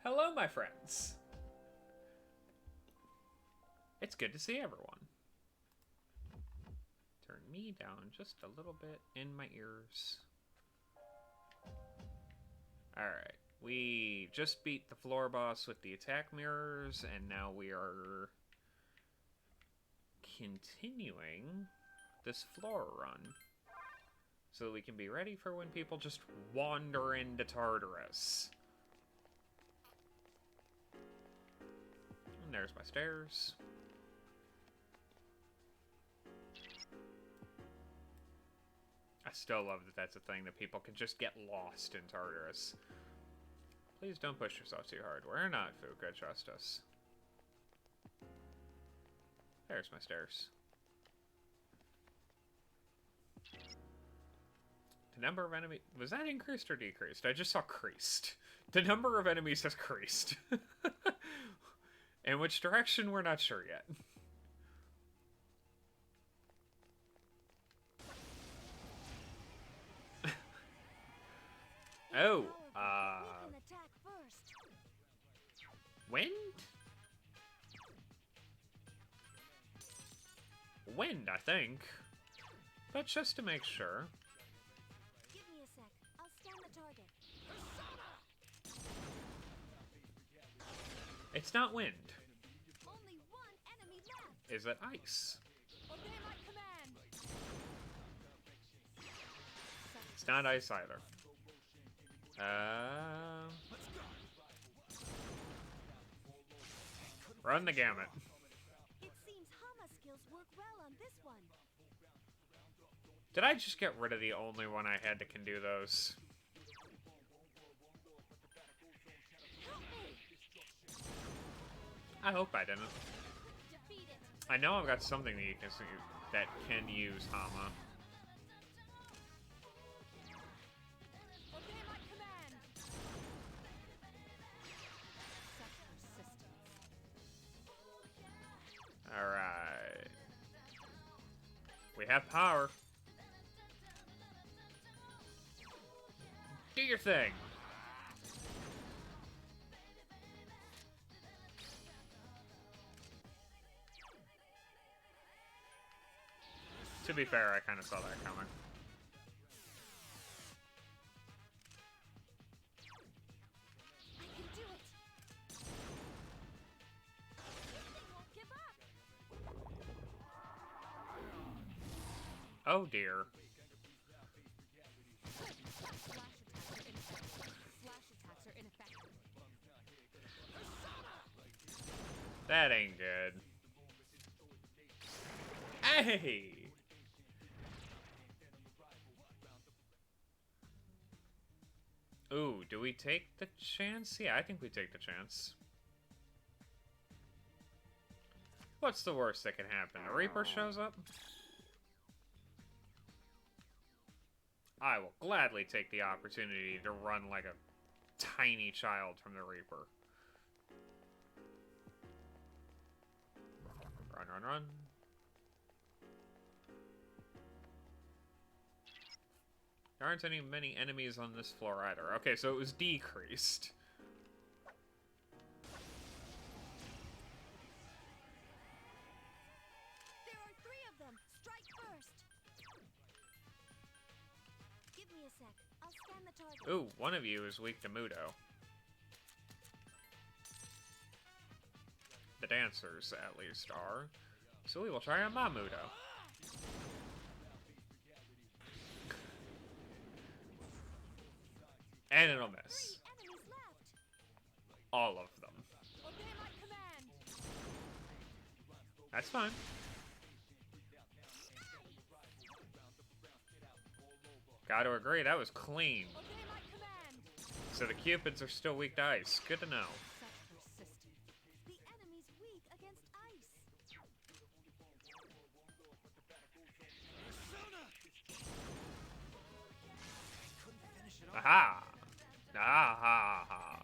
Hello, my friends. It's good to see everyone. Turn me down just a little bit in my ears. Alright, we just beat the floor boss with the attack mirrors, and now we are continuing this floor run so that we can be ready for when people just wander into Tartarus. And there's my stairs. I still love that that's a thing, that people can just get lost in Tartarus. Please don't push yourself too hard. We're not Fuka, trust us. There's my stairs. The number of enemies... Was that increased or decreased? I just saw creased. The number of enemies has creased. In which direction, we're not sure yet. Oh, wind? Wind, I think. But just to make sure. Give me a sec. I'll scan the target. It's not wind. Only one enemy left. Is it ice? Obey my command. It's not ice either. Run the gamut. It seems Hama skills work well on this one. Did I just get rid of the only one I had that can do those? Help me. I hope I didn't. Defeat it. I know I've got something that you can see that can use Hama. Obey my command. Such persistence. Alright. We have power. Do your thing. To be fair, I kind of saw that coming. I can do it. They won't give up. Oh dear. Slash attacks are ineffective. That ain't good. Hey! Ooh, do we take the chance? Yeah, I think we take the chance. What's the worst that can happen? The Reaper shows up? I will gladly take the opportunity to run like a tiny child from the Reaper. Run, run, run. There aren't many enemies on this floor either. Okay, so it was decreased. There are 3 of them. Strike first. Give me a sec. I'll scan the target. Ooh, one of you is weak to Mudo. The dancers, at least, are. So we will try on Mamudo. And it'll miss. 3 enemies left. All of them. Obey my command. That's fine. Gotta agree, that was clean. Obey my command. So the Cupids are still weak to ice. Good to know. Such persistence. The enemy's weak against ice. Aha! Aha! Ha.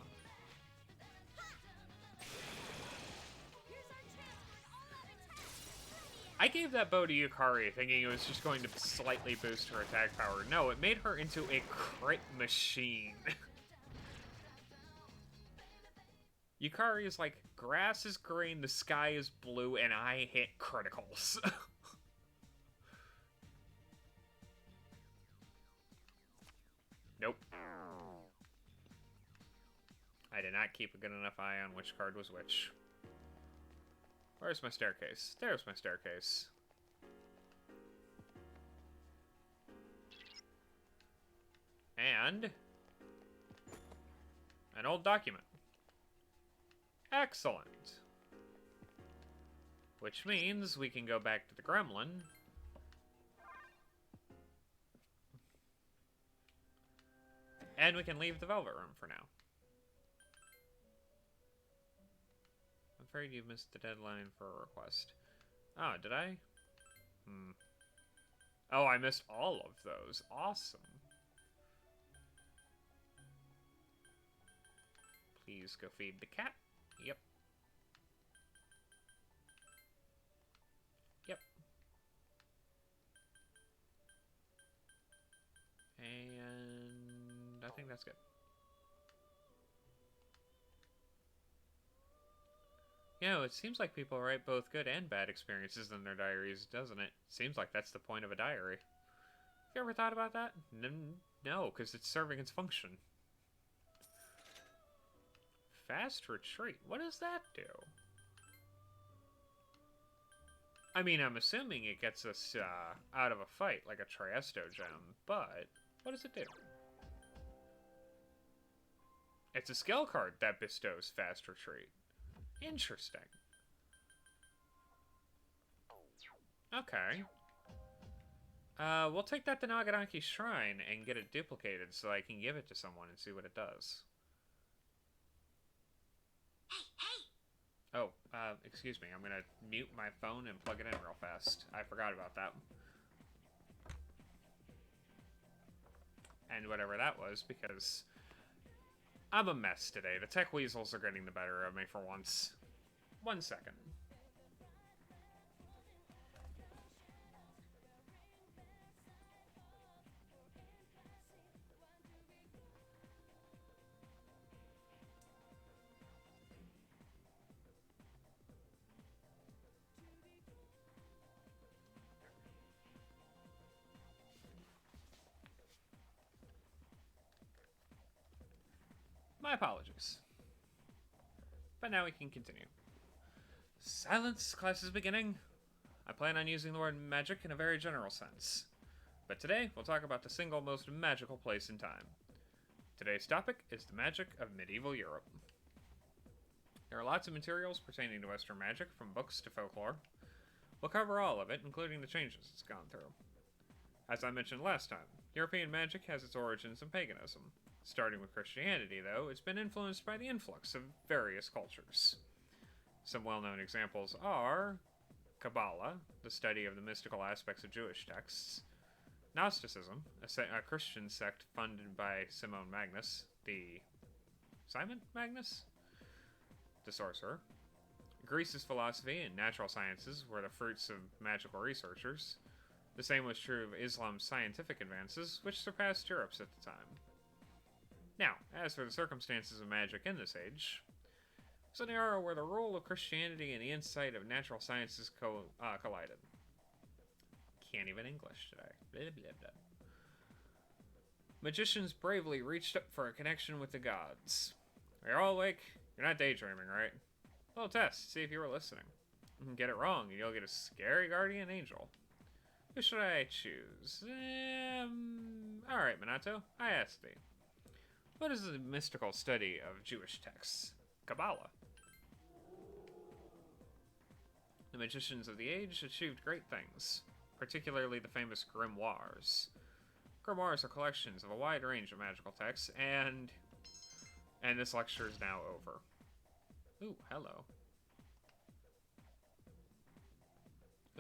Here's our chance for an all-out attack. I gave that bow to Yukari thinking it was just going to slightly boost her attack power. No, it made her into a crit machine. Yukari is like, grass is green, the sky is blue, and I hit criticals. Nope. I did not keep a good enough eye on which card was which. Where's my staircase? There's my staircase. And an old document. Excellent. Which means we can go back to the gremlin. And we can leave the Velvet Room for now. I'm afraid you missed the deadline for a request. Oh, did I? Oh, I missed all of those. Awesome. Please go feed the cat. Yep. Yep. And I think that's good. You know, it seems like people write both good and bad experiences in their diaries, doesn't it? Seems like that's the point of a diary. Have you ever thought about that? No, because it's serving its function. Fast retreat. What does that do? I mean, I'm assuming it gets us out of a fight like a Triesto gem, but what does it do? It's a skill card that bestows fast retreat. Interesting. Okay. We'll take that to Naganaki Shrine and get it duplicated so I can give it to someone and see what it does. Oh, excuse me. I'm gonna mute my phone and plug it in real fast. I forgot about that. And whatever that was, because I'm a mess today. The tech weasels are getting the better of me for once. 1 second. My apologies. But now we can continue. Silence, class is beginning. I plan on using the word magic in a very general sense. But today, we'll talk about the single most magical place in time. Today's topic is the magic of medieval Europe. There are lots of materials pertaining to Western magic, from books to folklore. We'll cover all of it, including the changes it's gone through. As I mentioned last time, European magic has its origins in paganism. Starting with Christianity, though, it's been influenced by the influx of various cultures. Some well-known examples are Kabbalah, the study of the mystical aspects of Jewish texts; Gnosticism, a Christian sect funded by Simon Magnus, the sorcerer; Greece's philosophy and natural sciences were the fruits of magical researchers. The same was true of Islam's scientific advances, which surpassed Europe's at the time. Now, as for the circumstances of magic in this age, it's an era where the rule of Christianity and the insight of natural sciences collided. Can't even English today. Blah, blah, blah. Magicians bravely reached up for a connection with the gods. Are you all awake? You're not daydreaming, right? Little test, see if you were listening. Get it wrong, and you'll get a scary guardian angel. Who should I choose? Alright, Minato, I ask thee. What is the mystical study of Jewish texts? Kabbalah. The magicians of the age achieved great things, particularly the famous grimoires. Grimoires are collections of a wide range of magical texts, and this lecture is now over. Ooh, hello.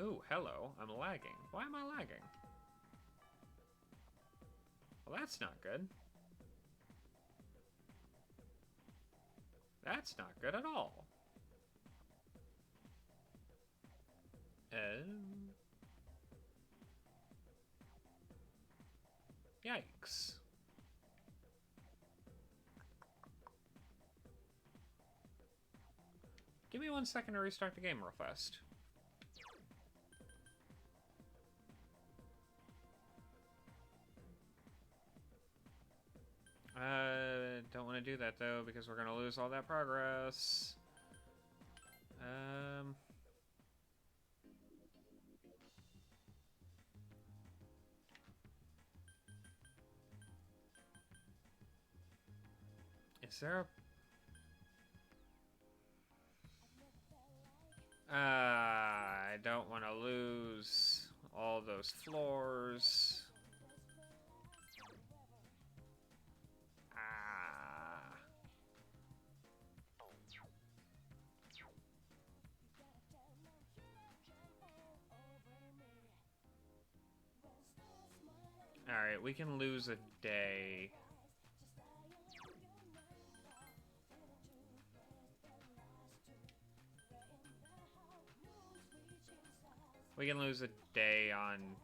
Ooh, hello. I'm lagging. Why am I lagging? Well, that's not good. That's not good at all. Yikes. me 1 second to restart the game real fast. Don't want to do that though because we're gonna lose all that progress. Is there a... I don't want to lose all those floors. Alright, we can lose a day. We can lose a day on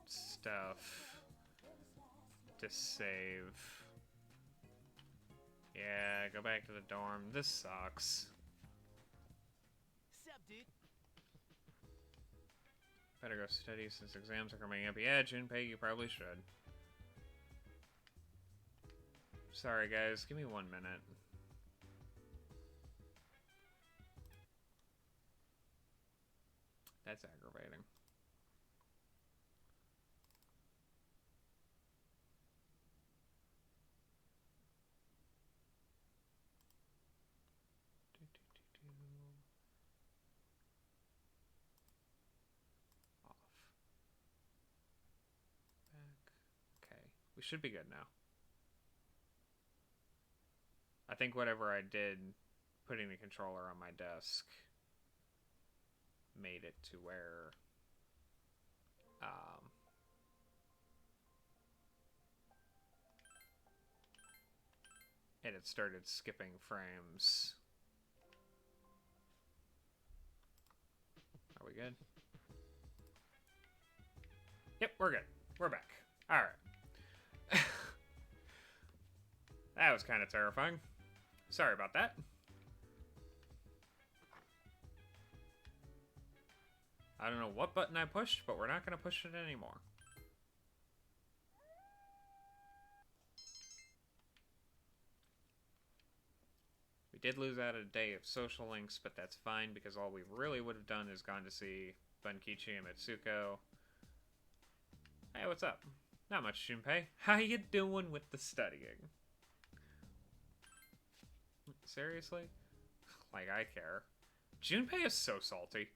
stuff to save. Yeah, go back to the dorm. This sucks. Sup, dude? Better go study since exams are coming up. Yeah, Junpei, you probably should. Sorry, guys. Give me 1 minute. That's aggravating. Off. Back. Okay. We should be good now. I think whatever I did, putting the controller on my desk, made it to where it had started skipping frames. Are we good? Yep, we're good. We're back. Alright. That was kind of terrifying. Sorry about that. I don't know what button I pushed, but we're not going to push it anymore. We did lose out a day of social links, but that's fine because all we really would have done is gone to see Bunkichi and Mitsuko. Hey, what's up? Not much, Junpei. How you doing with the studying? Seriously? Like I care. Junpei is so salty.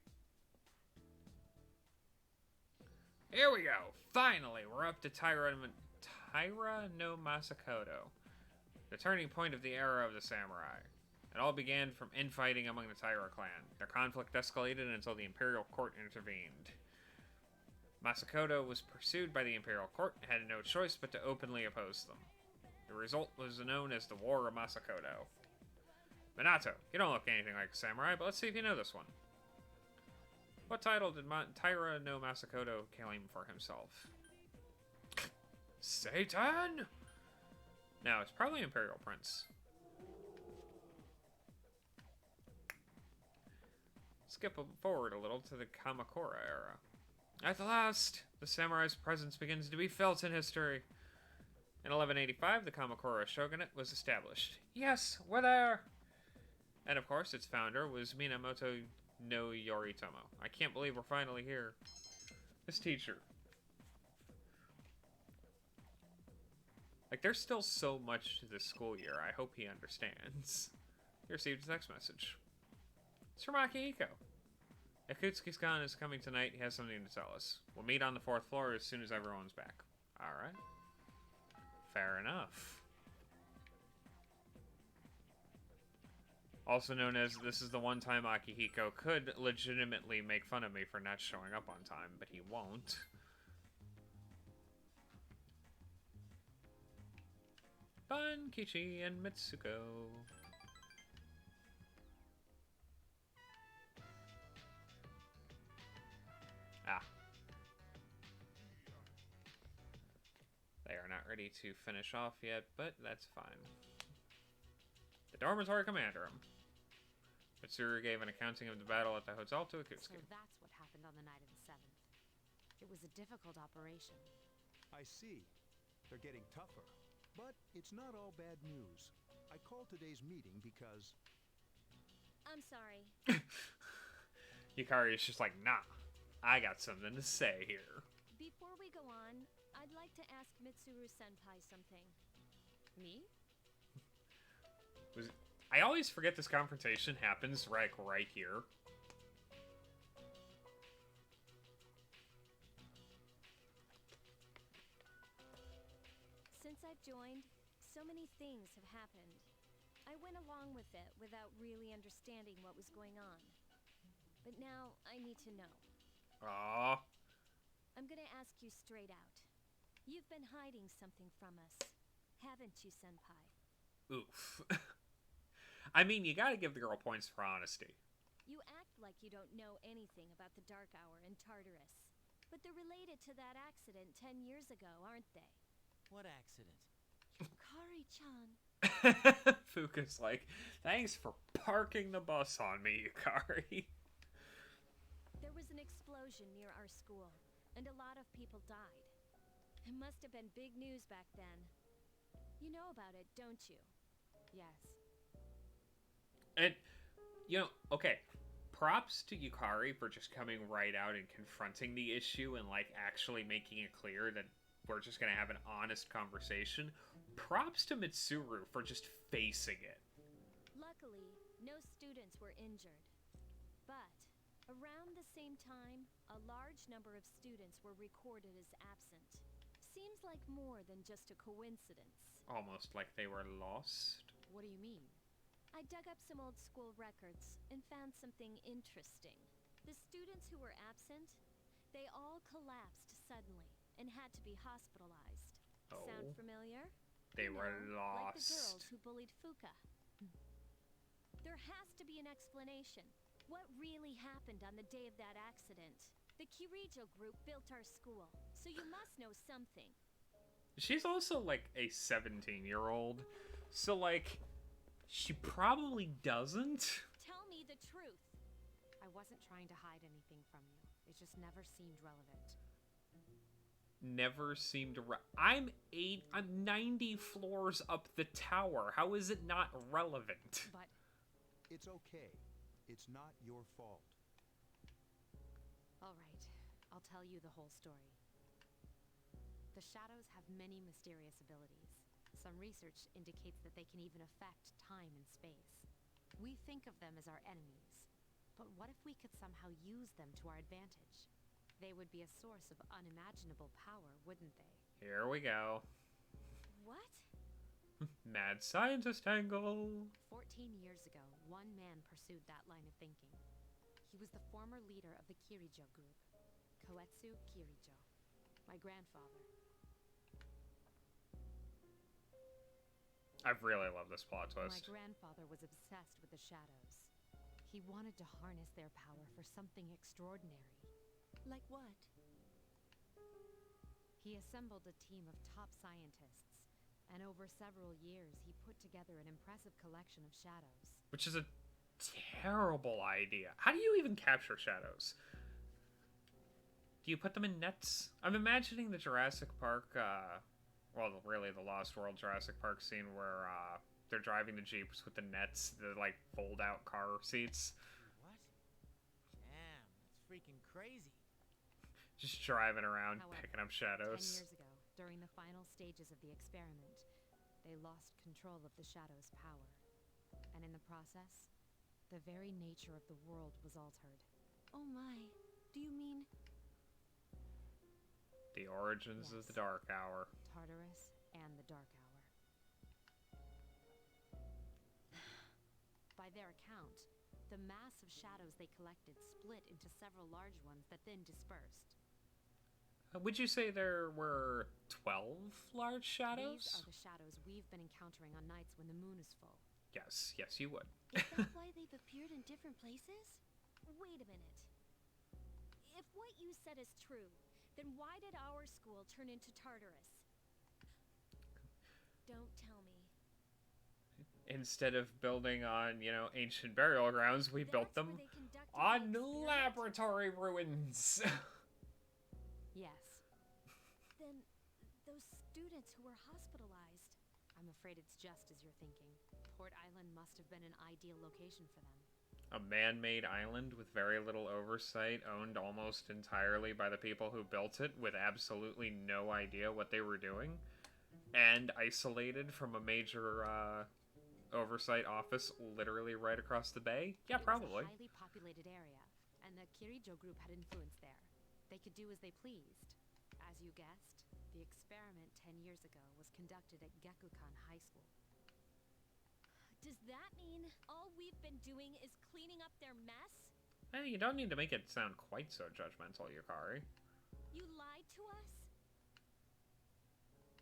Here we go. Finally, we're up to Taira no Masakoto, the turning point of the era of the samurai. It all began from infighting among the Taira clan. Their conflict escalated until the Imperial Court intervened. Masakoto was pursued by the Imperial Court and had no choice but to openly oppose them. The result was known as the War of Masakoto. Minato, you don't look anything like a samurai, but let's see if you know this one. What title did Taira no Masakoto claim for himself? Satan? No, it's probably Imperial Prince. Skip forward a little to the Kamakura era. At the last, the samurai's presence begins to be felt in history. In 1185, the Kamakura shogunate was established. Yes, we're there! And of course, its founder was Minamoto no Yoritomo. I can't believe we're finally here. This teacher. Like, there's still so much to this school year. I hope he understands. He received a text message. It's from Akihiko. If Kutsuki-san is coming tonight, he has something to tell us. We'll meet on the 4th floor as soon as everyone's back. Alright. Fair enough. Also known as, this is the one time Akihiko could legitimately make fun of me for not showing up on time, but he won't. Bunkichi and Mitsuko. Ah. They are not ready to finish off yet, but that's fine. The dormitory commander room. Mitsuru gave an accounting of the battle at the hotel to So Akutsuki. that's what happened on the night of the 7th. It was a difficult operation. I see. They're getting tougher. But it's not all bad news. I called today's meeting because I'm sorry. Yukari is just like, nah, I got something to say here. Before we go on, I'd like to ask Mitsuru Senpai something. Me? I always forget this confrontation happens right here. Since I've joined, so many things have happened. I went along with it without really understanding what was going on. But now I need to know. Aww. I'm gonna ask you straight out. You've been hiding something from us, haven't you, Senpai? Oof. I mean, you gotta give the girl points for honesty. You act like you don't know anything about the Dark Hour in Tartarus. But they're related to that accident 10 years ago, aren't they? What accident? Yukari-chan. Fuka's like, thanks for parking the bus on me, Yukari. There was an explosion near our school, and a lot of people died. It must have been big news back then. You know about it, don't you? Yes. And, you know, okay, props to Yukari for just coming right out and confronting the issue and, like, actually making it clear that we're just gonna have an honest conversation. Props to Mitsuru for just facing it. Luckily, no students were injured. But, around the same time, a large number of students were recorded as absent. Seems like more than just a coincidence. Almost like they were lost. What do you mean? I dug up some old school records and found something interesting. The students who were absent, they all collapsed suddenly and had to be hospitalized. Oh. Sound familiar? They You were know, like the girls lost. who bullied Fuka. There has to be an explanation. What really happened on the day of that accident? The Kirijo group built our school, so you must know something. She's also like a 17-year-old, so like, she probably doesn't. Tell me the truth. I wasn't trying to hide anything from you. It just never seemed relevant. Never seemed I'm 90 floors up the tower. How is it not relevant? But it's okay. It's not your fault. all right, I'll tell you the whole story. The shadows have many mysterious abilities. Some research indicates that they can even affect time and space. We think of them as our enemies, but what if we could somehow use them to our advantage? They would be a source of unimaginable power, wouldn't they? Here we go. What? Mad scientist angle. 14 years ago, one man pursued that line of thinking. He was the former leader of the Kirijo group, Koetsu Kirijo, my grandfather. I really love this plot My twist. grandfather was obsessed with the shadows. He wanted to harness their power for something extraordinary. Like what? He assembled a team of top scientists, and over several years, he put together an impressive collection of shadows. Which is a terrible idea. How do you even capture shadows? Do you put them in nets? I'm imagining the Jurassic Park, well, really the Lost World Jurassic Park scene where they're driving the Jeeps with the nets, the, like, fold-out car seats. What? Damn, that's freaking crazy. Just driving around, However, picking up 10 shadows. years ago, during the final stages of the experiment, they lost control of the shadow's power. And in the process, the very nature of the world was altered. Oh my. Do you mean... The origins of the Yes. Dark Hour. Tartarus and the Dark Hour. By their account, the mass of shadows they collected split into several large ones that then dispersed. Would you say there were 12 large These shadows? are the shadows we've been encountering on nights when the moon is full. Yes, yes, you would. Is that why they've appeared in different places? Wait a minute. If what you said is true, then why did our school turn into Tartarus? Don't tell me. Instead of building on, you know, ancient burial grounds, we built That's them where they conducted the on experiment? laboratory ruins. Yes, Then those students who were hospitalized. I'm afraid it's just as you're thinking. Port Island must have been an ideal location for them. A man-made island with very little oversight, owned almost entirely by the people who built it, with absolutely no idea what they were doing, and isolated from a major oversight office literally right across the bay? Yeah, It probably. was a highly populated area, and the Kirijo group had influence there. They could do as they pleased. As you guessed, the experiment 10 years ago was conducted at Gekukan High School. Does that mean all we've been doing is cleaning up their mess? Hey, you don't need to make it sound quite so judgmental, Yukari. You lied to us?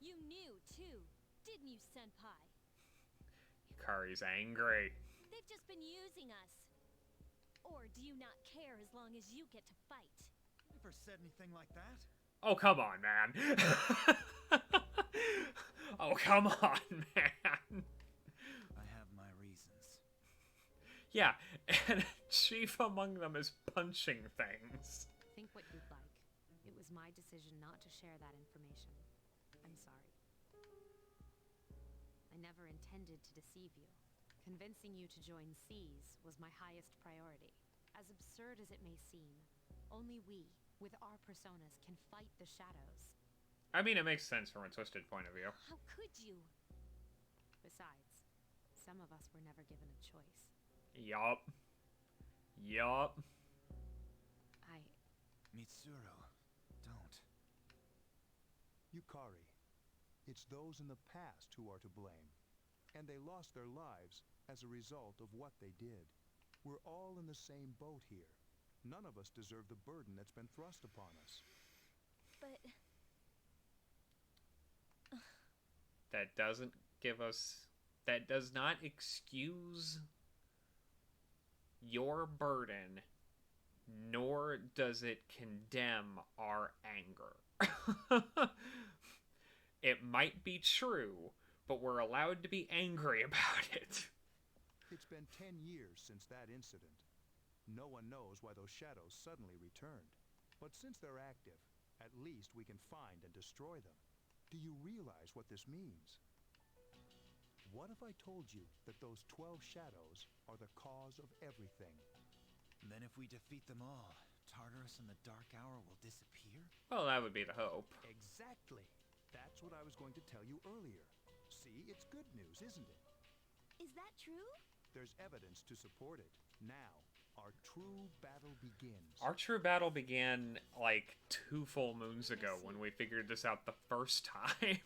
You knew, too, didn't you, Senpai? Yukari's angry. They've just been using us. Or do you not care as long as you get to fight? Never said anything like that. Oh, come on, man. Oh, come on, man. I have my reasons. Yeah, and chief among them is punching things. Think what you'd like. It was my decision not to share that information. I'm sorry. I never intended to deceive you. Convincing you to join C's was my highest priority. As absurd as it may seem, only we, with our personas, can fight the shadows. I mean, it makes sense from a twisted point of view. How could you? Besides, some of us were never given a choice. Yup. Yup. Mitsuru, don't. Yukari, it's those in the past who are to blame. And they lost their lives as a result of what they did. We're all in the same boat here. None of us deserve the burden that's been thrust upon us. But That doesn't give us... That does not excuse your burden, nor does it condemn our anger. It might be true, but we're allowed to be angry about it. It's been 10 years since that incident. No one knows why those shadows suddenly returned. But since they're active, at least we can find and destroy them. Do you realize what this means? What if I told you that those 12 shadows are the cause of everything? Then if we defeat them all, Tartarus and the Dark Hour will disappear? Well, that would be the hope. Exactly. That's what I was going to tell you earlier. See, it's good news, isn't it? is that true? There's evidence to support it. Now, our true battle begins. Our true battle began, like, 2 full moons ago when we figured this out the first time.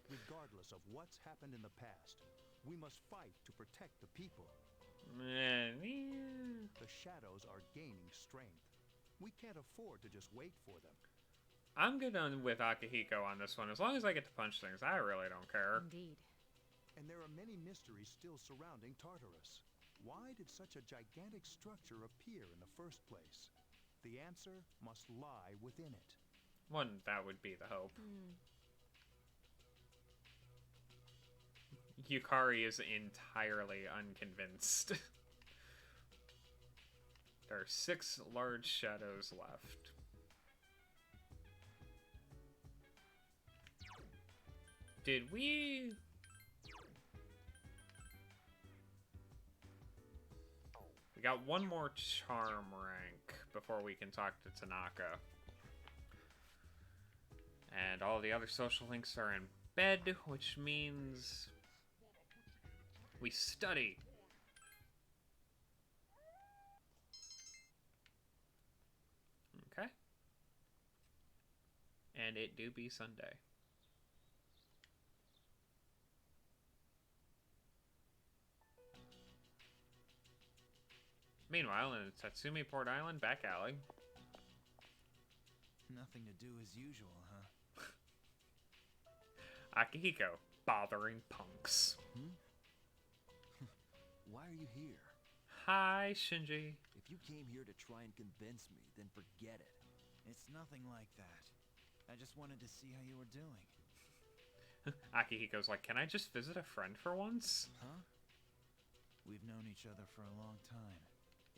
Regardless of what's happened in the past, we must fight to protect the people. The shadows are gaining strength. We can't afford to just wait for them. I'm good on with Akihiko on this one. As long as I get to punch things, I really don't care. Indeed. And there are many mysteries still surrounding Tartarus. Why did such a gigantic structure appear in the first place? The answer must lie within it. One, that would be the hope. Yukari is entirely unconvinced. There are 6 large shadows left. Did we... We got one more charm rank before we can talk to Tanaka. And all the other social links are in bed, which means we study. Okay. And it do be Sunday. Meanwhile, in Tatsumi Port Island back alley. Nothing to do as usual, huh? Akihiko, bothering punks. Why are you here? Hi, Shinji. If you came here to try and convince me, then forget it. It's nothing like that. I just wanted to see how you were doing. Akihiko's like, can I just visit a friend for once? Huh? We've known each other for a long time.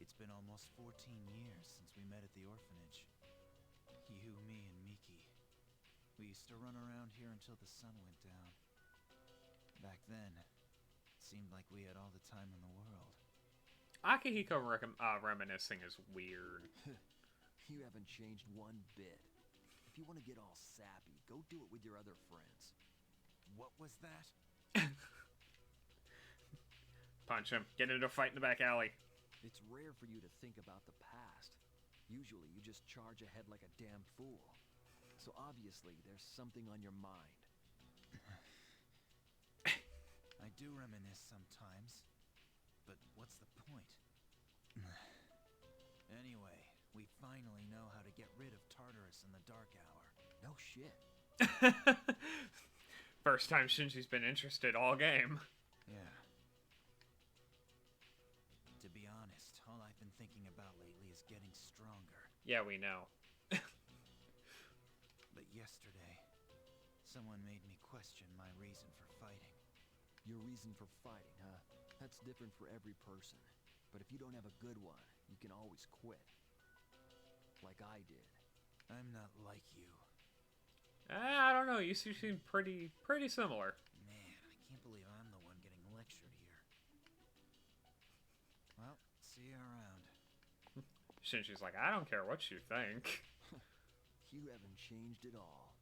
It's been almost 14 years since we met at the orphanage. You, me, and Miki. We used to run around here until the sun went down. Back then, it seemed like we had all the time in the world. Akihiko reminiscing is weird. You haven't changed one bit. If you want to get all sappy, go do it with your other friends. What was that? Punch him. Get into a fight in the back alley. It's rare for you to think about the past. Usually you just charge ahead like a damn fool. So obviously there's something on your mind. I do reminisce sometimes. But what's the point? Anyway, we finally know how to get rid of Tartarus in the dark hour. No shit. First time Shinji's been interested all game. Yeah. To be honest, all I've been thinking about lately is getting stronger. Yeah, we know. But yesterday, someone made me question my reason for fighting. Your reason for fighting, huh? That's different for every person. But if you don't have a good one, you can always quit. Like I did. I'm not like you. I don't know. You seem pretty similar. Man, I can't believe I'm the one getting lectured here. Well, see you around. Shinji's like, I don't care what you think. You haven't changed at all.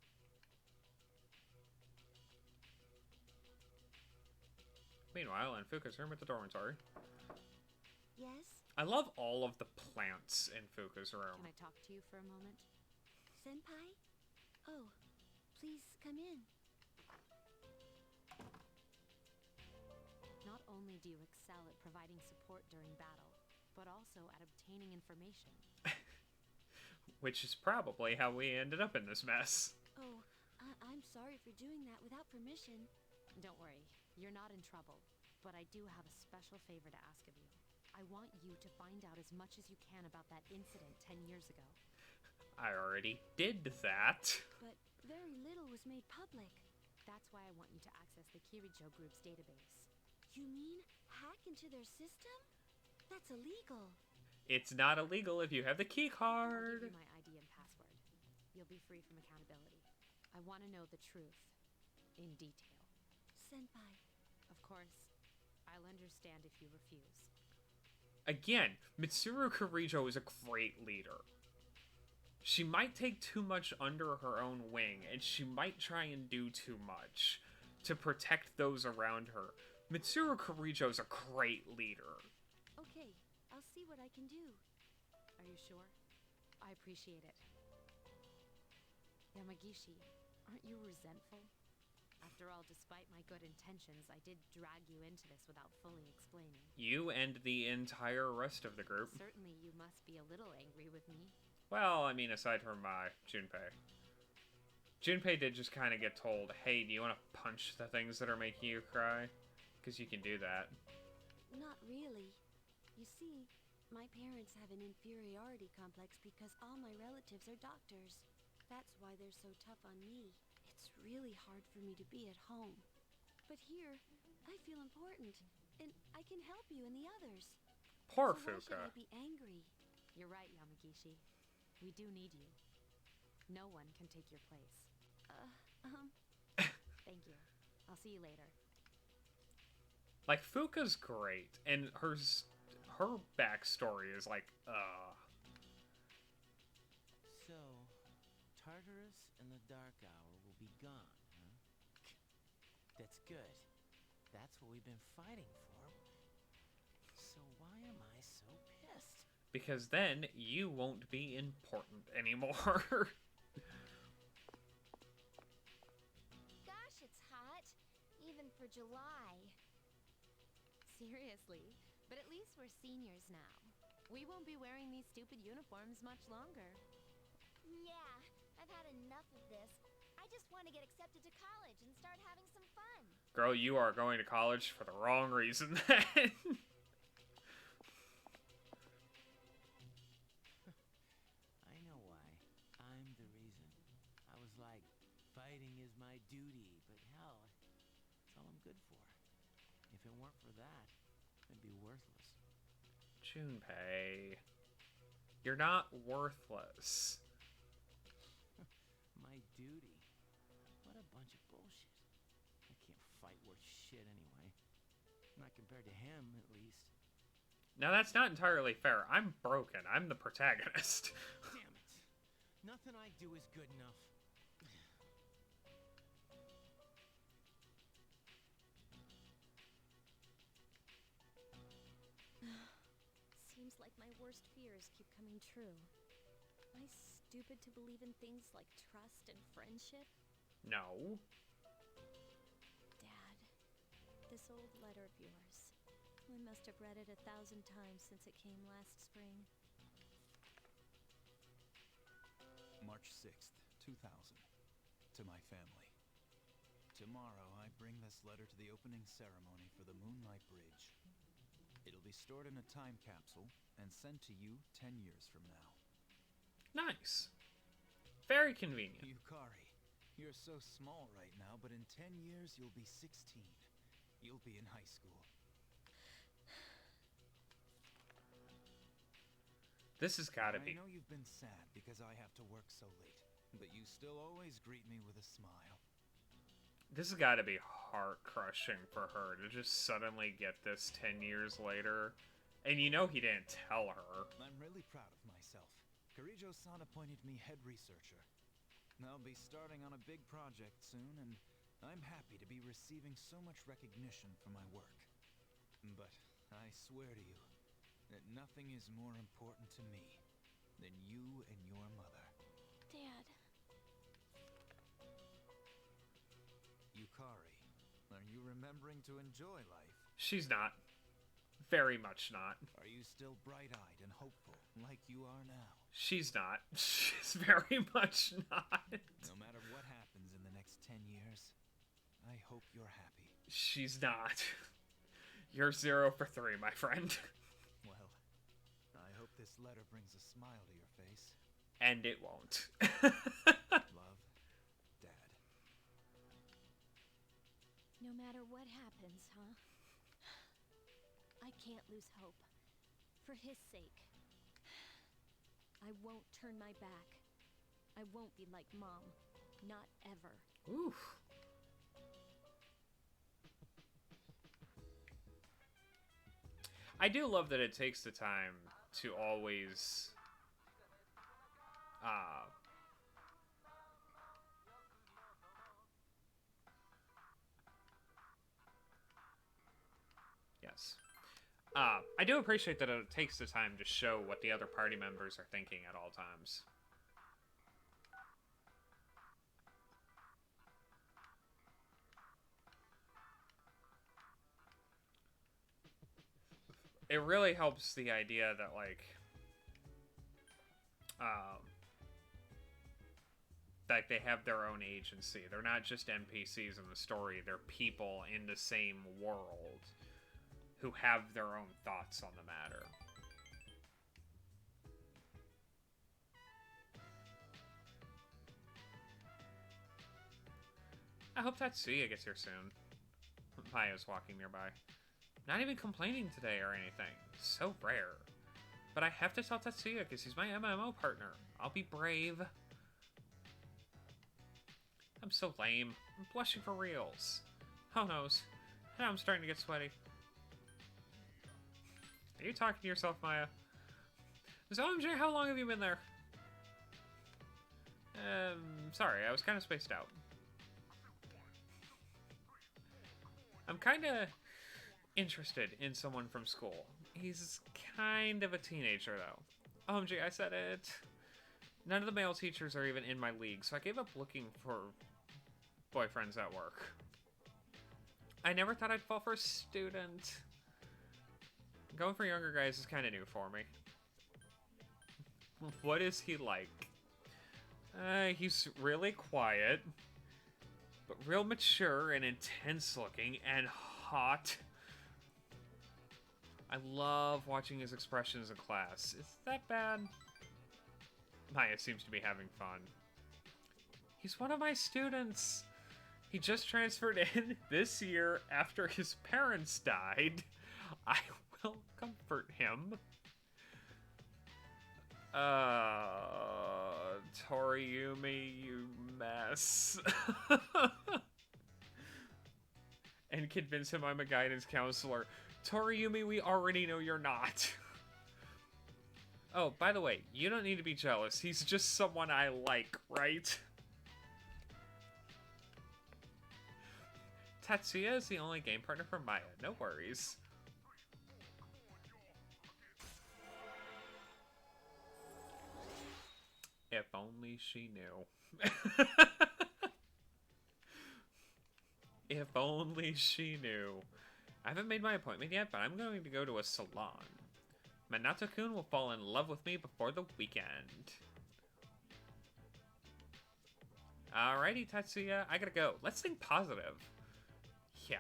Meanwhile, in Fuka's room at the dormitory. Yes? I love all of the plants in Fuka's room. Can I talk to you for a moment? Senpai? Oh, please come in. Not only do you excel at providing support during battle, but also at obtaining information. Which is probably how we ended up in this mess. Oh, I'm sorry for doing that without permission. Don't worry, you're not in trouble. But I do have a special favor to ask of you. I want you to find out as much as you can about that incident 10 years ago. I already did that. But very little was made public. That's why I want you to access the Kirijo Group's database. You mean hack into their system? That's illegal. It's not illegal if you have the key I'll card. give you my ID and password. You'll be free from accountability. I want to know the truth. In detail. Senpai. Of course, I'll understand if you refuse. Again, Mitsuru Kirijo is a great leader. She might take too much under her own wing, and she might try and do too much to protect those around her. Mitsuru Kirijo is a great leader. Okay, I'll see what I can do. Are you sure? I appreciate it. Yamagishi, aren't you resentful? After all, despite my good intentions, I did drag you into this without fully explaining. You and the entire rest of the group. Certainly you must be a little angry with me. Well, I mean, aside from Junpei. Junpei did just kind of get told, hey, do you want to punch the things that are making you cry? Because you can do that. Not really. You see, my parents have an inferiority complex because all my relatives are doctors. That's why they're so tough on me. It's really hard for me to be at home. But here, I feel important, and I can help you and the others. Poor So why should Fuka. I be angry? You're right, Yamagishi. We do need you. No one can take your place. Thank you. I'll see you later. Like, Fuka's great, and her backstory is like, So, Tartarus and the Dark Hour will be gone, huh? That's good. That's what we've been fighting for. So why am I so pissed? because then you won't be important anymore. Gosh, it's hot. Even for July. Seriously, but at least we're seniors now. We won't be wearing these stupid uniforms much longer. Yeah, I've had enough of this. I just want to get accepted to college and start having some fun. Girl, you are going to college for the wrong reason then. I know why. I'm the reason. I was like, fighting is my duty, but hell, it weren't for that, I'd be worthless. Junpei, you're not worthless. My duty. What a bunch of bullshit. I can't fight worth shit anyway. Not compared to him, at least. Now that's not entirely fair. I'm broken. I'm the protagonist. Damn it. Nothing I do is good enough. Seems like my worst fears keep coming true. Am I stupid to believe in things like trust and friendship? No. Dad, this old letter of yours. I must have read it 1,000 times since it came last spring. March 6th, 2000. To my family. Tomorrow, I bring this letter to the opening ceremony for the Moonlight Bridge. It'll be stored in a time capsule and sent to you 10 years from now. Nice. Very convenient. Yukari, you're so small right now, but in 10 years, you'll be 16. You'll be in high school. This has gotta be. I know you've been sad because I have to work so late, but you still always greet me with a smile. This has gotta be heart-crushing for her to just suddenly get this 10 years later. And you know he didn't tell her. I'm really proud of myself. Karijo-san appointed me head researcher. I'll be starting on a big project soon, and I'm happy to be receiving so much recognition for my work. But I swear to you that nothing is more important to me than you and your mother. Dad. Yukari, are you remembering to enjoy life? She's not. Very much not. Are you still bright-eyed and hopeful like you are now? She's not. She's very much not. No matter what happens in the next 10 years, I hope you're happy. She's not. You're 0 for 3, my friend. Well, I hope this letter brings a smile to your face. And it won't. Love, Dad. No matter what happens, huh? I can't lose hope. For his sake. I won't turn my back. I won't be like Mom. Not ever. Oof. I do love that it takes the time to always yes. I do appreciate that it takes the time to show what the other party members are thinking at all times. It really helps the idea that, like, that they have their own agency. They're not just NPCs in the story. They're people in the same world who have their own thoughts on the matter. I hope Tatsuya gets here soon. Maya's walking nearby. Not even complaining today or anything. So rare. But I have to tell Tatsuya because he's my MMO partner. I'll be brave. I'm so lame. I'm blushing for reals. Oh noes. Now I'm starting to get sweaty. Are you talking to yourself, Maya? So MJ, how long have you been there? Sorry, I was kind of spaced out. I'm kind of interested in someone from school. He's kind of a teenager, though. OMG, I said it. None of the male teachers are even in my league, so I gave up looking for boyfriends at work. I never thought I'd fall for a student. Going for younger guys is kind of new for me. What is he like? He's really quiet, but real mature and intense looking and hot. I love watching his expressions in class. Is that bad? Maya seems to be having fun. He's one of my students. He just transferred in this year after his parents died. I will comfort him. Toriumi, you mess. And convince him I'm a guidance counselor. Toriumi, we already know you're not. Oh, by the way, you don't need to be jealous. He's just someone I like, right? Tatsuya is the only game partner for Maya. No worries. If only she knew. If only she knew. I haven't made my appointment yet, but I'm going to go to a salon. Minato-kun will fall in love with me before the weekend. Alrighty, Tatsuya, I gotta go. Let's think positive. Yeah.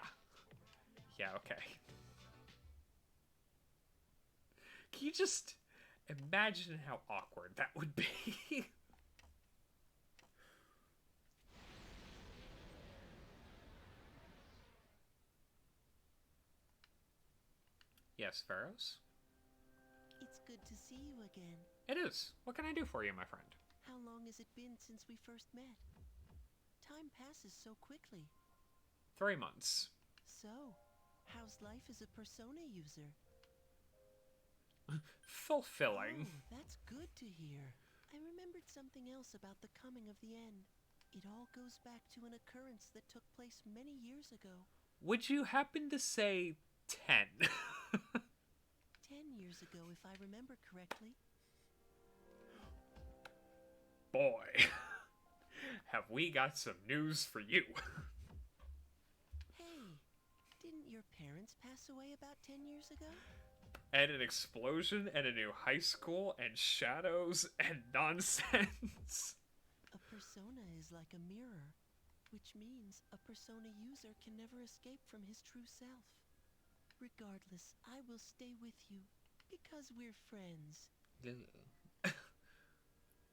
Yeah, okay. Can you just imagine how awkward that would be? Yes, Pharaohs? It's good to see you again. It is. What can I do for you, my friend? How long has it been since we first met? Time passes so quickly. 3 months. So, how's life as a Persona user? Fulfilling. Oh, that's good to hear. I remembered something else about the coming of the end. It all goes back to an occurrence that took place many years ago. Would you happen to say 10? 10 years ago, if I remember correctly. Boy, have we got some news for you. Hey, didn't your parents pass away about 10 years ago? And an explosion and a new high school and shadows and nonsense. A persona is like a mirror, which means a persona user can never escape from his true self. Regardless, I will stay with you, because we're friends. You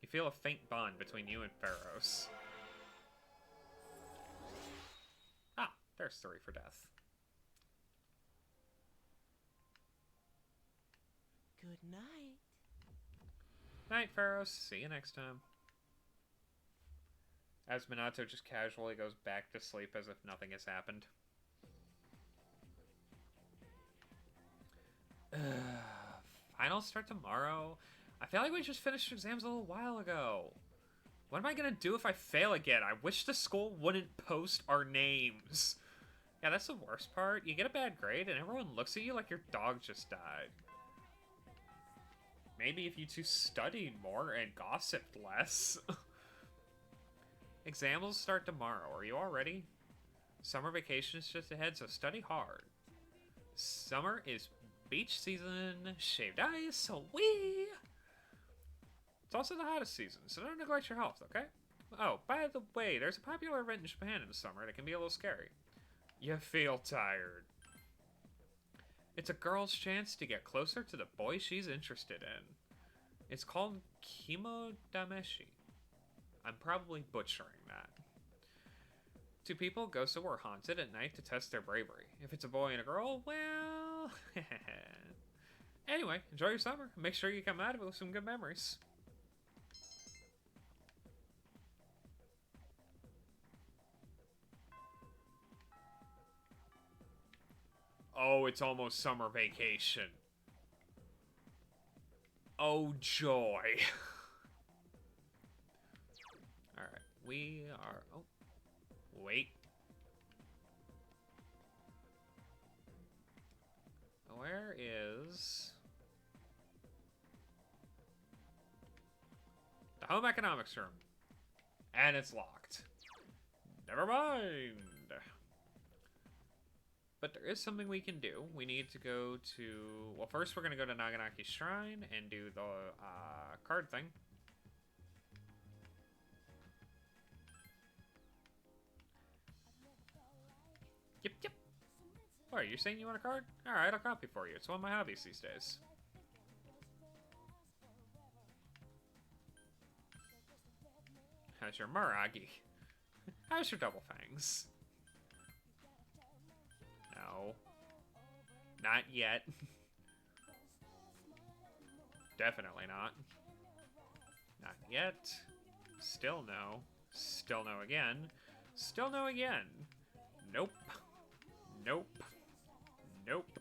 feel a faint bond between you and Pharaohs. Ah, there's 3 for death. Good night. Night, Pharaohs. See you next time. As Minato just casually goes back to sleep as if nothing has happened. Finals start tomorrow. I feel like we just finished exams a little while ago. What am I gonna do if I fail again? I wish the school wouldn't post our names. Yeah, that's the worst part. You get a bad grade and everyone looks at you like your dog just died. Maybe if you two studied more and gossiped less. Exams will start tomorrow. Are you all ready? Summer vacation is just ahead, so study hard. Summer is beach season, shaved ice, so wee! It's also the hottest season, so don't neglect your health, okay? Oh, by the way, there's a popular event in Japan in the summer that can be a little scary. You feel tired. It's a girl's chance to get closer to the boy she's interested in. It's called Kimodameshi. I'm probably butchering that. 2 people go somewhere haunted at night to test their bravery. If it's a boy and a girl, well... Anyway, enjoy your summer. Make sure you come out of it with some good memories. Oh, it's almost summer vacation. Oh, joy. Alright, we are... Oh, wait. Where is... the home economics room? And it's locked. Never mind. But there is something we can do. We need to go to... well, first we're going to go to Naganaki Shrine and do the card thing. Yep, yep. Oh, are you saying you want a card? Alright, I'll copy for you. It's one of my hobbies these days. How's your Maragi? How's your double fangs? No. Not yet. Definitely not. Not yet. Still no. Still no again. Still no again. Nope. Nope. Nope.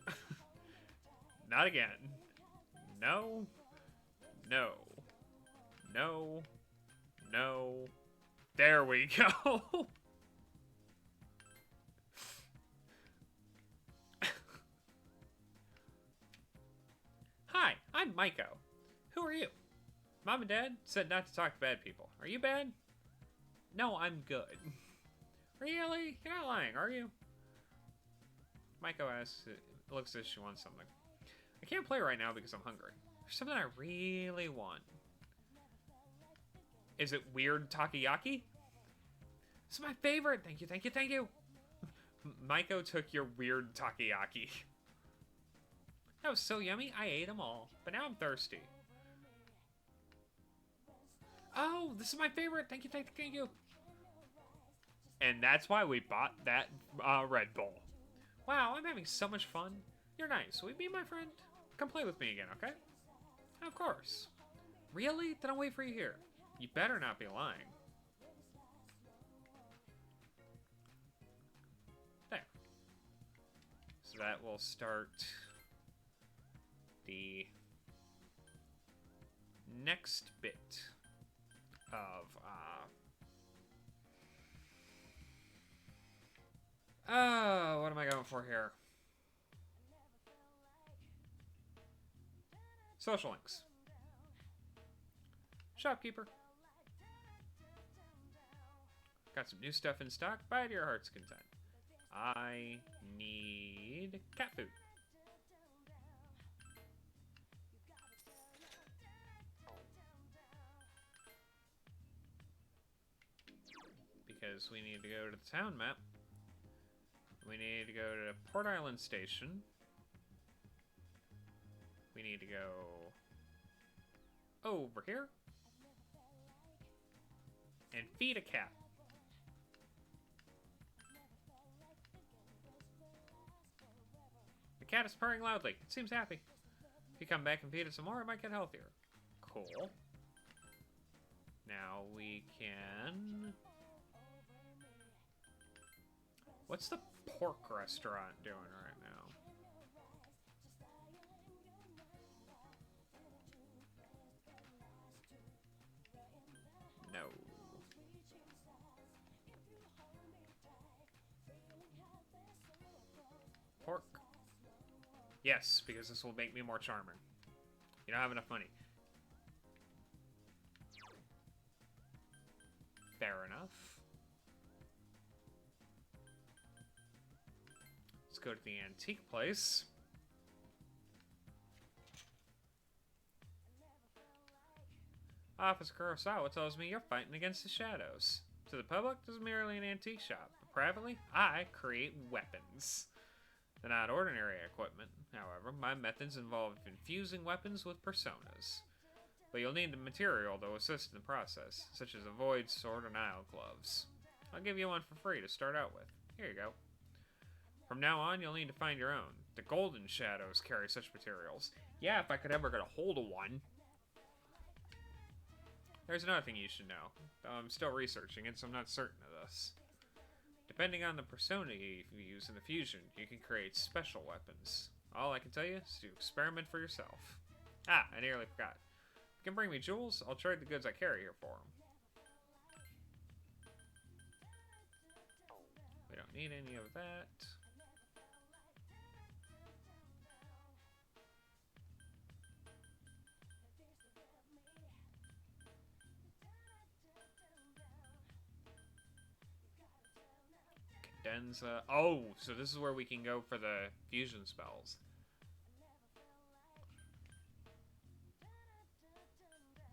Not again. No. No. No. No. There we go. Hi, I'm Maiko. Who are you? Mom and Dad said not to talk to bad people. Are you bad? No, I'm good. Really? You're not lying, are you? Maiko asks, looks as if she wants something. I can't play right now because I'm hungry. There's something I really want. Is it weird takoyaki? It's my favorite. Thank you, thank you, thank you. Maiko took your weird takoyaki. That was so yummy. I ate them all, but now I'm thirsty. Oh, this is my favorite. Thank you, thank you, thank you. And that's why we bought that Red Bull. Wow, I'm having so much fun. You're nice. Will you be my friend? Come play with me again, okay? Of course. Really? Then I'll wait for you here. You better not be lying. There. So that will start the next bit of what am I going for here? Social links. Shopkeeper. Got some new stuff in stock. Buy it to your heart's content. I need cat food. Because we need to go to the town map. We need to go to Port Island Station. We need to go over here and feed a cat. The cat is purring loudly. It seems happy. If you come back and feed it some more, it might get healthier. Cool. Now we can... What's the pork restaurant doing right now? No. Pork. Yes, because this will make me more charming. You don't have enough money. Fair enough. Let's go to the antique place. Officer Kurosawa tells me you're fighting against the shadows. To the public, this is merely an antique shop. But privately, I create weapons. They're not ordinary equipment, however. My methods involve infusing weapons with personas. But you'll need the material to assist in the process, such as a void sword or Nile gloves. I'll give you one for free to start out with. Here you go. From now on, you'll need to find your own. The golden shadows carry such materials. Yeah, if I could ever get a hold of one. There's another thing you should know, though I'm still researching it, so I'm not certain of this. Depending on the persona you use in the fusion, you can create special weapons. All I can tell you is to experiment for yourself. Ah, I nearly forgot. If you can bring me jewels, I'll trade the goods I carry here for them. We don't need any of that. Cadenza. Oh, so this is where we can go for the fusion spells.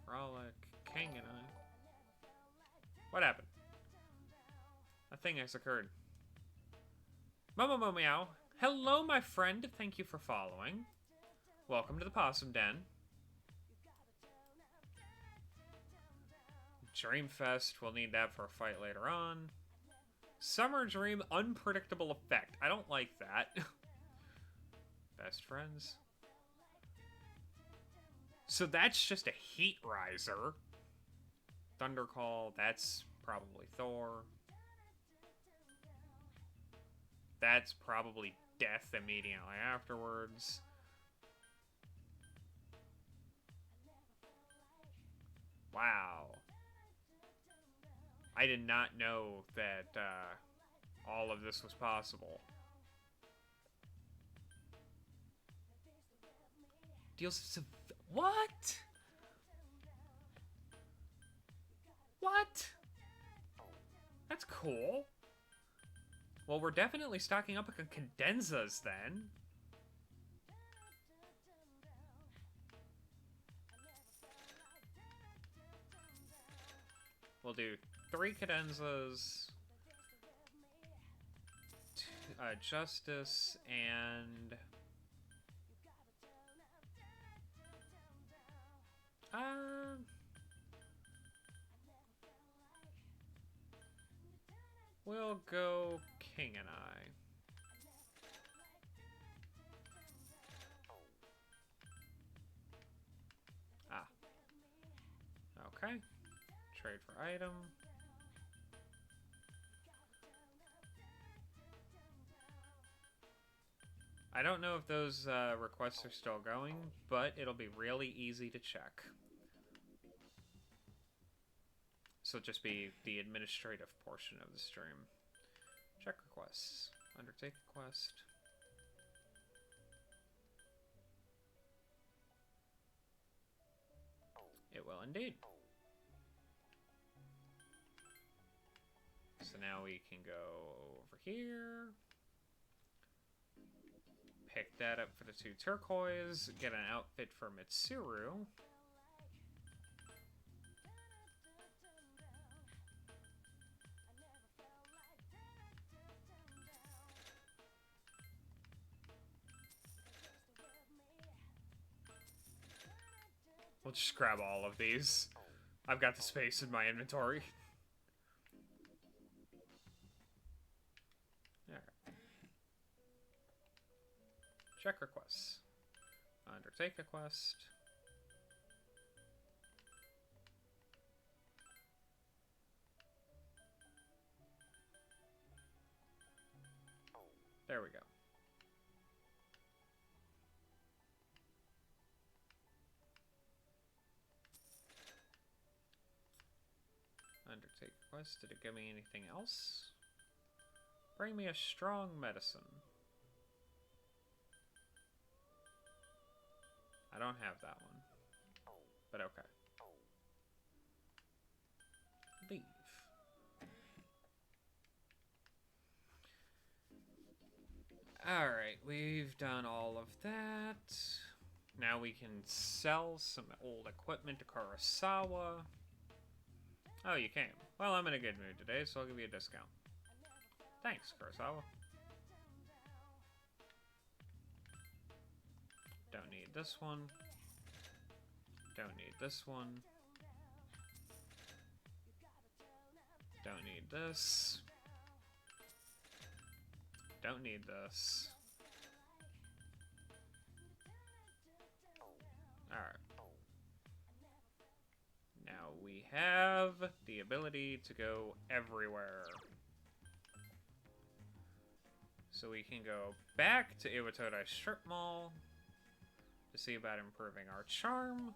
Frolic, Kanganon. What happened? A thing has occurred. Momo Meow. Hello, my friend. Thank you for following. Welcome to the Possum Den. Dreamfest we'll need that for a fight later on. Summer Dream, unpredictable effect. I don't like that. Best friends. So that's just a heat riser. Thunder Call, that's probably Thor. That's probably death immediately afterwards. Wow. I did not know that all of this was possible. Deals some... What? What? That's cool. Well, we're definitely stocking up on cadenzas then. We'll do 3 cadenzas, justice, and we'll go King and I. Ah. Okay. Trade for item. I don't know if those requests are still going, but it'll be really easy to check. So it'll just be the administrative portion of the stream. Check requests. Undertake a quest. It will indeed. So now we can go over here. Pick that up for the 2 turquoise. Get an outfit for Mitsuru. We'll just grab all of these. I've got the space in my inventory. Alright. Check requests. Undertake a quest. There we go. Undertake quest. Did it give me anything else? Bring me a strong medicine. I don't have that one. But okay. Leave. Alright, we've done all of that. Now we can sell some old equipment to Kurosawa. Oh, you came. Well, I'm in a good mood today, so I'll give you a discount. Thanks, Kurosawa. Don't need this one. Don't need this one. Don't need this. Don't need this. Alright. Now we have the ability to go everywhere. So we can go back to Iwatodai Strip Mall to see about improving our charm.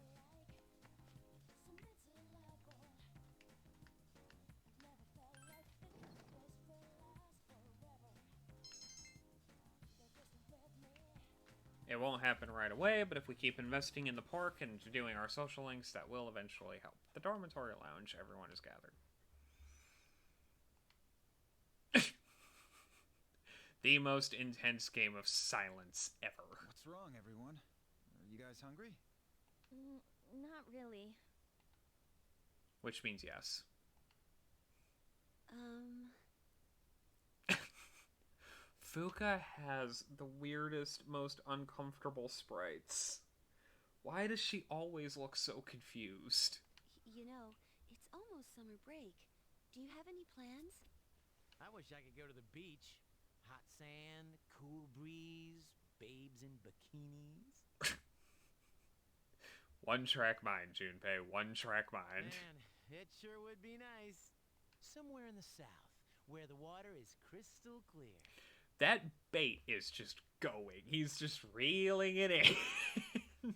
It won't happen right away, but if we keep investing in the park and doing our social links, that will eventually help. The dormitory lounge, everyone is gathered. The most intense game of silence ever. What's wrong, everyone? Are you guys hungry? Not really. Which means yes. Fuka has the weirdest, most uncomfortable sprites. Why does she always look so confused? You know, it's almost summer break. Do you have any plans? I wish I could go to the beach. Hot sand, cool breeze, babes in bikinis. One-track mind, Junpei. One-track mind. Man, it sure would be nice. Somewhere in the south, where the water is crystal clear. That bait is just going. He's just reeling it in.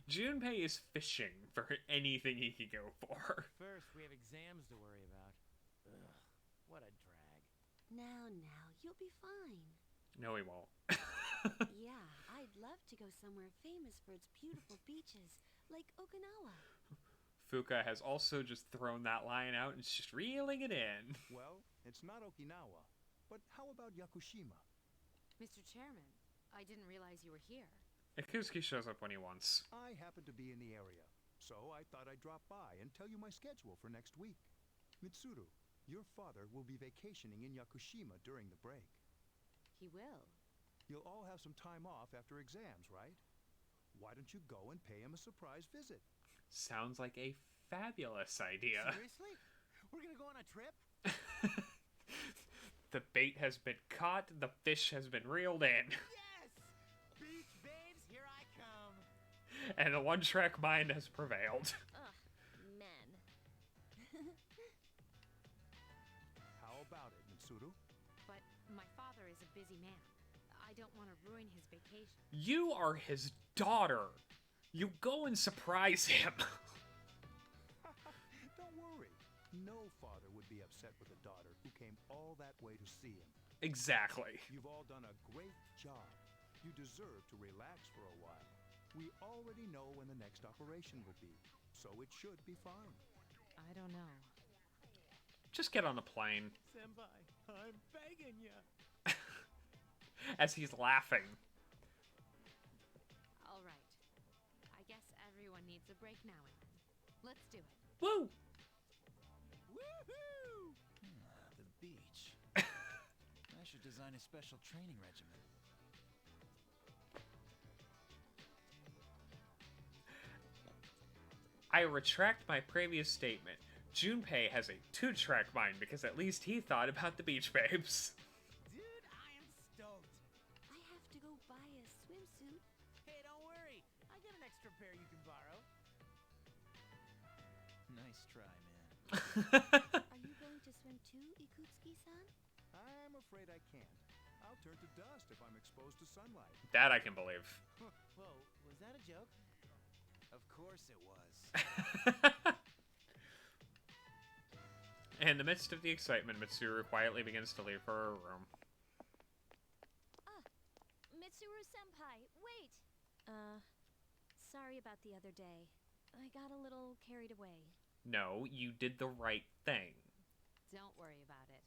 Junpei is fishing for anything he can go for. First, we have exams to worry about. Ugh, what a drag. Now, you'll be fine. No, he won't. Yeah, I'd love to go somewhere famous for its beautiful beaches, like Okinawa. Fuka has also just thrown that line out and is just reeling it in. Well, it's not Okinawa, but how about Yakushima? Mr. Chairman, I didn't realize you were here. Ikusuki shows up when he wants. I happen to be in the area, so I thought I'd drop by and tell you my schedule for next week. Mitsuru, your father will be vacationing in Yakushima during the break. He will. You'll all have some time off after exams, right? Why don't you go and pay him a surprise visit? Sounds like a fabulous idea. Seriously? We're gonna go on a trip? The bait has been caught, the fish has been reeled in, Yes! Beach babes, here I come. and the one-track mind has prevailed. Ugh, men. How about it, Mitsuru? But my father is a busy man. I don't want to ruin his vacation. You are his daughter. You go and surprise him. Don't worry. No father would be upset with a daughter who came all that way to see him. Exactly. You've all done a great job. You deserve to relax for a while. We already know when the next operation will be, so it should be fine. I don't know. Just get on a plane. Senpai, I'm begging ya. As he's laughing. All right. I guess everyone needs a break now and then. Let's do it. Woo! Woohoo! The beach. I should design a special training regimen. I retract my previous statement. Junpei has a two-track mind because at least he thought about the beach babes. Dude, I am stoked. I have to go buy a swimsuit. Hey, don't worry. I got an extra pair you can borrow. Nice try, man. Are you going to swim too, Ikutsuki-san? I'm afraid I can't. I'll turn to dust if I'm exposed to sunlight. That I can believe. Whoa, was that a joke? Of course it was. In the midst of the excitement, Mitsuru quietly begins to leave her room. Mitsuru-senpai, wait! Sorry about the other day. I got a little carried away. No, you did the right thing. Don't worry about it.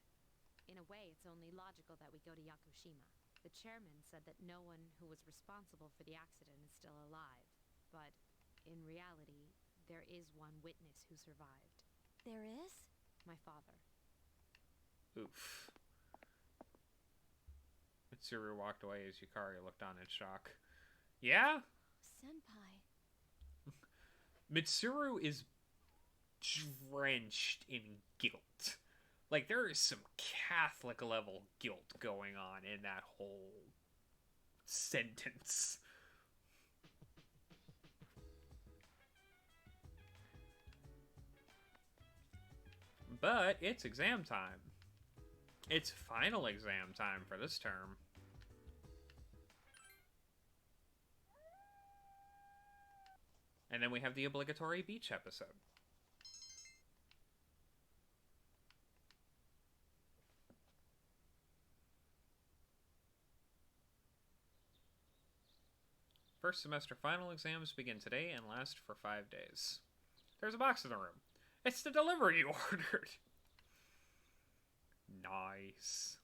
In a way, it's only logical that we go to Yakushima. The chairman said that no one who was responsible for the accident is still alive. But in reality, there is one witness who survived. There is? My father. Oof. Mitsuru walked away as Yukari looked on in shock. Yeah? Senpai. Mitsuru is drenched in guilt. Like, there is some Catholic level guilt going on in that whole sentence. But it's exam time. It's final exam time for this term. And then we have the obligatory beach episode. First semester final exams begin today and last for 5 days. There's a box in the room. It's the delivery you ordered. Nice.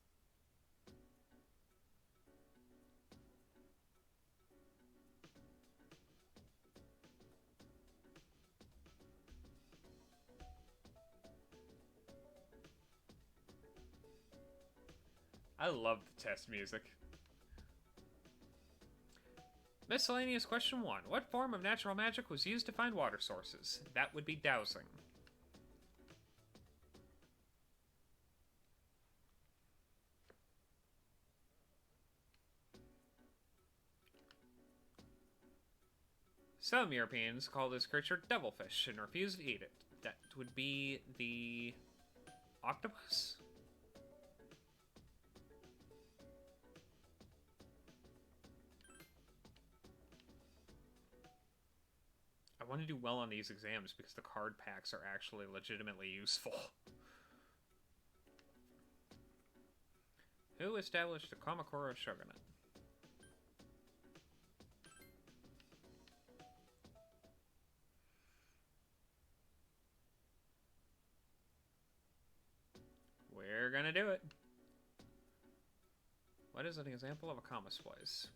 I love the test music. Miscellaneous question 1. What form of natural magic was used to find water sources? That would be dowsing. Some Europeans call this creature devilfish and refuse to eat it. That would be the octopus? I want to do well on these exams because the card packs are actually legitimately useful. Who established the Kamakura shogunate? We're gonna do it. What is an example of a comma splice?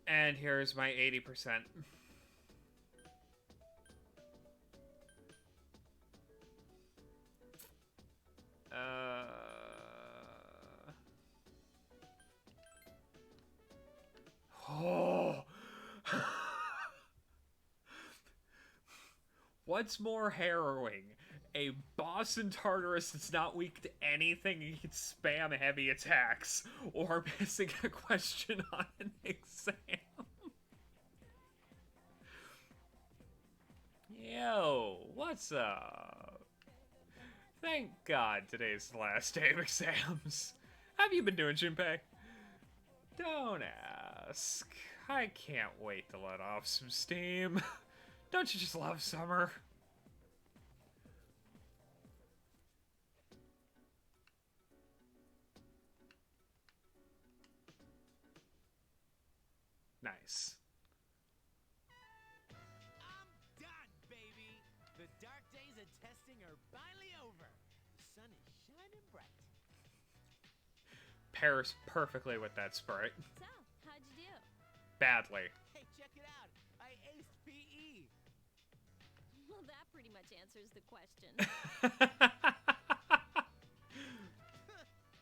And here's my 80%. Oh. What's more harrowing? A boss in Tartarus that's not weak to anything and can spam heavy attacks, or missing a question on an exam. Yo, what's up? Thank God today's the last day of exams. Have you been doing, Junpei? Don't ask. I can't wait to let off some steam. Don't you just love summer? Nice. I'm done, baby! The dark days of testing are finally over. The sun is shining bright. Pairs perfectly with that sprite. So, how'd you do? Badly. Hey, check it out! I aced PE! Well, that pretty much answers the question.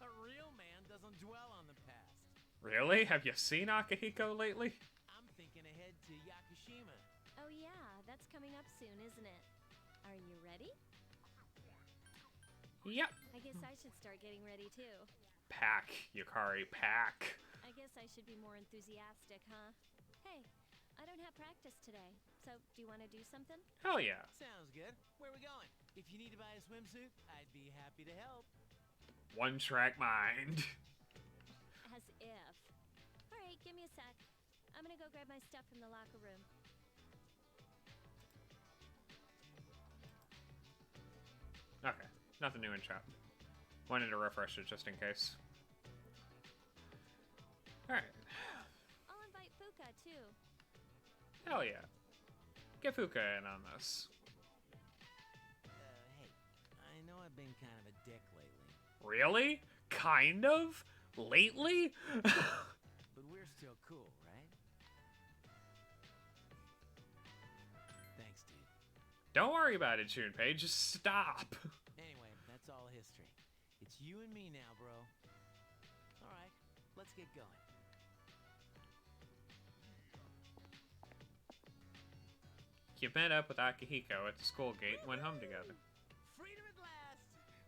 A real man doesn't dwell on the past. Really? Have you seen Akihiko lately? I'm thinking ahead to Yakushima. Oh yeah, that's coming up soon, isn't it? Are you ready? Yep. I guess I should start getting ready too. Pack, Yukari, pack. I guess I should be more enthusiastic, huh? Hey, I don't have practice today, so do you want to do something? Hell yeah. Sounds good. Where we going? If you need to buy a swimsuit, I'd be happy to help. One track mind. As if. Alright, give me a sec. I'm gonna go grab my stuff from the locker room. Okay, nothing new in chat. Wanted to refresh it just in case. Alright. I'll invite Fuka too. Hell yeah. Get Fuka in on this. Hey, I know I've been kind of a dick lately, Really? Kind of? Lately? but we're still cool, right? Thanks, dude. Don't worry about it, Junpei. Just stop. Anyway, that's all history. It's you and me now, bro. Alright, let's get going. You met up with Akihiko at the school gate and went home together. Freedom at last!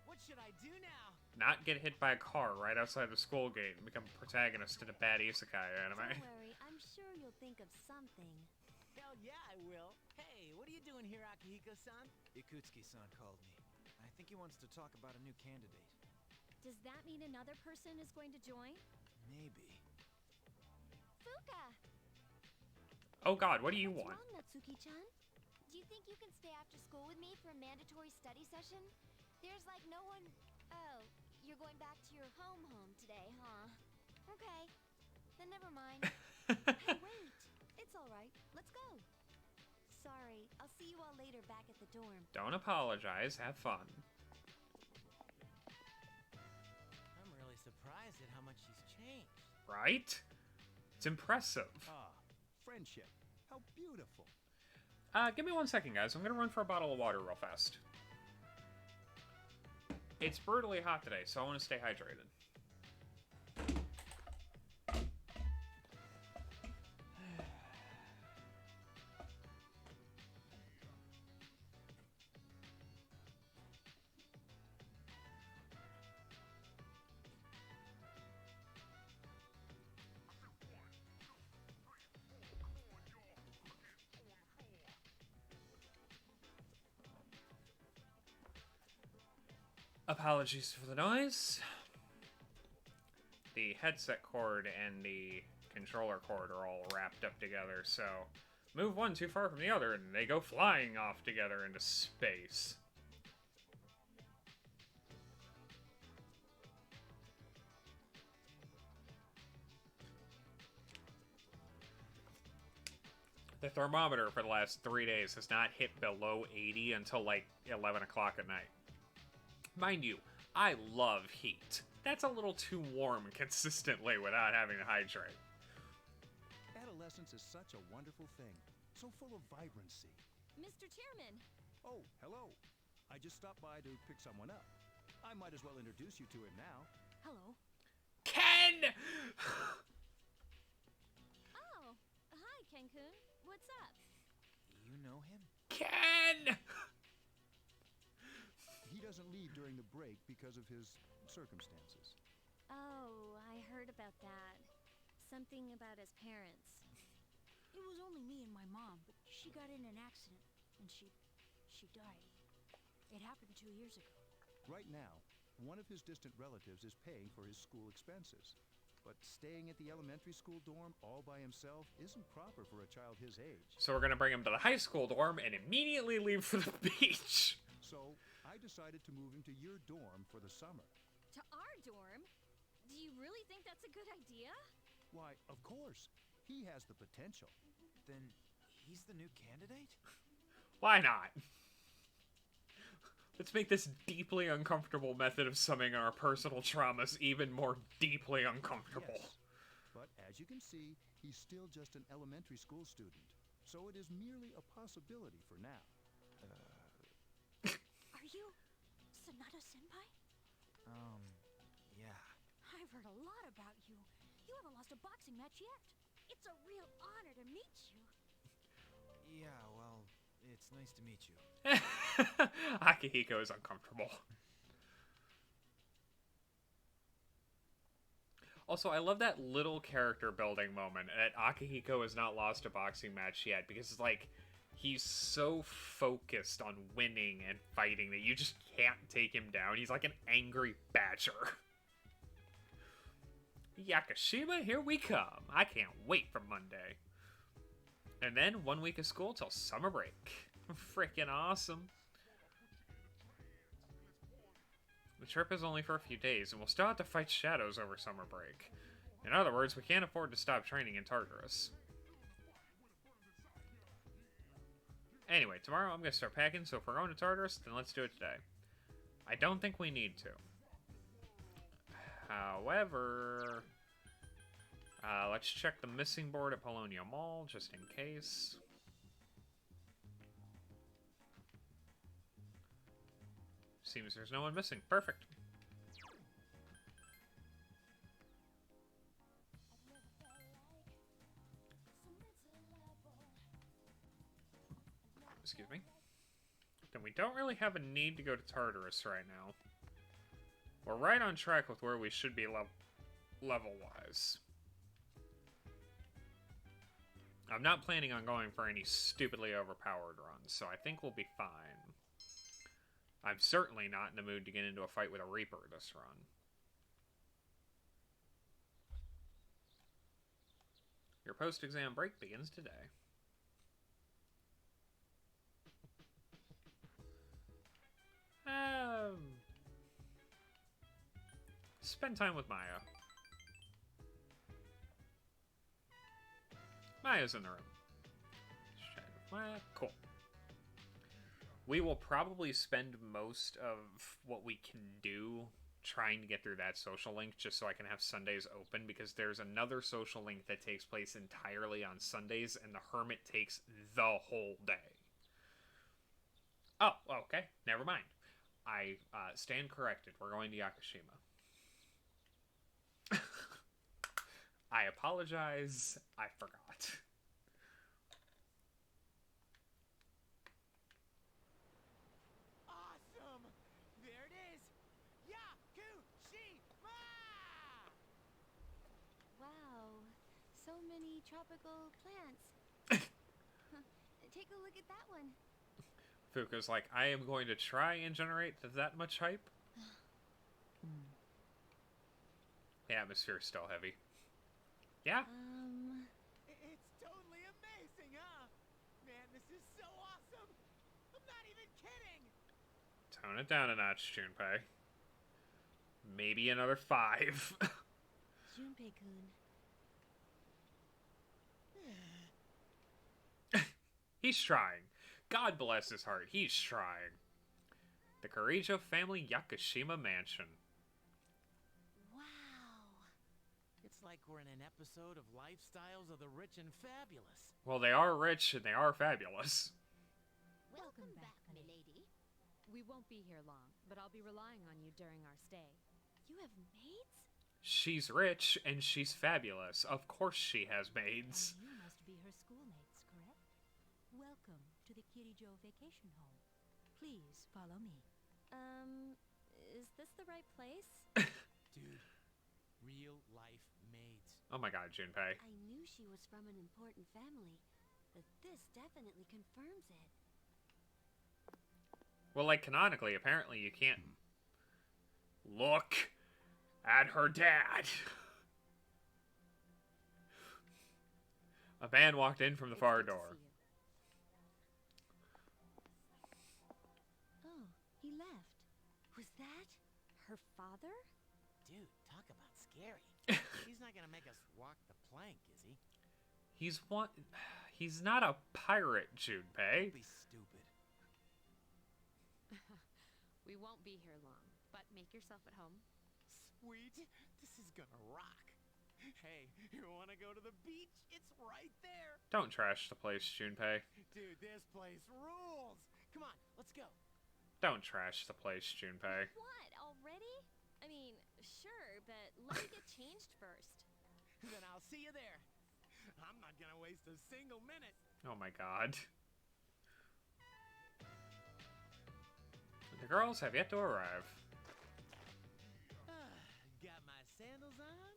What should I do now? Not get hit by a car right outside the school gate and become a protagonist in a bad isekai anime. Don't worry, I'm sure you'll think of something. Hell yeah, I will. Hey, what are you doing here, Akihiko-san? Ikutsuki-san called me. I think he wants to talk about a new candidate. Does that mean another person is going to join? Maybe. Fuka! Oh god, what do you What's want? wrong, Natsuki-chan? Do you think you can stay after school with me for a mandatory study session? There's like no one... Oh, you're going back to your home today, huh? Okay, then never mind. Hey, wait! It's alright. Let's go. Sorry, I'll see you all later back at the dorm. Don't apologize, have fun. I'm really surprised at how much she's changed. Right? It's impressive. Ah, friendship. How beautiful. Give me 1 second, guys. I'm gonna run for a bottle of water real fast. It's brutally hot today, so I want to stay hydrated. Apologies for the noise. The headset cord and the controller cord are all wrapped up together, so move one too far from the other and they go flying off together into space. The thermometer for the last 3 days has not hit below 80 until like 11 o'clock at night. Mind you, I love heat. That's a little too warm consistently without having to hydrate. Adolescence is such a wonderful thing, so full of vibrancy. Mr. Chairman, Oh, hello. I just stopped by to pick someone up. I might as well introduce you to him now. hello. Ken! Oh, hi, Cancun. What's up? You know him? Ken! He doesn't leave during the break because of his circumstances. Oh, I heard about that. Something about his parents. It was only me and my mom, but she got in an accident and she died. It happened 2 years ago. Right now, one of his distant relatives is paying for his school expenses. But staying at the elementary school dorm all by himself isn't proper for a child his age. So we're gonna bring him to the high school dorm and immediately leave for the beach. So I decided to move him to your dorm for the summer. To our dorm? Do you really think that's a good idea? Why, of course. He has the potential. Then he's the new candidate? Why not? Let's make this deeply uncomfortable method of summing our personal traumas even more deeply uncomfortable. Yes. But as you can see, he's still just an elementary school student. So it is merely a possibility for now. Are you Sonata-senpai? Yeah. I've heard a lot about you. You haven't lost a boxing match yet. It's a real honor to meet you. Yeah, well, it's nice to meet you. Akihiko is uncomfortable. Also, I love that little character building moment that Akihiko has not lost a boxing match yet, because it's like he's so focused on winning and fighting that you just can't take him down. He's like an angry badger. Yakushima, here we come. I can't wait for Monday. And then 1 week of school till summer break. Freaking awesome. The trip is only for a few days, and we'll still have to fight shadows over summer break. In other words, we can't afford to stop training in Tartarus. Anyway, tomorrow I'm going to start packing, so if we're going to Tartarus, then let's do it today. I don't think we need to. However, let's check the missing board at Polonia Mall, just in case. Seems there's no one missing. Perfect. Excuse me. Then we don't really have a need to go to Tartarus right now. We're right on track with where we should be level-wise. I'm not planning on going for any stupidly overpowered runs, so I think we'll be fine. I'm certainly not in the mood to get into a fight with a Reaper this run. Your post-exam break begins today. Spend time with Maya. Maya's in the room. Chat with Maya. Cool. We will probably spend most of what we can do trying to get through that social link just so I can have Sundays open, because there's another social link that takes place entirely on Sundays, and the Hermit takes the whole day. Oh, okay. Never mind. I stand corrected. We're going to Yakushima. I apologize. I forgot. Awesome! There it is! Yakushima! Wow, so many tropical plants. Take a look at that one. Fuka's like, I am going to try and generate that much hype. The atmosphere is still heavy. Yeah? It's totally amazing, huh? Man, this is so awesome! I'm not even kidding! Tone it down a notch, Junpei. Maybe another 5. Junpei-kun. He's trying. God bless his heart. He's trying. The Karijo family Yakushima mansion. Wow! It's like we're in an episode of Lifestyles of the Rich and Fabulous. Well, they are rich and they are fabulous. Welcome back, milady. We won't be here long, but I'll be relying on you during our stay. You have maids? She's rich and she's fabulous. Of course she has maids. And you must be her schoolmates, correct? Welcome to the Kirijo vacation home. Please follow me. Is this the right place? Dude, real life maids. Oh my god, Junpei. I knew she was from an important family, but this definitely confirms it. Well, like, canonically, apparently you can't look at her dad. A man walked in from the far door. Oh, he left. Was that her father? Dude, talk about scary. He's not gonna make us walk the plank, is he? He's not a pirate, Junpei. Don't be stupid. We won't be here long, but make yourself at home. Sweet. This is gonna rock. Hey, you wanna go to the beach? It's right there. Don't trash the place, Junpei. Dude, this place rules. Come on, let's go. Don't trash the place, Junpei. What, already? I mean, sure, but let me get changed first. Then I'll see you there. I'm not gonna waste a single minute. Oh my god. The girls have yet to arrive. Got my sandals on,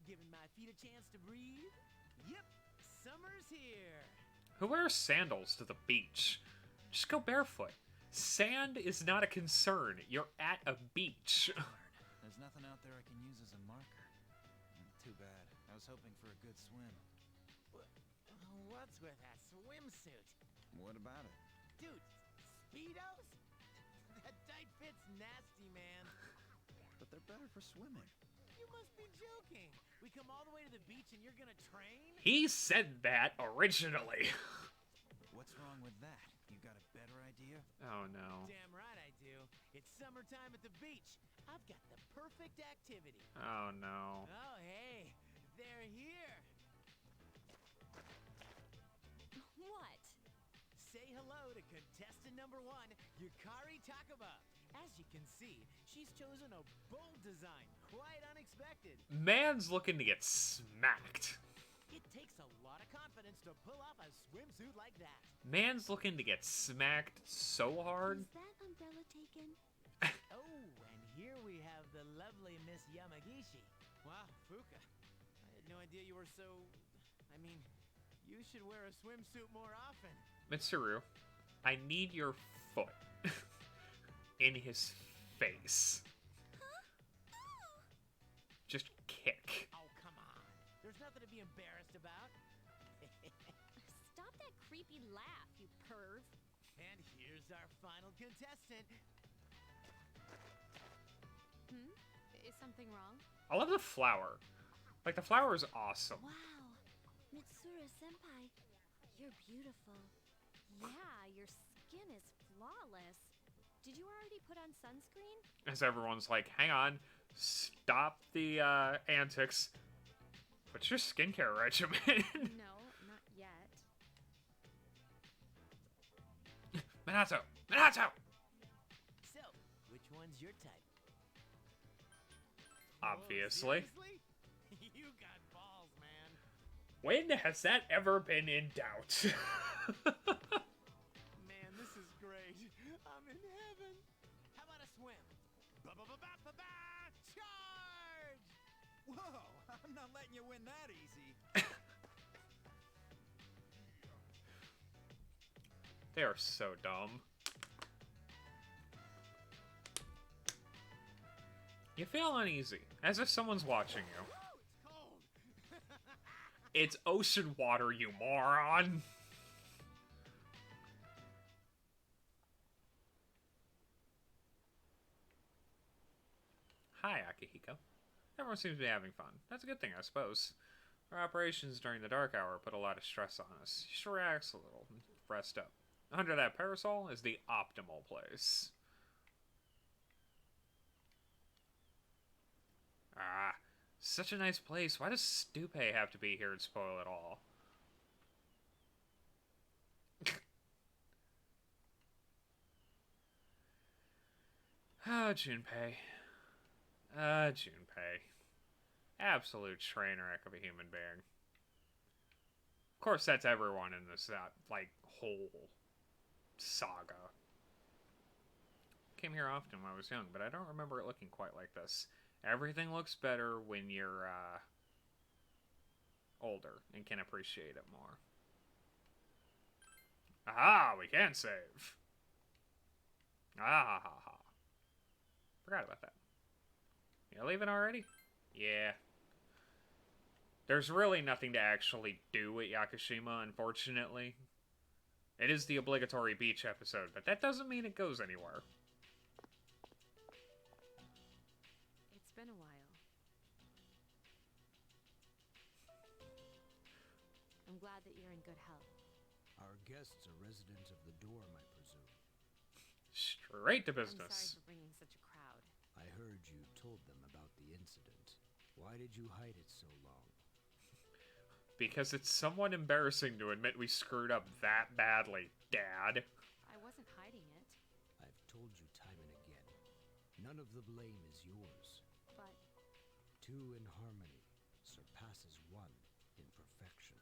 giving my feet a chance to breathe. Yep, summer's here. Who wears sandals to the beach? Just go barefoot. Sand is not a concern. You're at a beach. There's nothing out there I can use as a marker. Too bad. I was hoping for a good swim. What's with that swimsuit? What about it? Dude, Speedos? That tight fit's nasty, man. But they're better for swimming. You must be joking. We come all the way to the beach and you're gonna train? He said that originally. What's wrong with that? You got a better idea? Oh no. Damn right I do. It's summertime at the beach. I've got the perfect activity. Oh no. Oh, hey, they're here. What? Say hello to contestant number 1, Yukari Takaba. As you can see, she's chosen a bold design, quite unexpected. Man's looking to get smacked. It takes a lot of confidence to pull off a swimsuit like that. Man's looking to get smacked so hard. Is that umbrella taken? Oh, and here we have the lovely Miss Yamagishi. Wow, Fuka. I had no idea you were so... I mean, you should wear a swimsuit more often. Mitsuru, I need your foot in his face. Just kick. Oh, come on. There's nothing to be embarrassed about. Stop that creepy laugh, you perv. And here's our final contestant. Is something wrong? I love the flower. Like, the flower is awesome. Wow. Mitsuru-senpai, you're beautiful. Yeah, your skin is flawless. Did you already put on sunscreen? As everyone's like, hang on, stop the antics. What's your skincare regimen? No, not yet. Minato! Minato! So, which one's your type? Obviously. Whoa, seriously? You got balls, man. When has that ever been in doubt? Man, this is great. I'm in heaven. How about a swim? Ba-ba-ba-ba-ba-ba! Charge! Whoa, I'm not letting you win that easy. They are so dumb. You feel uneasy, as if someone's watching you. It's ocean water, you moron! Hi, Akihiko. Everyone seems to be having fun. That's a good thing, I suppose. Our operations during the dark hour put a lot of stress on us. You should relax a little and rest up. Under that parasol is the optimal place. Ah, such a nice place. Why does Stupe have to be here and spoil it all? Ah, Junpei. Ah, Junpei. Absolute train wreck of a human being. Of course, that's everyone in this, like, whole saga. Came here often when I was young, but I don't remember it looking quite like this. Everything looks better when you're, older and can appreciate it more. Aha, we can save. Ah ha ha. Forgot about that. You leaving already? Yeah. There's really nothing to actually do at Yakushima, unfortunately. It is the obligatory beach episode, but that doesn't mean it goes anywhere. It's been a while. I'm glad that you're in good health. Our guests are residents of the dorm, I presume. Straight to I'm business. sorry for bringing such a crowd. I heard you told them about the incident. Why did you hide it so long? Because it's somewhat embarrassing to admit we screwed up that badly, Dad. I wasn't hiding it, I've told you time and again. None of the blame is yours. but Two in harmony surpasses one in perfection.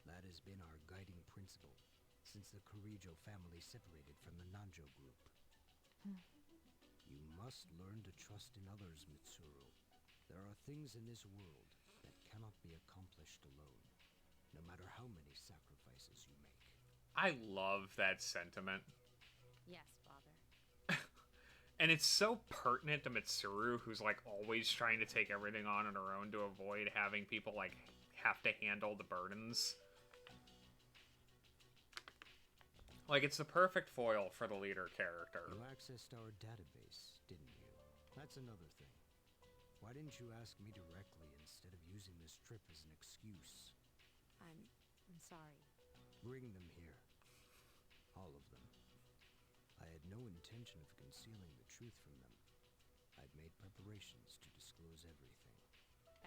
That has been our guiding principle since the Kirijo family separated from the Nanjo group. You must learn to trust in others, Mitsuru. There are things in this world that cannot be accomplished alone, no matter how many sacrifices you make. I love that sentiment. yes, Father. And it's so pertinent to Mitsuru, who's like always trying to take everything on her own to avoid having people like have to handle the burdens. Like, it's the perfect foil for the leader character. You accessed our database, didn't you? That's another thing. Why didn't you ask me directly instead of using this trip as an excuse? I'm sorry. Bring them here. All of them. I had no intention of concealing the truth from them. I'd made preparations to disclose everything.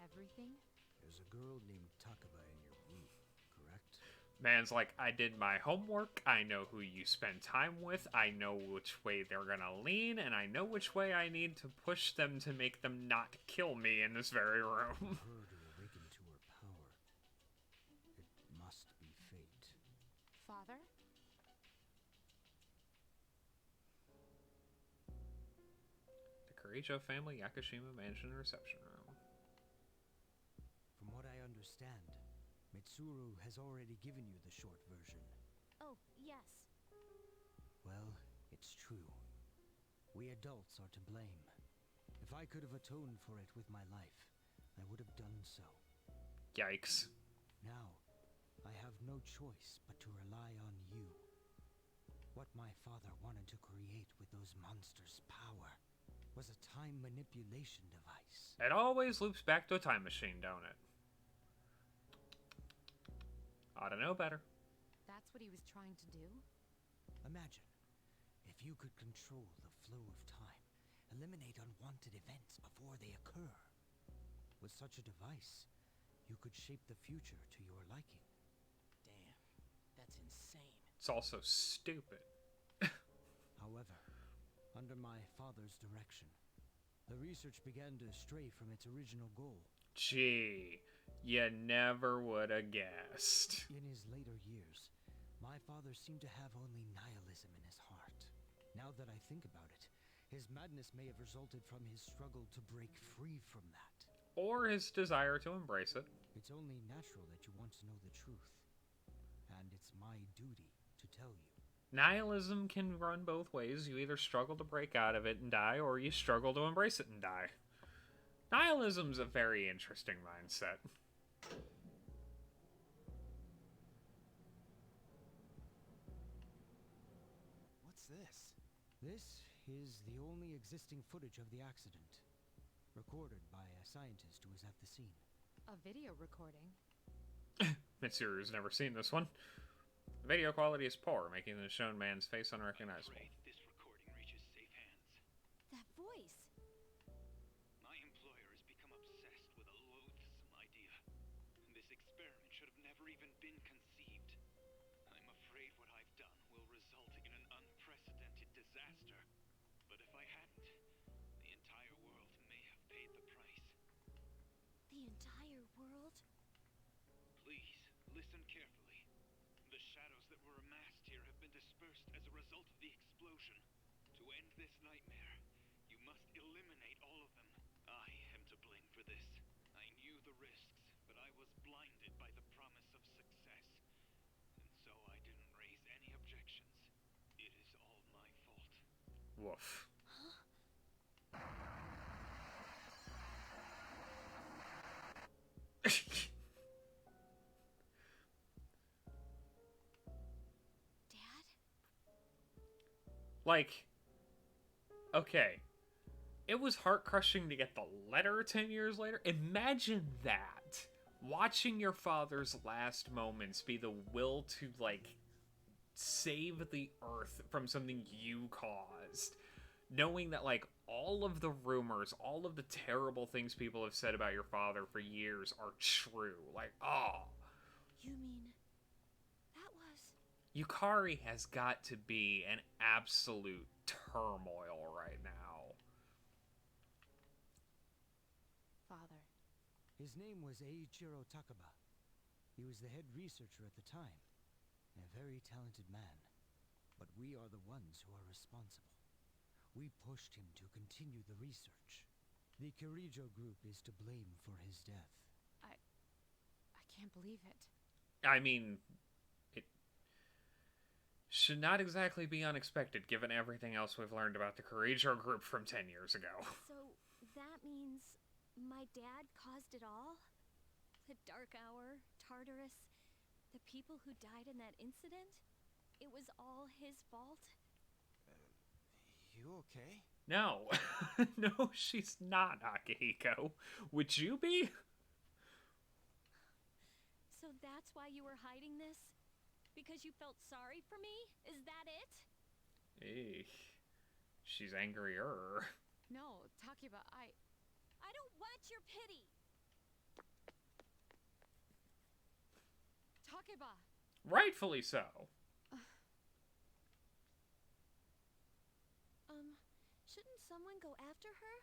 Everything? There's a girl named Takaba in your group, correct? Man's like, I did my homework, I know who you spend time with, I know which way they're gonna lean, and I know which way I need to push them to make them not kill me in this very room. Her to awaken to her power. It must be fate. Father? The Kirijo family Yakushima Mansion reception room. From what I understand, Mitsuru has already given you the short version. Oh, yes. Well, it's true. We adults are to blame. If I could have atoned for it with my life, I would have done so. Yikes. Now, I have no choice but to rely on you. What my father wanted to create with those monsters' power was a time manipulation device. It always loops back to a time machine, don't it? Ought to know better. That's what he was trying to do? Imagine if you could control the flow of time, eliminate unwanted events before they occur. With such a device, you could shape the future to your liking. Damn, that's insane. It's also stupid. However, under my father's direction, the research began to stray from its original goal. Gee, you never would have guessed. In his later years, my father seemed to have only nihilism in his heart. Now that I think about it, his madness may have resulted from his struggle to break free from that. Or his desire to embrace it. It's only natural that you want to know the truth. And it's my duty to tell you. Nihilism can run both ways. You either struggle to break out of it and die, or you struggle to embrace it and die. Nihilism's a very interesting mindset. What's this? This is the only existing footage of the accident, recorded by a scientist who was at the scene. A video recording? Mitsuru has never seen this one. The video quality is poor, making the shown man's face unrecognizable. This recording reaches safe hands. That voice. My employer has become obsessed with a loathsome idea. This experiment should have never even been conceived. I'm afraid what I've done will result in an unprecedented disaster. But if I hadn't, the entire world may have paid the price. The entire world? Please, listen carefully. The shadows that were amassed here have been dispersed as a result of the explosion. To end this nightmare, you must eliminate all of them. I am to blame for this. I knew the risks, but I was blinded by the promise of success. And so I didn't raise any objections. It is all my fault. Woof. Dad? Like, okay. It was heart-crushing to get the letter 10 years later. Imagine that. Watching your father's last moments be the will to, like, save the Earth from something you caused. Knowing that, like, all of the rumors, all of the terrible things people have said about your father for years are true. Like, oh. You mean that was... Yukari has got to be in absolute turmoil right now. Father. His name was Eiichiro Takaba. He was the head researcher at the time, and a very talented man. But we are the ones who are responsible. We pushed him to continue the research. The Kirijo group is to blame for his death. I can't believe it. I mean, it should not exactly be unexpected given everything else we've learned about the Kirijo group from 10 years ago. So that means my dad caused it all? The Dark Hour, Tartarus, the people who died in that incident? It was all his fault? You okay? No. No, she's not, Akihiko. Would you be? So that's why you were hiding this? Because you felt sorry for me? Is that it? Eek. She's angrier. No, Takeba, I don't want your pity! Takeba! Rightfully so. Shouldn't someone go after her?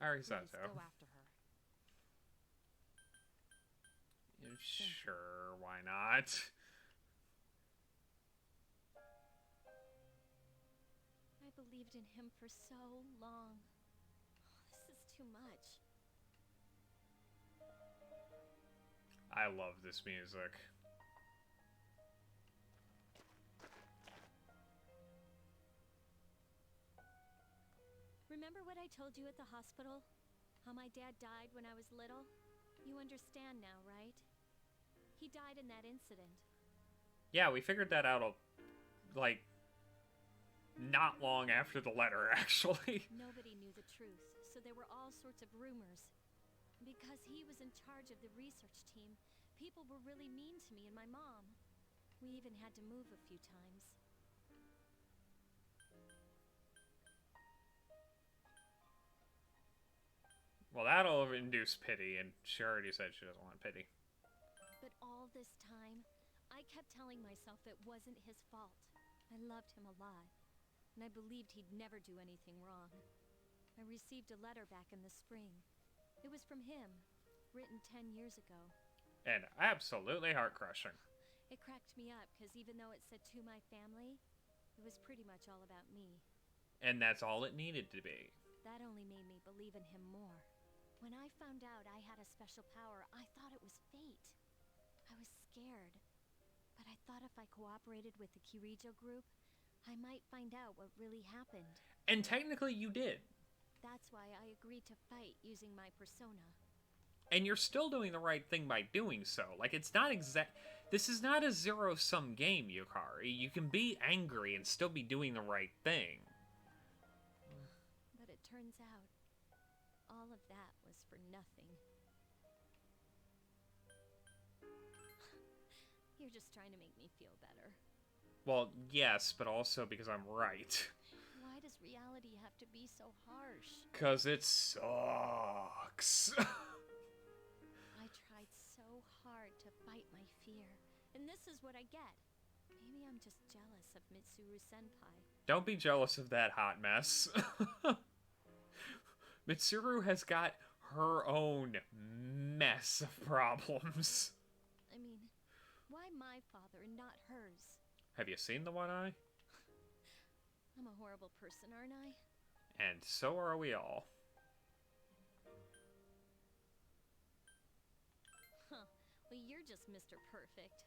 Arisato. Please go after her. Sure, why not? I believed in him for so long. This is too much. I love this music. Remember what I told you at the hospital? How my dad died when I was little? You understand now, right? He died in that incident. Yeah, we figured that out, like, not long after the letter, actually. Nobody knew the truth, so there were all sorts of rumors. Because he was in charge of the research team, people were really mean to me and my mom. We even had to move a few times. Well, that'll induce pity, and she already said she doesn't want pity. But all this time, I kept telling myself it wasn't his fault. I loved him a lot, and I believed he'd never do anything wrong. I received a letter back in the spring. It was from him, written 10 years ago. And absolutely heart-crushing. It cracked me up, because even though it said to my family, it was pretty much all about me. And that's all it needed to be. That only made me believe in him more. When I found out I had a special power, I thought it was fate. I was scared. thought if I cooperated with the Kirijo group, I might find out what really happened. And technically you did. That's why I agreed to fight using my persona. And you're still doing the right thing by doing so. Like, it's not this is not a zero-sum game, Yukari. You can be angry and still be doing the right thing. But it turns out, all of that was for nothing. You're just trying to make me feel better. Well, yes, but also because I'm right. Why does reality have to be so harsh? 'Cause it sucks. I tried so hard to fight my fear, and this is what I get. Maybe I'm just jealous of Mitsuru-senpai. Don't be jealous of that hot mess. Mitsuru has got her own mess of problems. I mean, why my father and not hers? Have you seen the one eye? I'm a horrible person, aren't I? And so are we all. Huh. Well, you're just Mr. Perfect.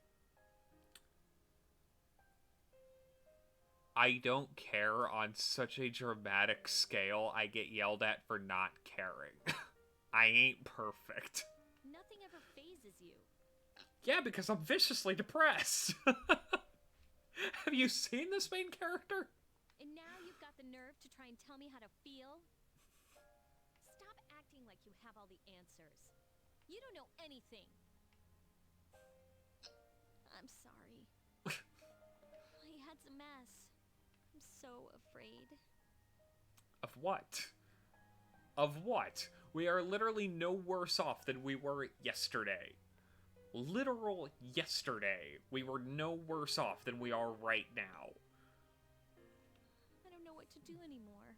I don't care on such a dramatic scale. I get yelled at for not caring. I ain't perfect. Nothing ever phases you. Yeah, because I'm viciously depressed. Have you seen this main character? And now you've got the nerve to try and tell me how to feel? Stop acting like you have all the answers. You don't know anything. I'm sorry. My head's a mess. I'm so afraid. Of what? Of what? We are literally no worse off than we were yesterday. Literal yesterday. We were no worse off than we are right now. I don't know what to do anymore.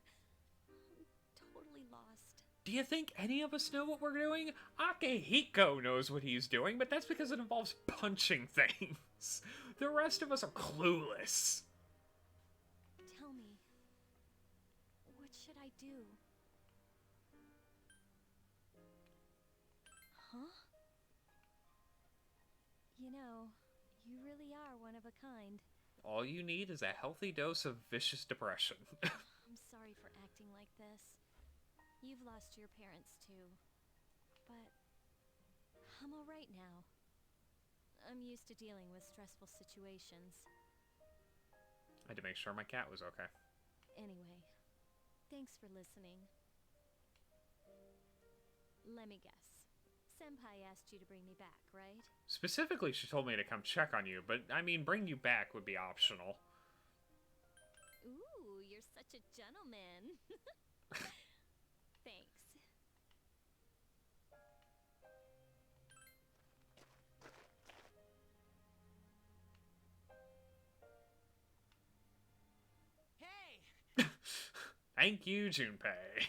I'm totally lost. Do you think any of us know what we're doing? Akihiko knows what he's doing, but that's because it involves punching things. The rest of us are clueless. Tell me, what should I do? Huh? You know, you really are one of a kind. All you need is a healthy dose of vicious depression. I'm sorry for acting like this. You've lost your parents too. But I'm alright now. I'm used to dealing with stressful situations. I had to make sure my cat was okay. Anyway, thanks for listening. Let me guess. Senpai asked you to bring me back, right? Specifically, she told me to come check on you, but I mean, bring you back would be optional. Ooh, you're such a gentleman. Thanks. Hey! Thank you, Junpei.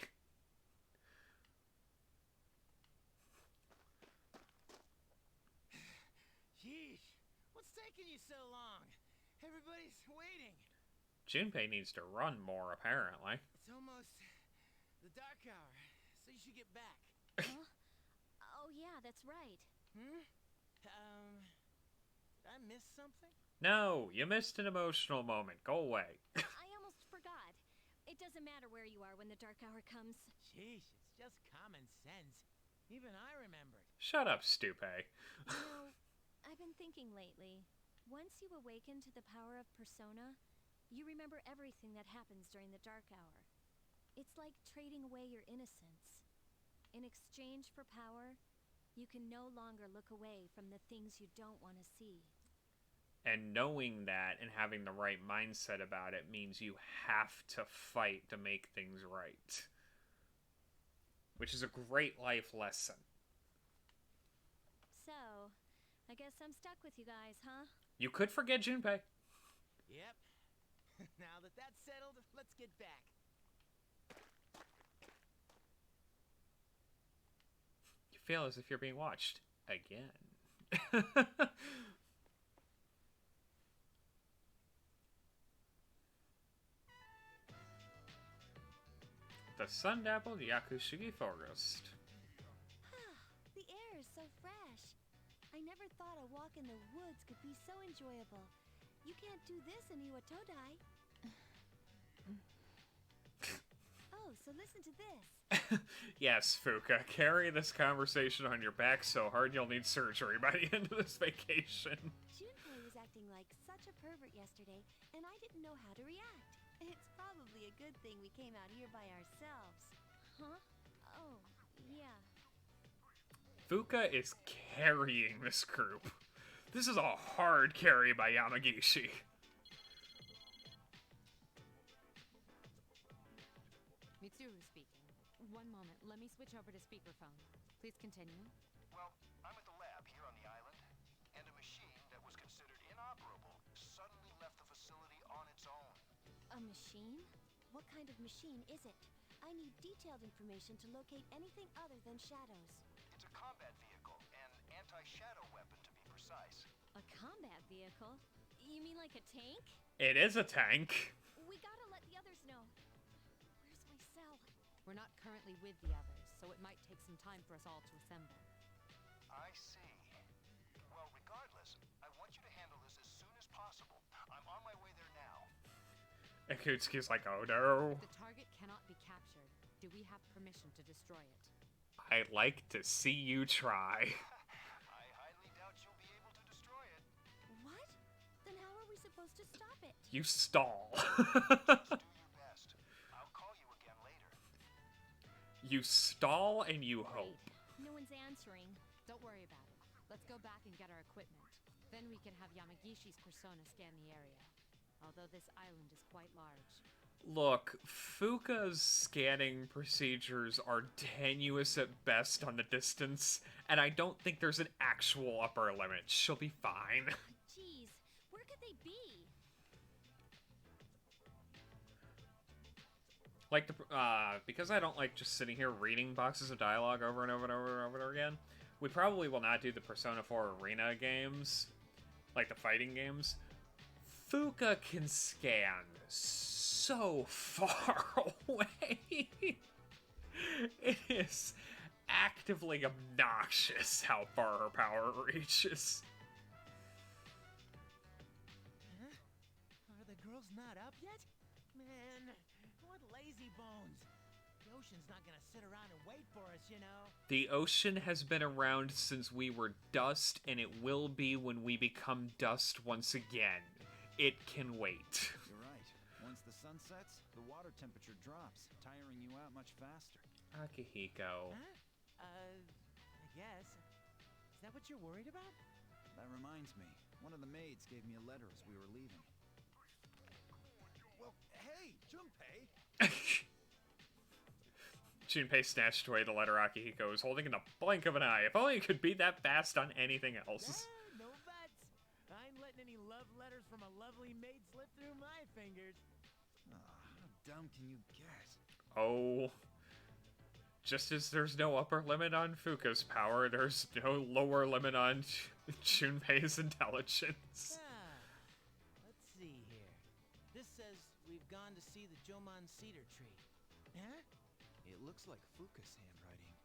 Yeesh. What's taking you so long? Everybody's waiting. Junpei needs to run more, apparently. It's almost the dark hour, so you should get back. Huh? Oh yeah, that's right. Hmm? Did I miss something? No, you missed an emotional moment. Go away. I almost forgot. It doesn't matter where you are when the dark hour comes. Sheesh, it's just common sense. Even I remembered. Shut up, Stupe. You know, I've been thinking lately. Once you awaken to the power of persona, you remember everything that happens during the dark hour. It's like trading away your innocence. In exchange for power, you can no longer look away from the things you don't want to see. And knowing that and having the right mindset about it means you have to fight to make things right. Which is a great life lesson. So, I guess I'm stuck with you guys, huh? You could forget Junpei. Yep. Now that that's settled, let's get back. You feel as if you're being watched again. The sun-dappled Yakushigi Forest. The air is so fresh. I never never thought a walk in the woods could be so enjoyable. You can't do this in Iwatodai. Oh, so listen to this. Yes, Fuka, carry this conversation on your back so hard you'll need surgery by the end of this vacation. Junpei was acting like such a pervert yesterday, and I didn't know how to react. It's probably a good thing we came out here by ourselves. Huh? Oh, yeah. Fuka is carrying this group. This is a hard carry by Yamagishi. Mitsuru speaking. One moment, let me switch over to speakerphone. Please continue. Well, I'm at the lab here on the island, and a machine that was considered inoperable suddenly left the facility on its own. A machine? What kind of machine is it? I need detailed information to locate anything other than shadows. It's a combat vehicle, an anti-shadow weapon to be precise. A combat vehicle? You mean like a tank? It is a tank. We gotta let the others know. Where's my cell? We're not currently with the others, so it might take some time for us all to assemble. I see. Well, regardless, I want you to handle this as soon as possible. I'm on my way there now. Akutsuki's like, oh no. The target cannot be captured. Do we have permission to destroy it? I'd like to see you try. I highly doubt you'll be able to destroy it. What? Then how are we supposed to stop it? You stall. Do your best. I'll call you again later. You stall and you hope. No one's answering. Don't worry about it. Let's go back and get our equipment. Then we can have Yamagishi's persona scan the area. Although this island is quite large. Look, Fuka's scanning procedures are tenuous at best on the distance, and I don't think there's an actual upper limit. She'll be fine. Jeez, where could they be? Like, because I don't like just sitting here reading boxes of dialogue over and over and over and over again, we probably will not do the Persona 4 Arena games, like the fighting games. Fuka can scan so far away. It is actively obnoxious how far her power reaches. Huh? Are the girls not up yet? Man, what lazy bones. The ocean's not gonna sit around and wait for us, you know. The ocean has been around since we were dust, and it will be when we become dust once again. It can wait. You're right. Once the sun sets, the water temperature drops, tiring you out much faster. Akihiko. Huh? I guess. Is that what you're worried about? That reminds me. One of the maids gave me a letter as we were leaving. Well, hey, Junpei! Junpei snatched away the letter Akihiko was holding in the blink of an eye. If only it could be that fast on anything else. Yeah, no buts. I ain't letting any love letters from a lovely maid slip through my fingers. How dumb can you get? Oh. Just as there's no upper limit on Fuka's power, there's no lower limit on Junpei's intelligence. Let's see here. This says we've gone to see the Jomon cedar tree. Huh? It looks like Fuka's handwriting.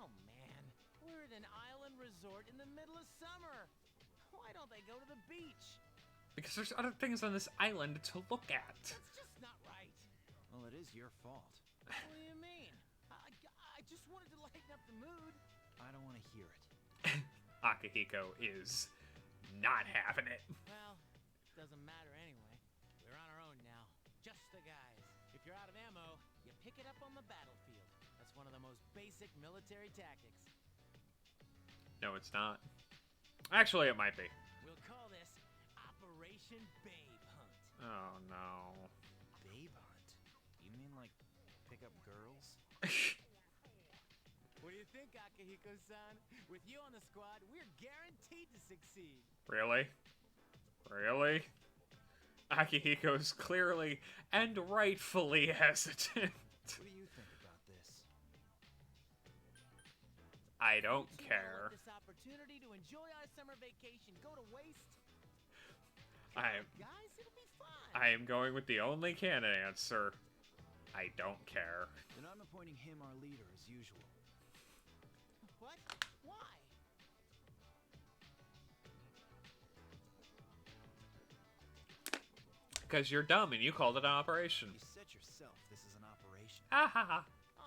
Oh man, we're at an island resort in the middle of summer. Why don't they go to the beach? Because there's other things on this island to look at. That's just not right. Well, it is your fault. What do you mean? I just wanted to lighten up the mood. I don't want to hear it. Akihiko is not having it. Well, doesn't matter anyway. We're on our own now. Just the guys. If you're out of ammo, you pick it up on the battlefield. That's one of the most basic military tactics. No, it's not. Actually, it might be. We'll call this Operation Babe Hunt. Oh, no. Babe hunt? You mean like pick up girls? What do you think, Akihiko-san? With you on the squad, we're guaranteed to succeed. Really? Really? Akihiko's clearly and rightfully hesitant. What do you think about this? I don't You care. let this opportunity to enjoy our summer vacation go to waste? I Guys, it'll be fun. am going with the only canon answer. I don't care. Then I'm appointing him our leader as usual. What? Why? Because you're dumb and you called it an operation. You said yourself this is an operation. Ah ha ha. Aw,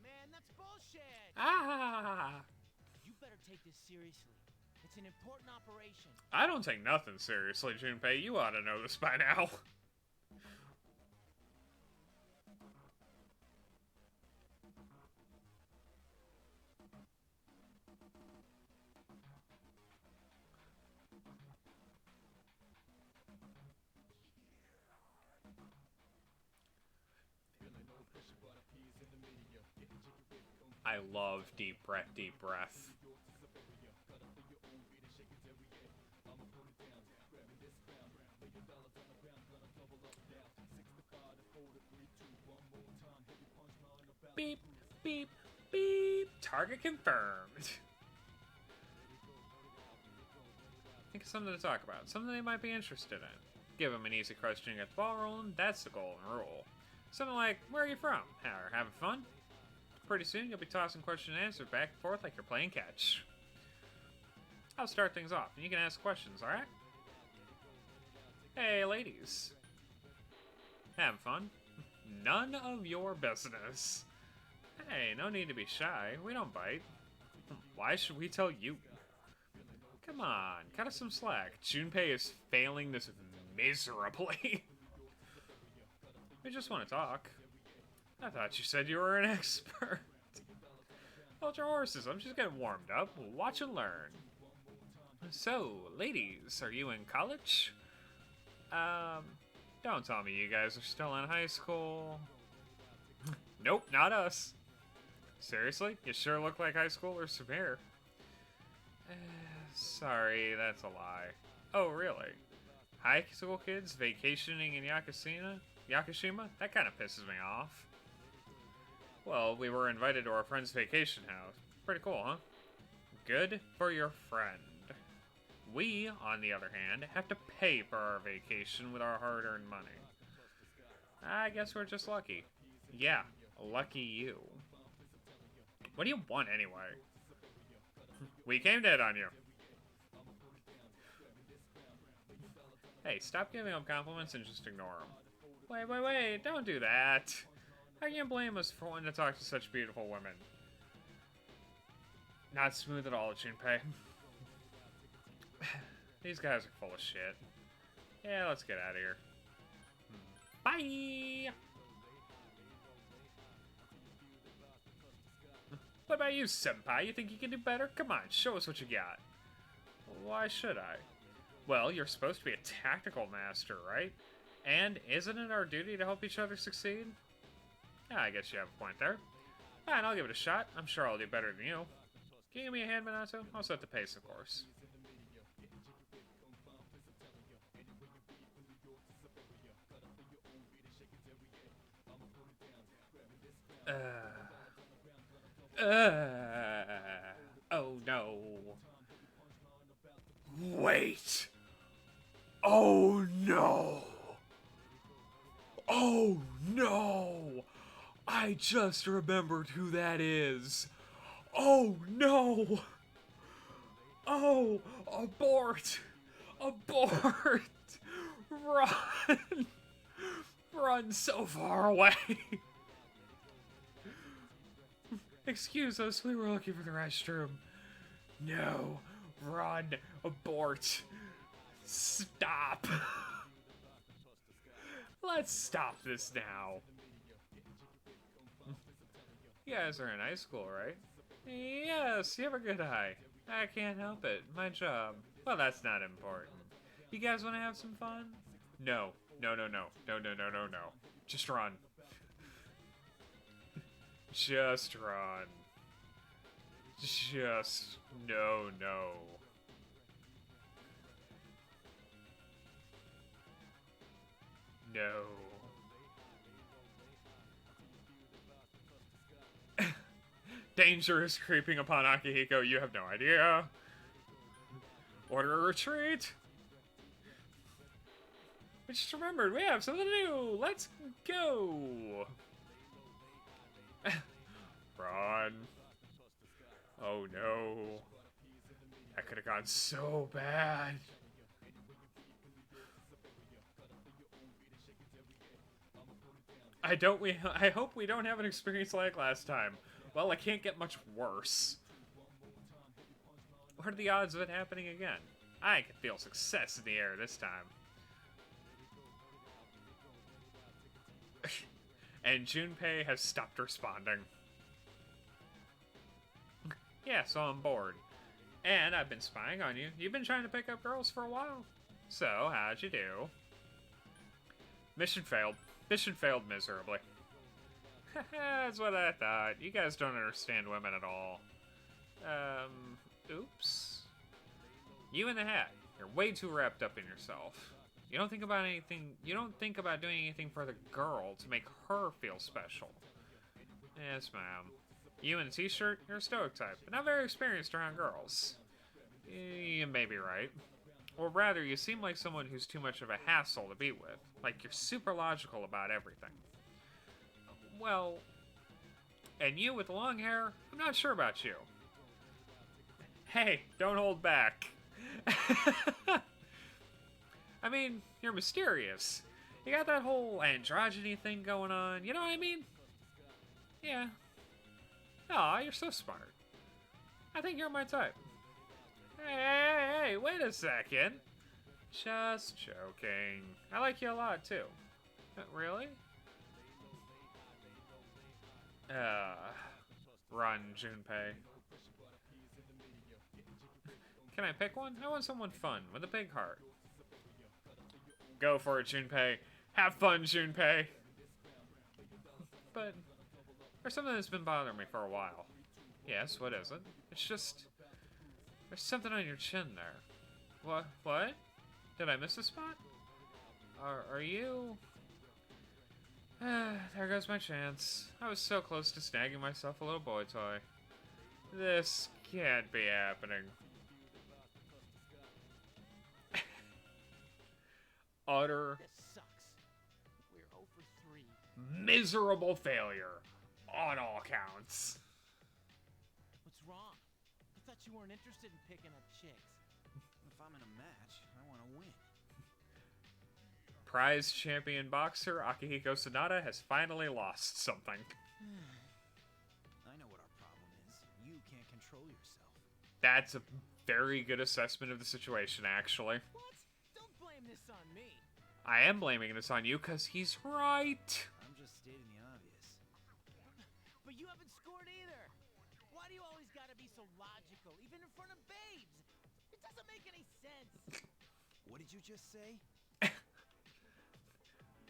man, that's bullshit! Ah ha ha ha. You better take this seriously. It's an important operation. I don't take nothing seriously, Junpei. You ought to know this by now. I love deep breath, deep breath. Beep, beep, beep. Target confirmed. Think of something to talk about. Something they might be interested in. Give them an easy question and get the ball rolling. That's the golden rule. Something like, where are you from? Having fun? Pretty soon you'll be tossing question and answer back and forth like you're playing catch. I'll start things off, and you can ask questions, alright? Hey, ladies. Having fun? None of your business. Hey, no need to be shy. We don't bite. Why should we tell you? Come on, cut us some slack. Junpei is failing this miserably. We just want to talk. I thought you said you were an expert. Hold your horses, I'm just getting warmed up. Watch and learn. So, ladies, are you in college? Don't tell me you guys are still in high school. Nope, not us. Seriously? You sure look like high schoolers from here. Sorry, that's a lie. Oh, really? High school kids vacationing in Yakushima? That kind of pisses me off. Well, we were invited to our friend's vacation house. Pretty cool, huh? Good for your friend. We, on the other hand, have to pay for our vacation with our hard-earned money. I guess we're just lucky. Yeah, lucky you. What do you want, anyway? We came to hit on you. Hey, stop giving them compliments and just ignore them. Wait, don't do that. How can you blame us for wanting to talk to such beautiful women? Not smooth at all, Junpei. These guys are full of shit. Yeah, let's get out of here. Bye! What about you, senpai? You think you can do better? Come on, show us what you got. Why should I? Well, you're supposed to be a tactical master, right? And isn't it our duty to help each other succeed? Yeah, I guess you have a point there. Fine, I'll give it a shot. I'm sure I'll do better than you. Can you give me a hand, Minato? I'll set the pace, of course. Oh no. Wait. Oh no. Oh no. I just remembered who that is. Oh no. Oh, abort. Abort. Run. Run so far away. Excuse us, we were looking for the restroom. No, run, abort, stop. Let's stop this now. You guys are in high school, right? Yes, you have a good eye. I can't help it, my job. Well, that's not important. You guys want to have some fun? No. Just run. Just run. Just... No. No. Danger is creeping upon Akihiko. You have no idea. Order a retreat. We just remembered we have something to do. Let's go. Run. Oh no. That could have gone so bad. I hope we don't have an experience like last time. Well, it can't get much worse. What are the odds of it happening again? I can feel success in the air this time. And Junpei has stopped responding. Yeah, so I'm bored. And I've been spying on you. You've been trying to pick up girls for a while. So, how'd you do? Mission failed. Mission failed miserably. That's what I thought. You guys don't understand women at all. Oops. You in the hat. You're way too wrapped up in yourself. You don't think about anything. You don't think about doing anything for the girl to make her feel special. Yes, ma'am. You in a t-shirt, you're a stoic type, but not very experienced around girls. You may be right. Or rather, you seem like someone who's too much of a hassle to be with. Like you're super logical about everything. Well, and you with the long hair, I'm not sure about you. Hey, don't hold back. I mean, you're mysterious. You got that whole androgyny thing going on, you know what I mean? Yeah. Aw, you're so smart. I think you're my type. Hey, wait a second. Just joking. I like you a lot, too. Really? Run, Junpei. Can I pick one? I want someone fun, with a big heart. Go for it, Junpei. Have fun, Junpei. But there's something that's been bothering me for a while. Yes, what is it? It's just... there's something on your chin there. What? Did I miss a spot? Are you... there goes my chance. I was so close to snagging myself a little boy toy. This can't be happening. Utter... This sucks. We're 0 for 3. miserable failure. On all counts. What's wrong? I thought you weren't interested in picking up chicks. If I'm in a match, I want to win. Prize champion boxer Akihiko Sanada has finally lost something. I know what our problem is. You can't control yourself. That's a very good assessment of the situation, actually. What? Don't blame this on me. I am blaming this on you because he's right. I'm just stating the obvious. But you haven't scored either. Why do you always gotta be so logical, even in front of babes? It doesn't make any sense. What did you just say?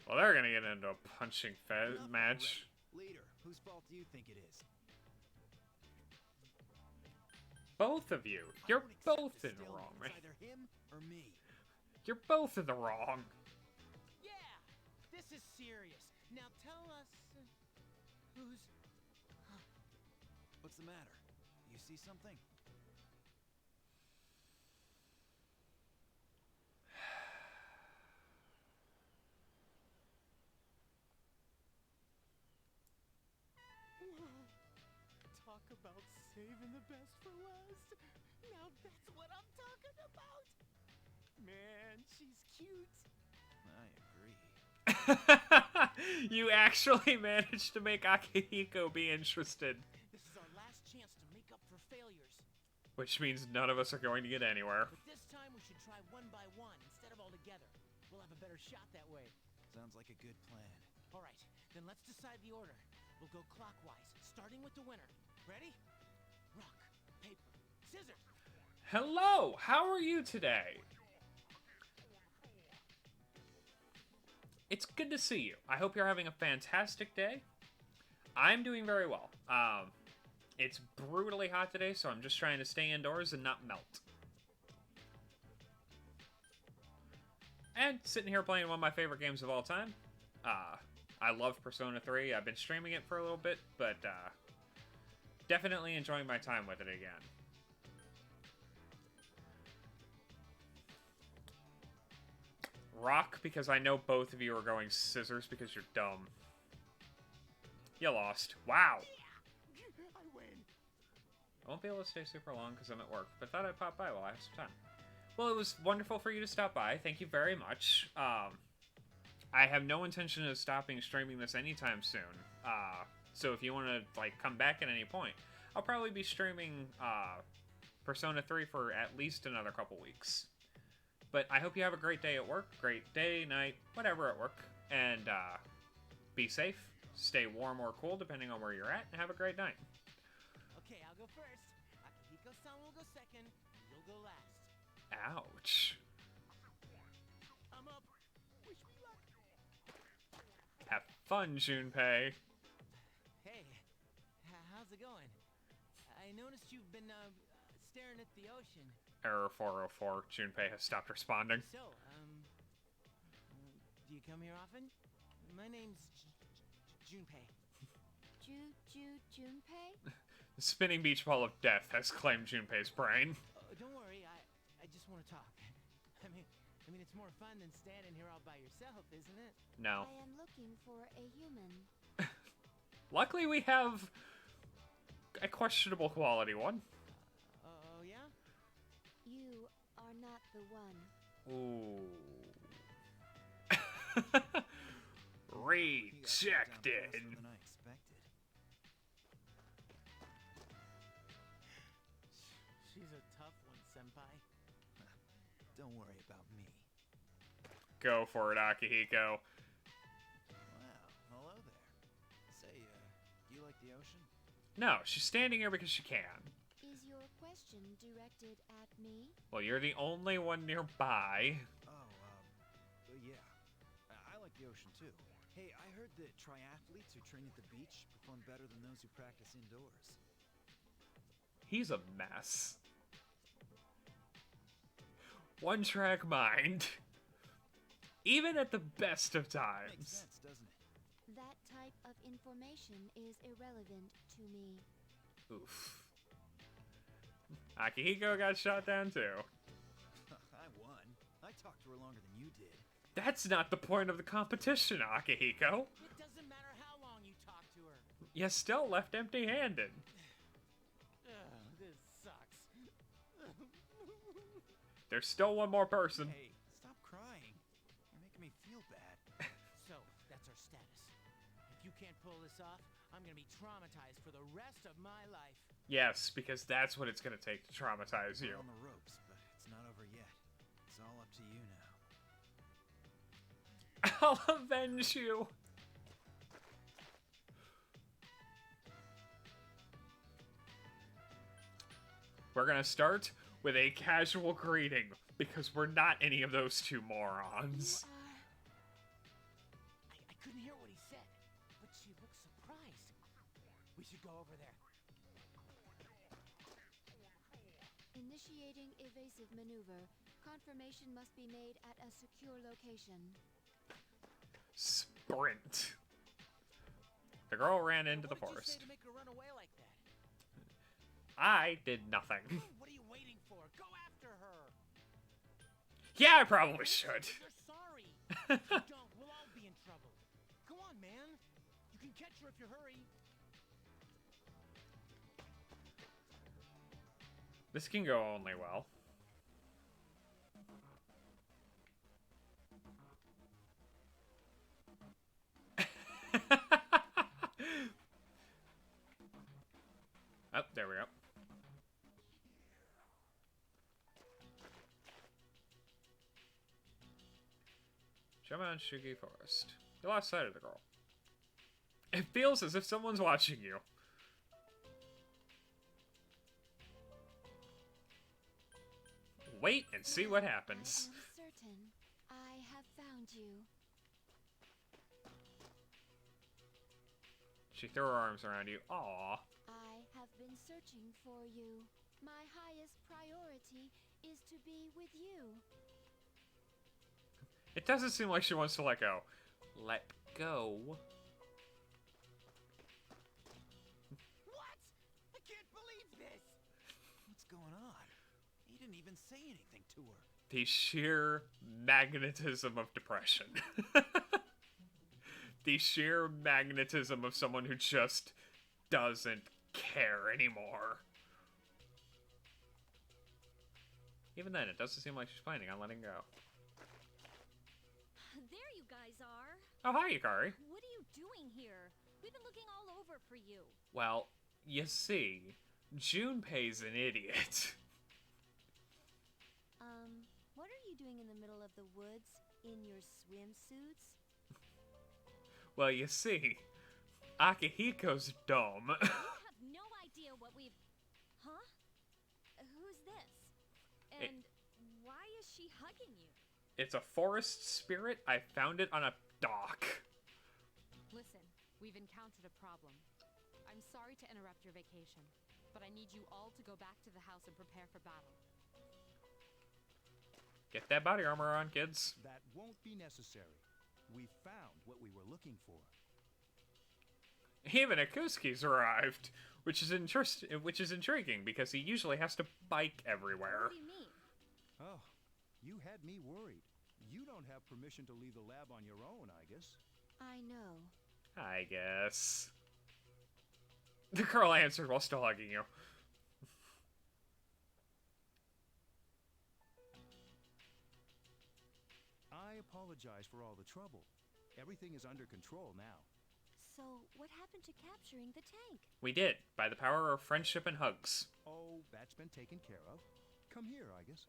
Well, they're gonna get into a punching Enough match. already. Leader, whose fault do you think it is? Both of you. I You're won't accept both the in the wrong, stalemate. man. It's either him or me. You're both in the wrong. Yeah, this is serious. Now tell us who's... What's the matter? You see something? Talk about saving the best for last. Now that's what I'm talking about. Man, she's cute. I agree. You actually managed to make Akihiko be interested. This is our last chance to make up for failures. Which means none of us are going to get anywhere. But this time we should try one by one instead of all together. We'll have a better shot that way. Sounds like a good plan. All right, then let's decide the order. We'll go clockwise, starting with the winner. Ready? Rock, paper, scissors. Hello, how are you today? It's good to see you. I hope you're having a fantastic day. I'm doing very well. It's brutally hot today, so I'm just trying to stay indoors and not melt. And sitting here playing one of my favorite games of all time. I love Persona 3. I've been streaming it for a little bit, but definitely enjoying my time with it again. Rock, because I know both of you are going scissors because you're dumb. You lost. Wow. I win. I won't be able to stay super long because I'm at work, but thought I'd pop by while I have some time. Well, it was wonderful for you to stop by. Thank you very much. I have no intention of stopping streaming this anytime soon. So if you want to like come back at any point, I'll probably be streaming Persona 3 for at least another couple weeks. But I hope you have a great day at work, great day, night, whatever at work, and be safe, stay warm or cool depending on where you're at, and have a great night. Okay, I'll go first. Akihiko-san will go second, and you'll go last. Ouch. I'm up. Wish me luck. Have fun, Junpei. Hey, how's it going? I noticed you've been staring at the ocean. Error 404. Junpei has stopped responding. So, do you come here often? My name's Junpei. Junpei? The spinning beach ball of death has claimed Junpei's brain. Don't worry, I just want to talk. I mean, it's more fun than standing here all by yourself, isn't it? No. I am looking for a human. Luckily, we have a questionable quality one. Oh, yeah? You are not the one. Ooh. Rejected. Than I expected. She's a tough one, senpai. Don't worry about me. Go for it, Akihiko. Wow, hello there. Say, do you like the ocean? No, she's standing here because she can. Is your question directed at me? Well, you're the only one nearby. Oh, yeah. I like the ocean too. Hey, I heard that triathletes who train at the beach perform better than those who practice indoors. He's a mess. One-track mind. Even at the best of Makes times. sense, doesn't it? That type of information is irrelevant to me. Oof. Akihiko got shot down too. I won. I talked to her longer than you did. That's not the point of the competition, Akihiko. It doesn't matter how long you talk to her. You still left empty-handed. This sucks. There's still one more person. Hey, stop crying. You're making me feel bad. So, that's our status. If you can't pull this off, I'm gonna be traumatized for the rest of my life. Yes, because that's what it's gonna take to traumatize We're you. on the ropes, but it's not over yet. It's all up to you now. I'll avenge you. We're gonna start with a casual greeting, because we're not any of those two morons. I couldn't hear what he said, but she looked surprised. We should go over there. Initiating evasive maneuver. Confirmation must be made at a secure location. Sprint. The girl ran into the What did you forest. say to make her run away like that? I did nothing. What are you waiting for? Go after her. Yeah, I probably should. You're sorry. If you don't, we'll all be in trouble. Come on, man. You can catch her if you hurry. This can go only well. Oh, there we go. Shaman Shugi Forest. You lost sight of the girl. It feels as if someone's watching you. Wait and see what happens. I am certain I have found you. She threw her arms around you. Aww. I have been searching for you. My highest priority is to be with you. It doesn't seem like she wants to let go. Let go. What? I can't believe this. What's going on? He didn't even say anything to her. The sheer magnetism of depression. The sheer magnetism of someone who just doesn't care anymore. Even then, it doesn't seem like she's planning on letting go. There you guys are. Oh, hi, Yukari. What are you doing here? We've been looking all over for you. Well, you see, Junpei's an idiot. What are you doing in the middle of the woods in your swimsuits? Well, you see, Akihiko's dumb. You have no idea what we've... Huh? Who's this? And why is she hugging you? It's a forest spirit. I found it on a dock. Listen, we've encountered a problem. I'm sorry to interrupt your vacation, but I need you all to go back to the house and prepare for battle. Get that body armor on, kids. That won't be necessary. We found what we were looking for. Even Akuski's arrived, which is intriguing because he usually has to bike everywhere. What do you mean? Oh, you had me worried. You don't have permission to leave the lab on your own, I guess. I know. I guess. The girl answered while still hugging you. I apologize for all the trouble. Everything is under control now. So, what happened to capturing the tank? We did, by the power of friendship and hugs. Oh, that's been taken care of. Come here, I guess.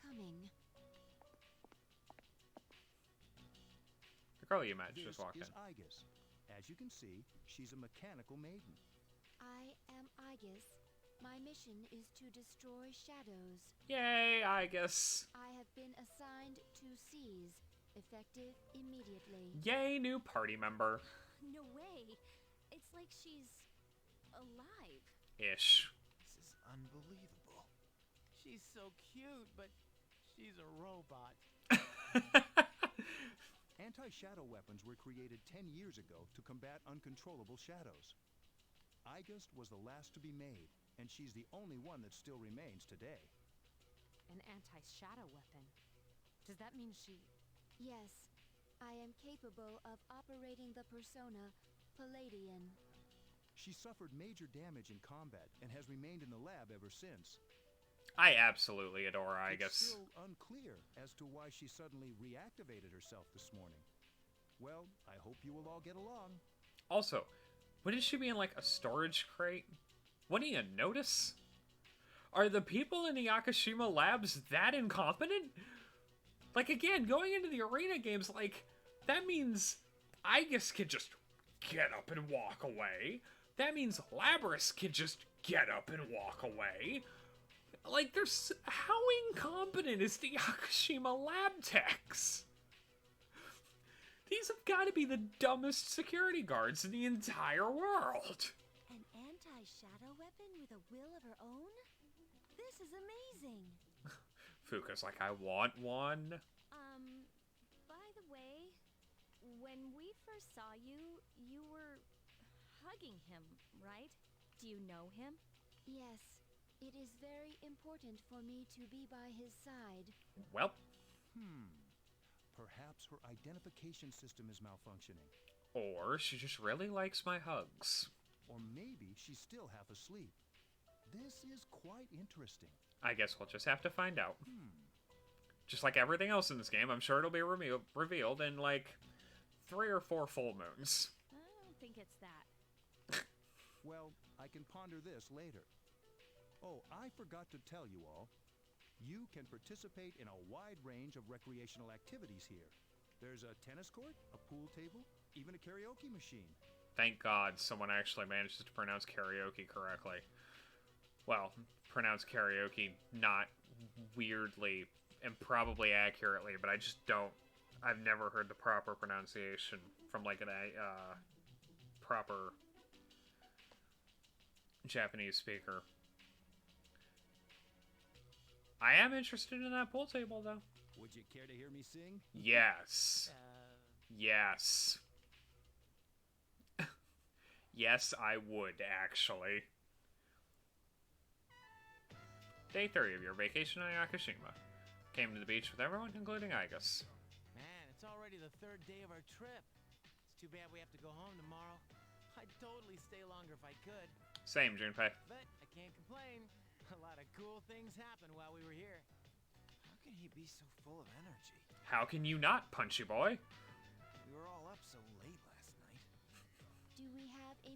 Coming. The girl you met This just walked in. is Igus. As you can see, she's a mechanical maiden. I am Igus. My mission is to destroy shadows. Yay, I guess. I have been assigned to seize, effective immediately. Yay, new party member. No way. It's like she's alive. Ish. This is unbelievable. She's so cute, but she's a robot. Anti-shadow weapons were created 10 years ago to combat uncontrollable shadows. Igus was the last to be made, and she's the only one that still remains today. An anti-shadow weapon. Does that mean she... Yes, I am capable of operating the persona Palladian. She suffered major damage in combat and has remained in the lab ever since. I absolutely adore It's Igus. still unclear as to why she suddenly reactivated herself this morning. Well, I hope you will all get along. Also, wouldn't she be in like a storage crate? Wouldn't you notice? Are the people in the Akashima labs that incompetent? Like, again, going into the arena games, like, that means Igus can just get up and walk away. That means Labras can just get up and walk away. Like, there's... How incompetent is the Akashima lab techs? These have got to be the dumbest security guards in the entire world. An anti-shadow weapon with a will of her own? This is amazing. Fuka's like, I want one. By the way, when we first saw you, you were hugging him, right? Do you know him? Yes, it is very important for me to be by his side. Well, Perhaps her identification system is malfunctioning. or she just really likes my hugs. Or maybe she's still half asleep. This is quite interesting. I guess we'll just have to find out. Just like everything else in this game, I'm sure it'll be revealed in, like, 3 or 4 full moons. I don't think it's that. Well, I can ponder this later. Oh, I forgot to tell you all. You can participate in a wide range of recreational activities here. There's a tennis court, a pool table, even a karaoke machine. Thank God someone actually managed to pronounce karaoke correctly. Well, pronounce karaoke not weirdly and probably accurately, but I just don't... I've never heard the proper pronunciation from, like, a proper Japanese speaker. I am interested in that pool table, though. Would you care to hear me sing? Yes. Yes. Yes, I would, actually. Day 3 of your vacation in Yakashima. Came to the beach with everyone, including Igus. Man, it's already the 3rd day of our trip. It's too bad we have to go home tomorrow. I'd totally stay longer if I could. Same, Junpei. But I can't complain. A lot of cool things happened while we were here. How can he be so full of energy? How can you not, Punchy Boy?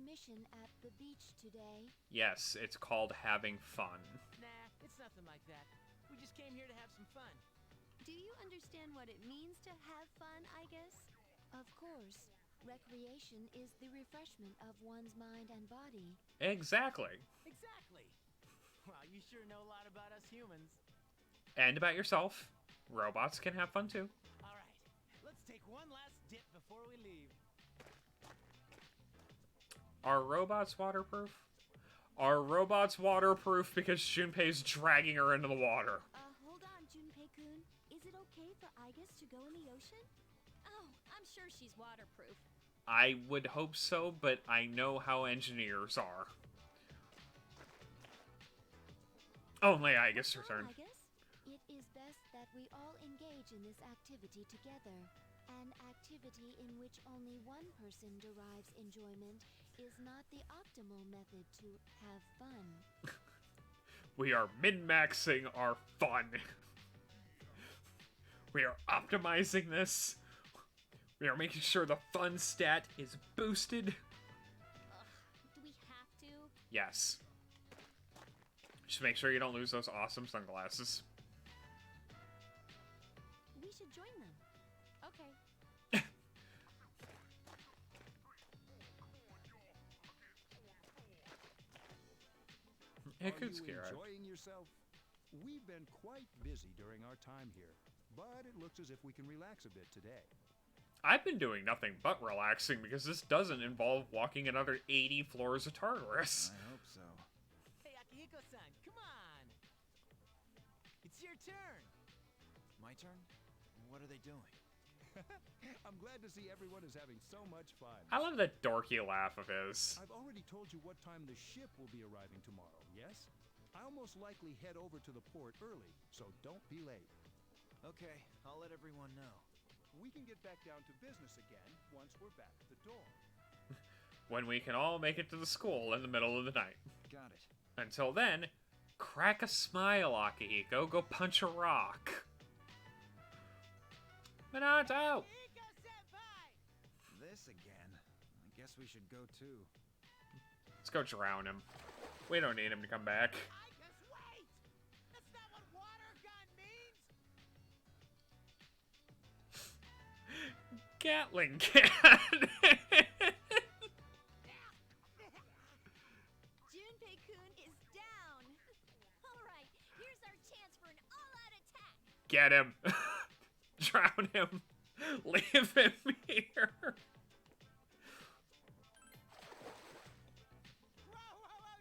mission at the beach today. Yes, it's called having fun. Nah, it's nothing like that. We just came here to have some fun. Do you understand what it means to have fun, I guess? Of course. Recreation is the refreshment of one's mind and body. Exactly. Exactly. Wow, you sure know a lot about us humans. And about yourself. Robots can have fun too. All right, let's take one last dip before we leave. Are robots waterproof? Are robots waterproof because Junpei's dragging her into the water? Hold on, Junpei-kun. Is it okay for Igus to go in the ocean? Oh, I'm sure she's waterproof. I would hope so, but I know how engineers are. Only Igus returned. Igus, it is best that we all engage in this activity together. An activity in which only one person derives enjoyment is not the optimal method to have fun. We are min-maxing our fun. We are optimizing this. We are making sure the fun stat is boosted. Do we have to? Yes. Just make sure you don't lose those awesome sunglasses. We should join them. Okay. It Are could you scare us. enjoying yourself? We've been quite busy during our time here, but it looks as if we can relax a bit today. I've been doing nothing but relaxing because this doesn't involve walking another 80 floors of Tartarus. I hope so. Hey, Akihiko-san, come on! It's your turn! My turn? What are they doing? I'm glad to see everyone is having so much fun. I love that dorky laugh of his. I've already told you what time the ship will be arriving tomorrow, yes? I'll most likely head over to the port early, so don't be late. Okay, I'll let everyone know. We can get back down to business again once we're back at the door. When we can all make it to the school in the middle of the night. Got it. Until then, crack a smile, Akihiko. Go punch a rock. Minato! Akihiko-senpai! This again. I guess we should go too. Let's go drown him. We don't need him to come back. Igus, wait! That's not what water gun means! Gatling cannon! Junpei-kun is down. All right, here's our chance for an all-out attack. Get him! Drown him! Leave him here! Whoa,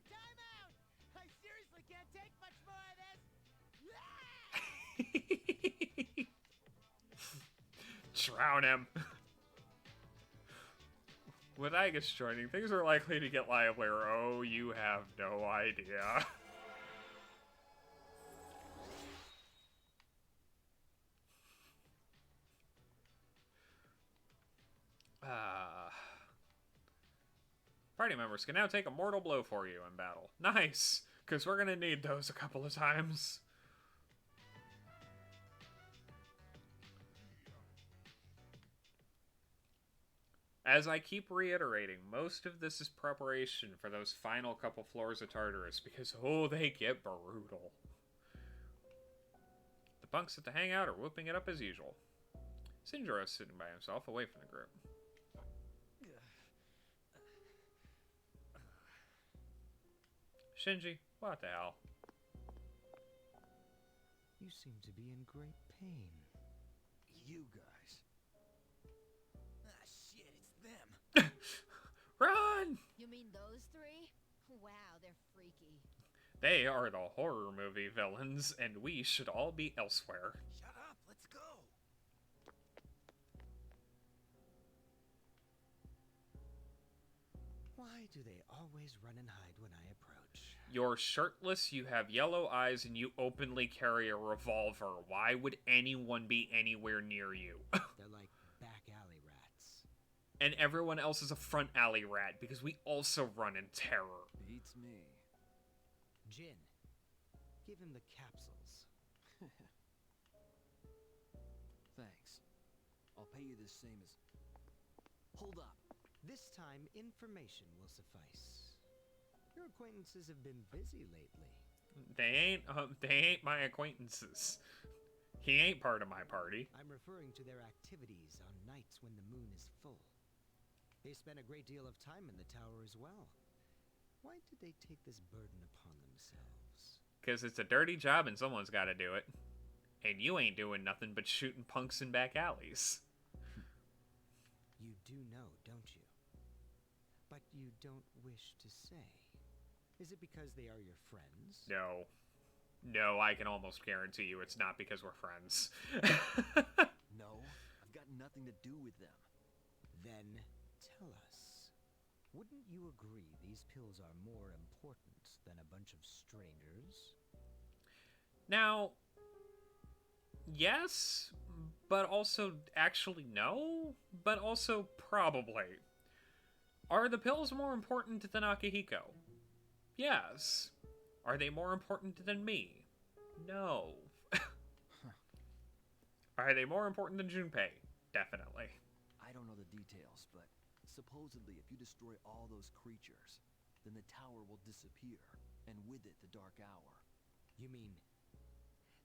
time out! I seriously can't take much more of this! Drown him! With Igus joining, things are likely to get livelier. Oh, you have no idea. Party members can now take a mortal blow for you in battle. Nice! Because we're gonna need those a couple of times. As I keep reiterating, most of this is preparation for those final couple floors of Tartarus, because, oh, they get brutal. The punks at the hangout are whooping it up as usual. Shinjiro's sitting by himself, away from the group. Shinji, what the hell? You seem to be in great pain. You guys. Ah, shit, it's them. Run! You mean those three? Wow, they're freaky. They are the horror movie villains, and we should all be elsewhere. Shut up, let's go. Why do they always run and hide when I approach? You're shirtless, you have yellow eyes, and you openly carry a revolver. Why would anyone be anywhere near you? They're like back alley rats. And everyone else is a front alley rat, because we also run in terror. Beats me. Jin, give him the capsules. Thanks. I'll pay you the same as... Hold up. This time, information will suffice. Your acquaintances have been busy lately. They ain't my acquaintances. He ain't part of my party. I'm referring to their activities on nights when the moon is full. They spend a great deal of time in the tower as well. Why did they take this burden upon themselves? Because it's a dirty job and someone's got to do it. And you ain't doing nothing but shooting punks in back alleys. You do know, don't you? But you don't wish to say. Is it because they are your friends? No. No, I can almost guarantee you it's not because we're friends. No, I've got nothing to do with them. Then tell us. Wouldn't you agree these pills are more important than a bunch of strangers? Now, yes, but also actually no, but also probably. Are the pills more important than Akihiko? Yes. Are they more important than me? No. Are they more important than Junpei? Definitely. I don't know the details, but supposedly if you destroy all those creatures, then the tower will disappear, and with it the Dark Hour. You mean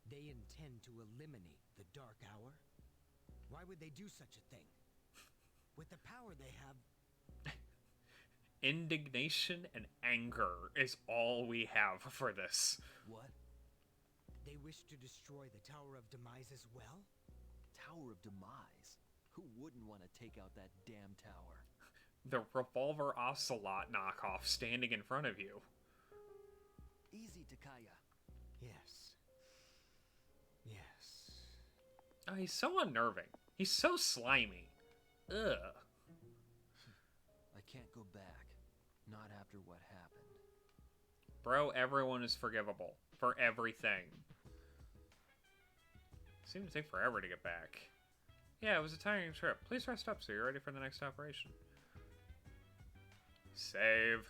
they intend to eliminate the Dark Hour? Why would they do such a thing? With the power they have... Indignation and anger is all we have for this. What? They wish to destroy the Tower of Demise as well? Tower of Demise? Who wouldn't want to take out that damn tower? The Revolver Ocelot knockoff standing in front of you. Easy, Takaya. Yes. Yes. Oh, he's so unnerving. He's so slimy. Ugh. I can't go back. Not after what happened. Bro, everyone is forgivable. For everything. Seemed to take forever to get back. Yeah, it was a tiring trip. Please rest up so you're ready for the next operation. Save.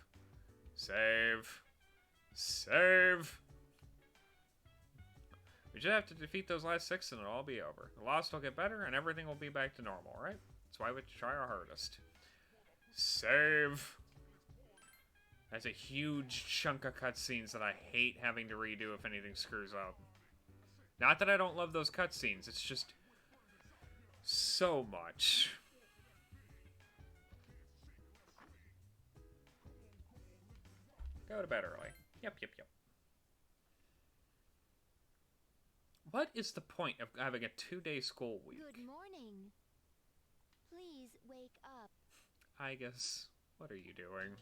Save. Save. We just have to defeat those last 6 and it'll all be over. The lost will get better and everything will be back to normal, right? That's why we try our hardest. Save. That's a huge chunk of cutscenes that I hate having to redo if anything screws up. Not that I don't love those cutscenes, it's just so much. Go to bed early. Yep. What is the point of having a 2-day school week? Good morning. Please wake up. I guess. What are you doing?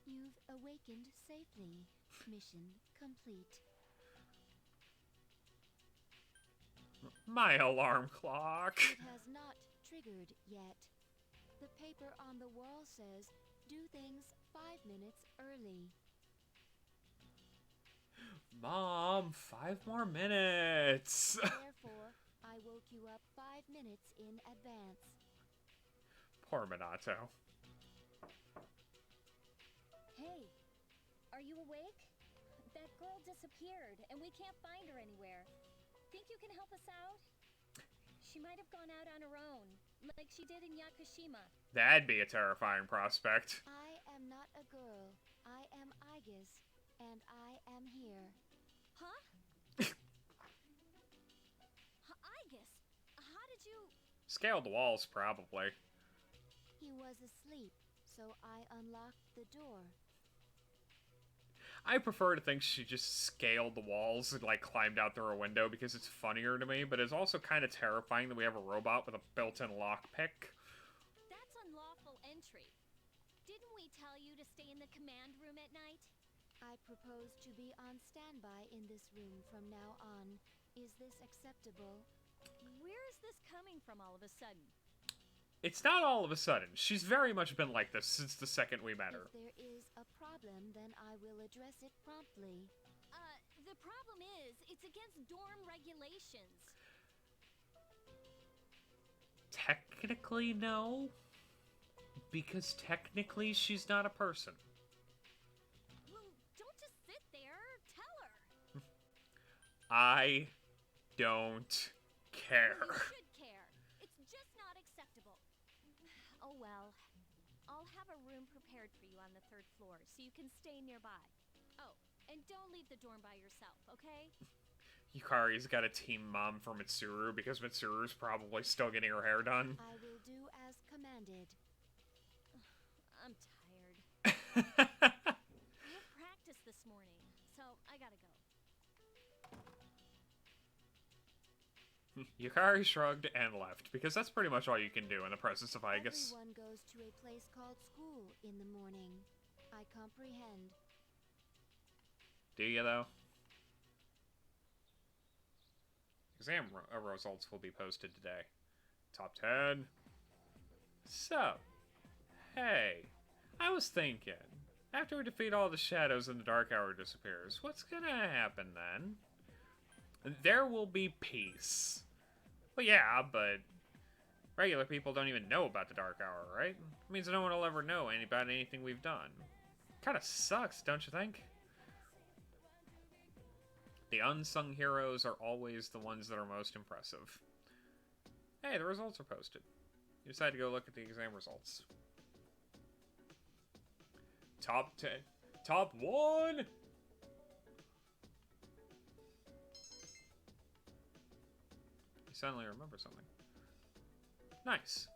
You've awakened safely. Mission complete. My alarm clock. It has not triggered yet. The paper on the wall says, do things 5 minutes early. Mom, 5 more minutes. Therefore, I woke you up 5 minutes in advance. Poor Minato. Hey, are you awake? That girl disappeared, and we can't find her anywhere. Think you can help us out? She might have gone out on her own, like she did in Yakushima. That'd be a terrifying prospect. I am not a girl. I am Aegis, and I am here. Huh? Aegis, how did you... Scaled the walls, probably. He was asleep, so I unlocked the door. I prefer to think she just scaled the walls and, like, climbed out through a window because it's funnier to me, but it's also kind of terrifying that we have a robot with a built-in lockpick. That's unlawful entry. Didn't we tell you to stay in the command room at night? I propose to be on standby in this room from now on. Is this acceptable? Where is this coming from all of a sudden? It's not all of a sudden. She's very much been like this since the second we met her. If there is a problem, then I will address it promptly. The problem is, it's against dorm regulations. Technically, no. Because technically, she's not a person. Well, don't just sit there. Tell her. I don't care. You should care. It's just not acceptable. Oh well. I'll have a room prepared for you on the 3rd floor so you can stay nearby. Oh, and don't leave the dorm by yourself, okay? Yukari's got a team mom for Mitsuru because Mitsuru's probably still getting her hair done. I will do as commanded. I'm tired. We have practice this morning, so I gotta go. Yukari shrugged and left, because that's pretty much all you can do in the presence of Igus. Everyone goes to a place called school in the morning. I comprehend. Do you, though? Exam results will be posted today. Top 10. So, hey, I was thinking, after we defeat all the shadows and the Dark Hour disappears, what's gonna happen then? There will be peace. Well, yeah, but regular people don't even know about the Dark Hour, right? It means no one will ever know about anything we've done. Kinda sucks, don't you think? The unsung heroes are always the ones that are most impressive. Hey, the results are posted. You decide to go look at the exam results. Top 10. Top 1! You suddenly remember something. Nice.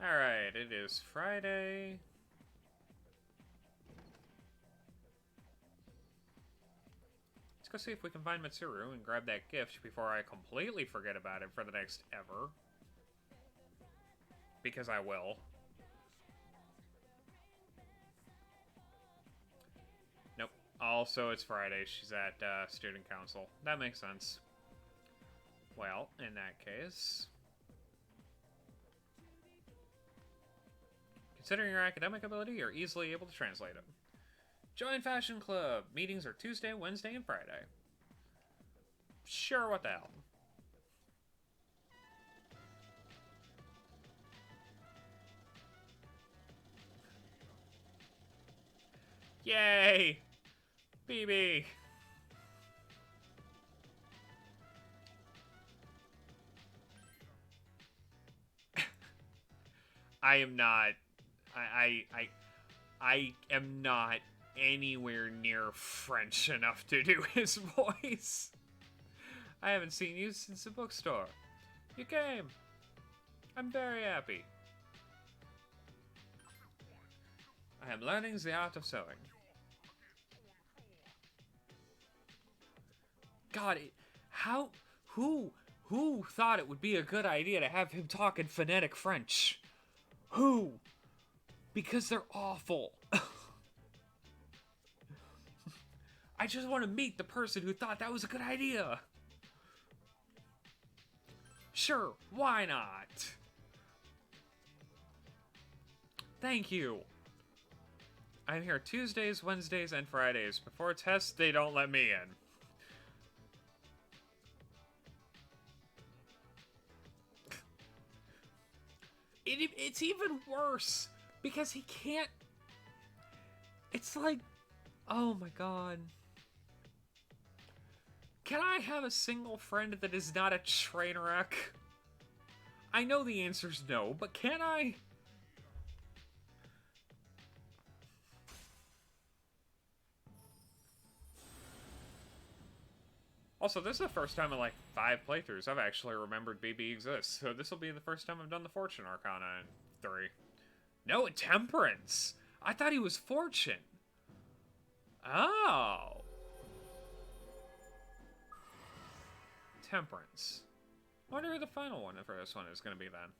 Alright, it is Friday. Let's go see if we can find Mitsuru and grab that gift before I completely forget about it for the next ever. Because I will. Nope. Also, it's Friday. She's at student council. That makes sense. Well, in that case... Considering your academic ability, you're easily able to translate it. Join Fashion Club! Meetings are Tuesday, Wednesday, and Friday. Sure, what the hell. Yay! BB! I am not... I am not anywhere near French enough to do his voice. I haven't seen you since the bookstore. You came. I'm very happy. I am learning the art of sewing. God, who thought it would be a good idea to have him talk in phonetic French? Who? Because they're awful. I just want to meet the person who thought that was a good idea. Sure, why not? Thank you. I'm here Tuesdays, Wednesdays, and Fridays. Before tests, they don't let me in. It's even worse, because he can't... It's like... Oh my god. Can I have a single friend that is not a train wreck? I know the answer's no, but can I? Also, this is the first time in like 5 playthroughs I've actually remembered BB exists, so this will be the first time I've done the Fortune Arcana in 3. No, Temperance! I thought he was Fortune! Oh! Temperance. I wonder who the final one for this one is going to be then.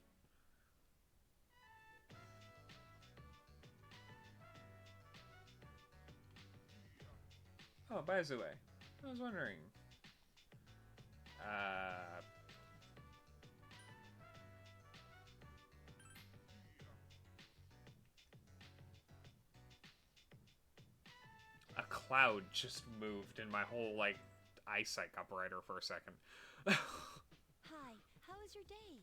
Oh, by the way, I was wondering... A cloud just moved in my whole, like, eyesight operator for a second. Hi, how was your day?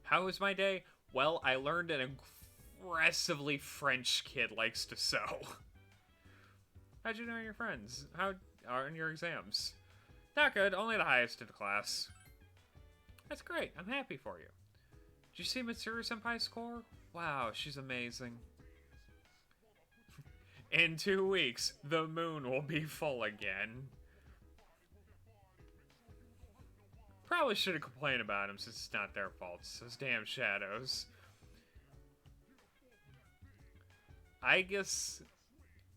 How was my day? Well, I learned an aggressively French kid likes to sew. How'd you know your friends? How are in your exams? Not good, only the highest in the class. That's great, I'm happy for you. Did you see Mitsuru Senpai's score? Wow, she's amazing. In 2 weeks, the moon will be full again. Probably should have complained about him since it's not their fault. It's those damn shadows. I guess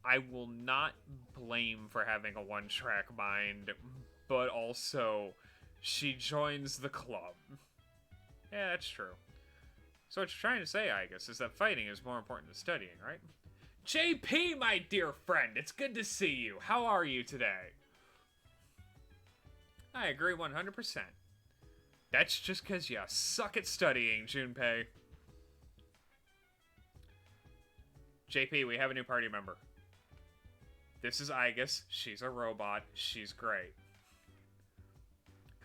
I will not blame for having a one-track mind, but also she joins the club. Yeah, that's true. So what you're trying to say, I guess, is that fighting is more important than studying, right? JP, my dear friend, it's good to see you. How are you today? I agree 100%. That's just because you suck at studying, Junpei. JP, we have a new party member. This is Igus. She's a robot. She's great.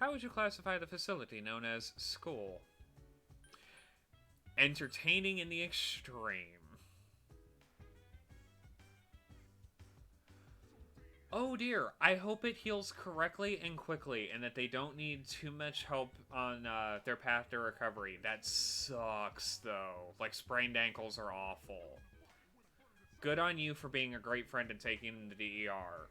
How would you classify the facility known as school? Entertaining in the extreme. Oh dear, I hope it heals correctly and quickly and that they don't need too much help on their path to recovery. That sucks, though. Like, sprained ankles are awful. Good on you for being a great friend and taking them to the ER.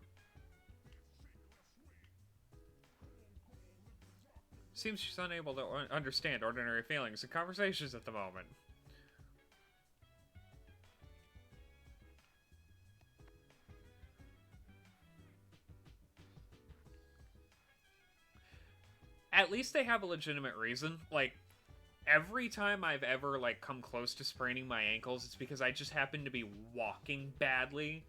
Seems she's unable to understand ordinary feelings and conversations at the moment. At least they have a legitimate reason. Like, every time I've ever, like, come close to spraining my ankles, it's because I just happen to be walking badly.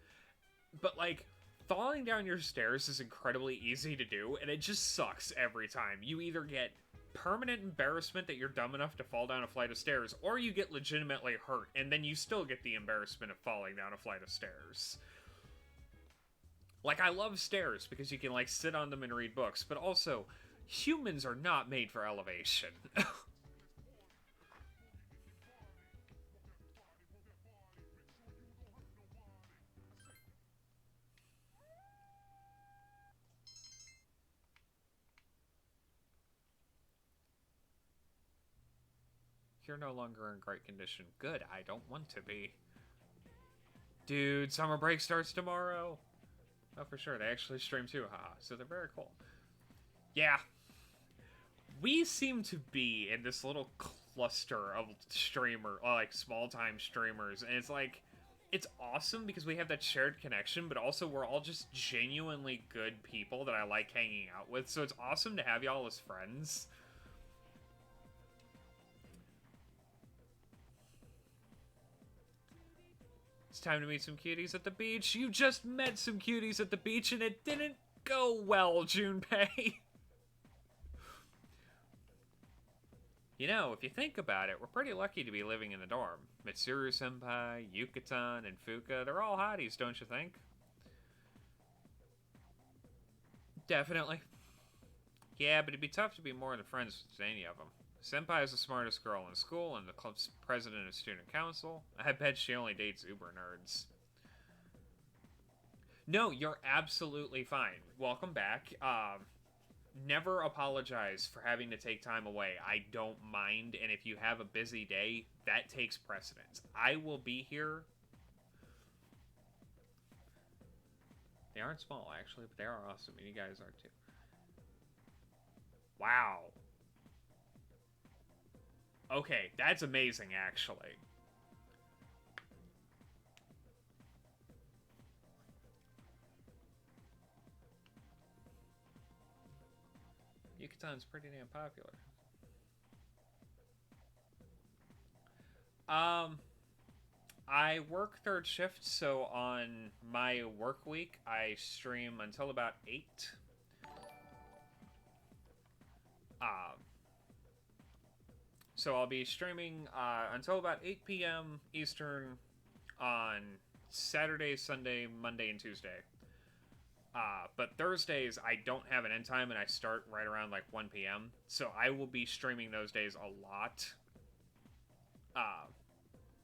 But, like, falling down your stairs is incredibly easy to do, and it just sucks every time. You either get permanent embarrassment that you're dumb enough to fall down a flight of stairs, or you get legitimately hurt, and then you still get the embarrassment of falling down a flight of stairs. Like, I love stairs because you can, like, sit on them and read books, but also, humans are not made for elevation. You're no longer in great condition. Good, I don't want to be. Dude, summer break starts tomorrow. Oh, for sure, they actually stream too, haha. So they're very cool. Yeah. We seem to be in this little cluster of like, small-time streamers, and it's like, it's awesome because we have that shared connection, but also we're all just genuinely good people that I like hanging out with, so it's awesome to have y'all as friends. It's time to meet some cuties at the beach. You just met some cuties at the beach and it didn't go well, Junpei. You know, if you think about it, we're pretty lucky to be living in the dorm. Mitsuru Senpai, Yuka-tan, and Fuka, they're all hotties, don't you think? Definitely. Yeah, but it'd be tough to be more than friends with any of them. Senpai is the smartest girl in school and the club's president of student council. I bet she only dates uber nerds. No, you're absolutely fine. Welcome back. Never apologize for having to take time away. I don't mind, and if you have a busy day, that takes precedence. I will be here. They aren't small, actually, but they are awesome, and you guys are too. Wow. Okay, that's amazing, actually. Yukatan's pretty damn popular. I work third shift, so on my work week, I stream until about 8. So I'll be streaming until about 8 p.m. Eastern on Saturday, Sunday, Monday, and Tuesday. But Thursdays, I don't have an end time, and I start right around, like, 1 p.m. So I will be streaming those days a lot.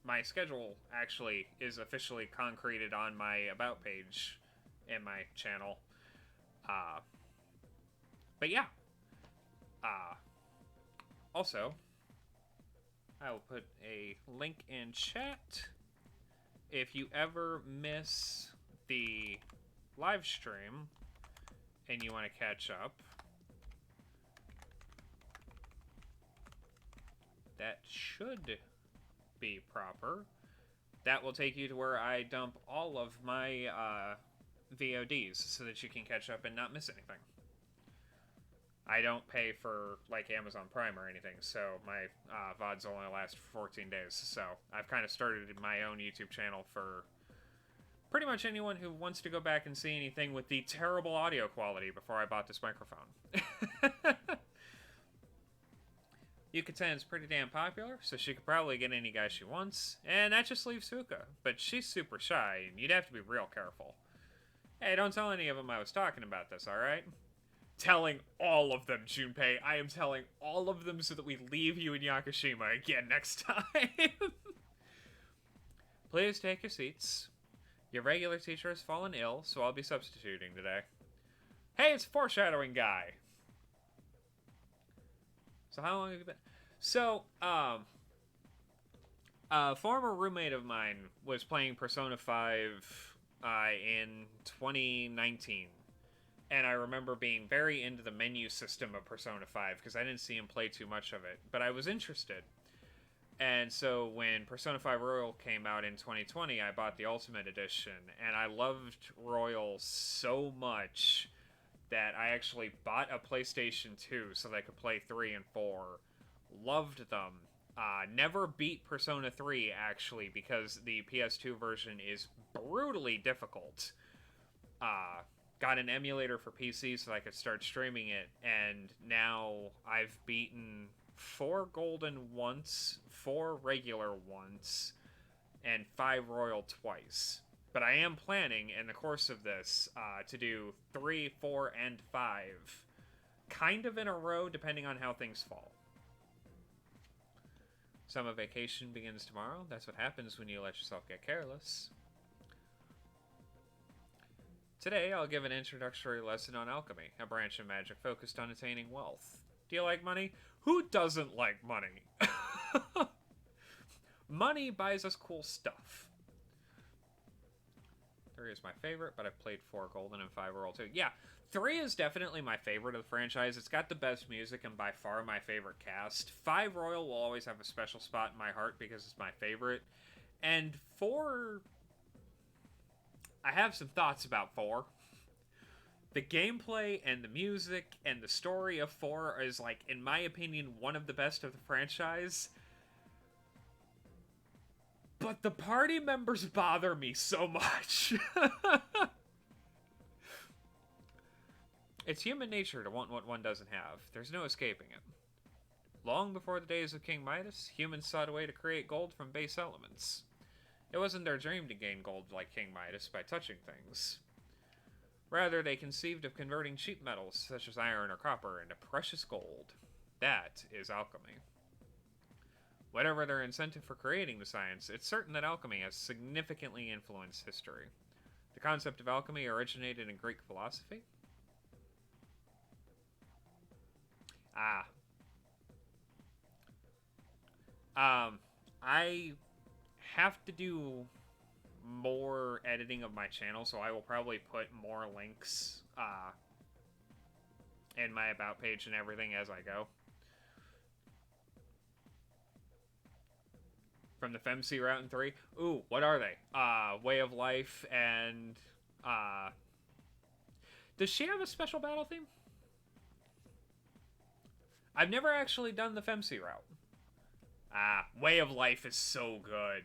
My schedule, actually, is officially concreted on my About page in my channel. But yeah. Also, I will put a link in chat. If you ever miss the live stream and you want to catch up, that should be proper. That will take you to where I dump all of my VODs so that you can catch up and not miss anything. I don't pay for, like, Amazon Prime or anything, so my VODs only last for 14 days. So I've kind of started my own YouTube channel for pretty much anyone who wants to go back and see anything with the terrible audio quality before I bought this microphone. Yukatan's pretty damn popular, so she could probably get any guy she wants, and that just leaves Suka, but she's super shy, and you'd have to be real careful. Hey, don't tell any of them I was talking about this, alright? Telling all of them, Junpei. I am telling all of them so that we leave you in Yakushima again next time. Please take your seats. Your regular teacher has fallen ill, so I'll be substituting today. Hey, it's foreshadowing guy. So how long have you been? So, a former roommate of mine was playing Persona 5 in 2019. And I remember being very into the menu system of Persona 5 because I didn't see him play too much of it. But I was interested. And so when Persona 5 Royal came out in 2020, I bought the Ultimate Edition. And I loved Royal so much that I actually bought a PlayStation 2 so that I could play 3 and 4. Loved them. Never beat Persona 3, actually, because the PS2 version is brutally difficult. Got an emulator for PC so I could start streaming it, and now I've beaten 4 Golden once, 4 regular once, and 5 Royal twice. But I am planning, in the course of this, to do 3, 4, and 5, kind of in a row, depending on how things fall. Summer vacation begins tomorrow. That's what happens when you let yourself get careless. Today, I'll give an introductory lesson on alchemy, a branch of magic focused on attaining wealth. Do you like money? Who doesn't like money? Money buys us cool stuff. 3 is my favorite, but I've played 4 Golden and 5 Royal too. Yeah, 3 is definitely my favorite of the franchise. It's got the best music and by far my favorite cast. 5 Royal will always have a special spot in my heart because it's my favorite. And 4... I have some thoughts about 4. The gameplay and the music and the story of 4 is, like, in my opinion, one of the best of the franchise. But the party members bother me so much. It's human nature to want what one doesn't have. There's no escaping it. Long before the days of King Midas, humans sought a way to create gold from base elements. It wasn't their dream to gain gold like King Midas by touching things. Rather, they conceived of converting cheap metals, such as iron or copper, into precious gold. That is alchemy. Whatever their incentive for creating the science, it's certain that alchemy has significantly influenced history. The concept of alchemy originated in Greek philosophy. I have to do more editing of my channel, so I will probably put more links in my about page and everything as I go. From the FemC route in 3. Ooh, what are they? Way of Life and does she have a special battle theme? I've never actually done the FemC route. Way of Life is so good.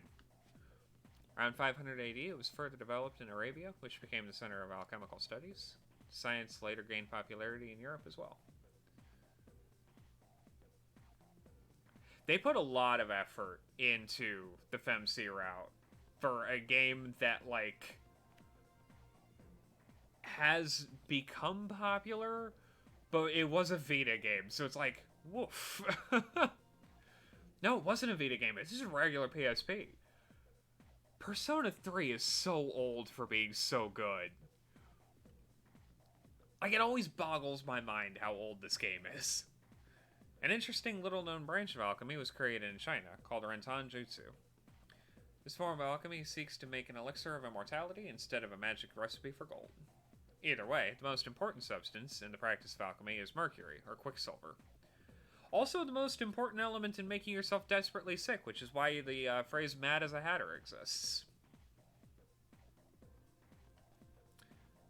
Around 500 AD, it was further developed in Arabia, which became the center of alchemical studies. Science later gained popularity in Europe as well. They put a lot of effort into the FemC route for a game that, like, has become popular, but it was a Vita game, so it's like, woof. No, it wasn't a Vita game. It's just a regular PSP. Persona 3 is so old for being so good. Like, it always boggles my mind how old this game is. An interesting little-known branch of alchemy was created in China, called Rentan Jutsu. This form of alchemy seeks to make an elixir of immortality instead of a magic recipe for gold. Either way, the most important substance in the practice of alchemy is mercury, or quicksilver. Also, the most important element in making yourself desperately sick, which is why the phrase mad as a hatter exists.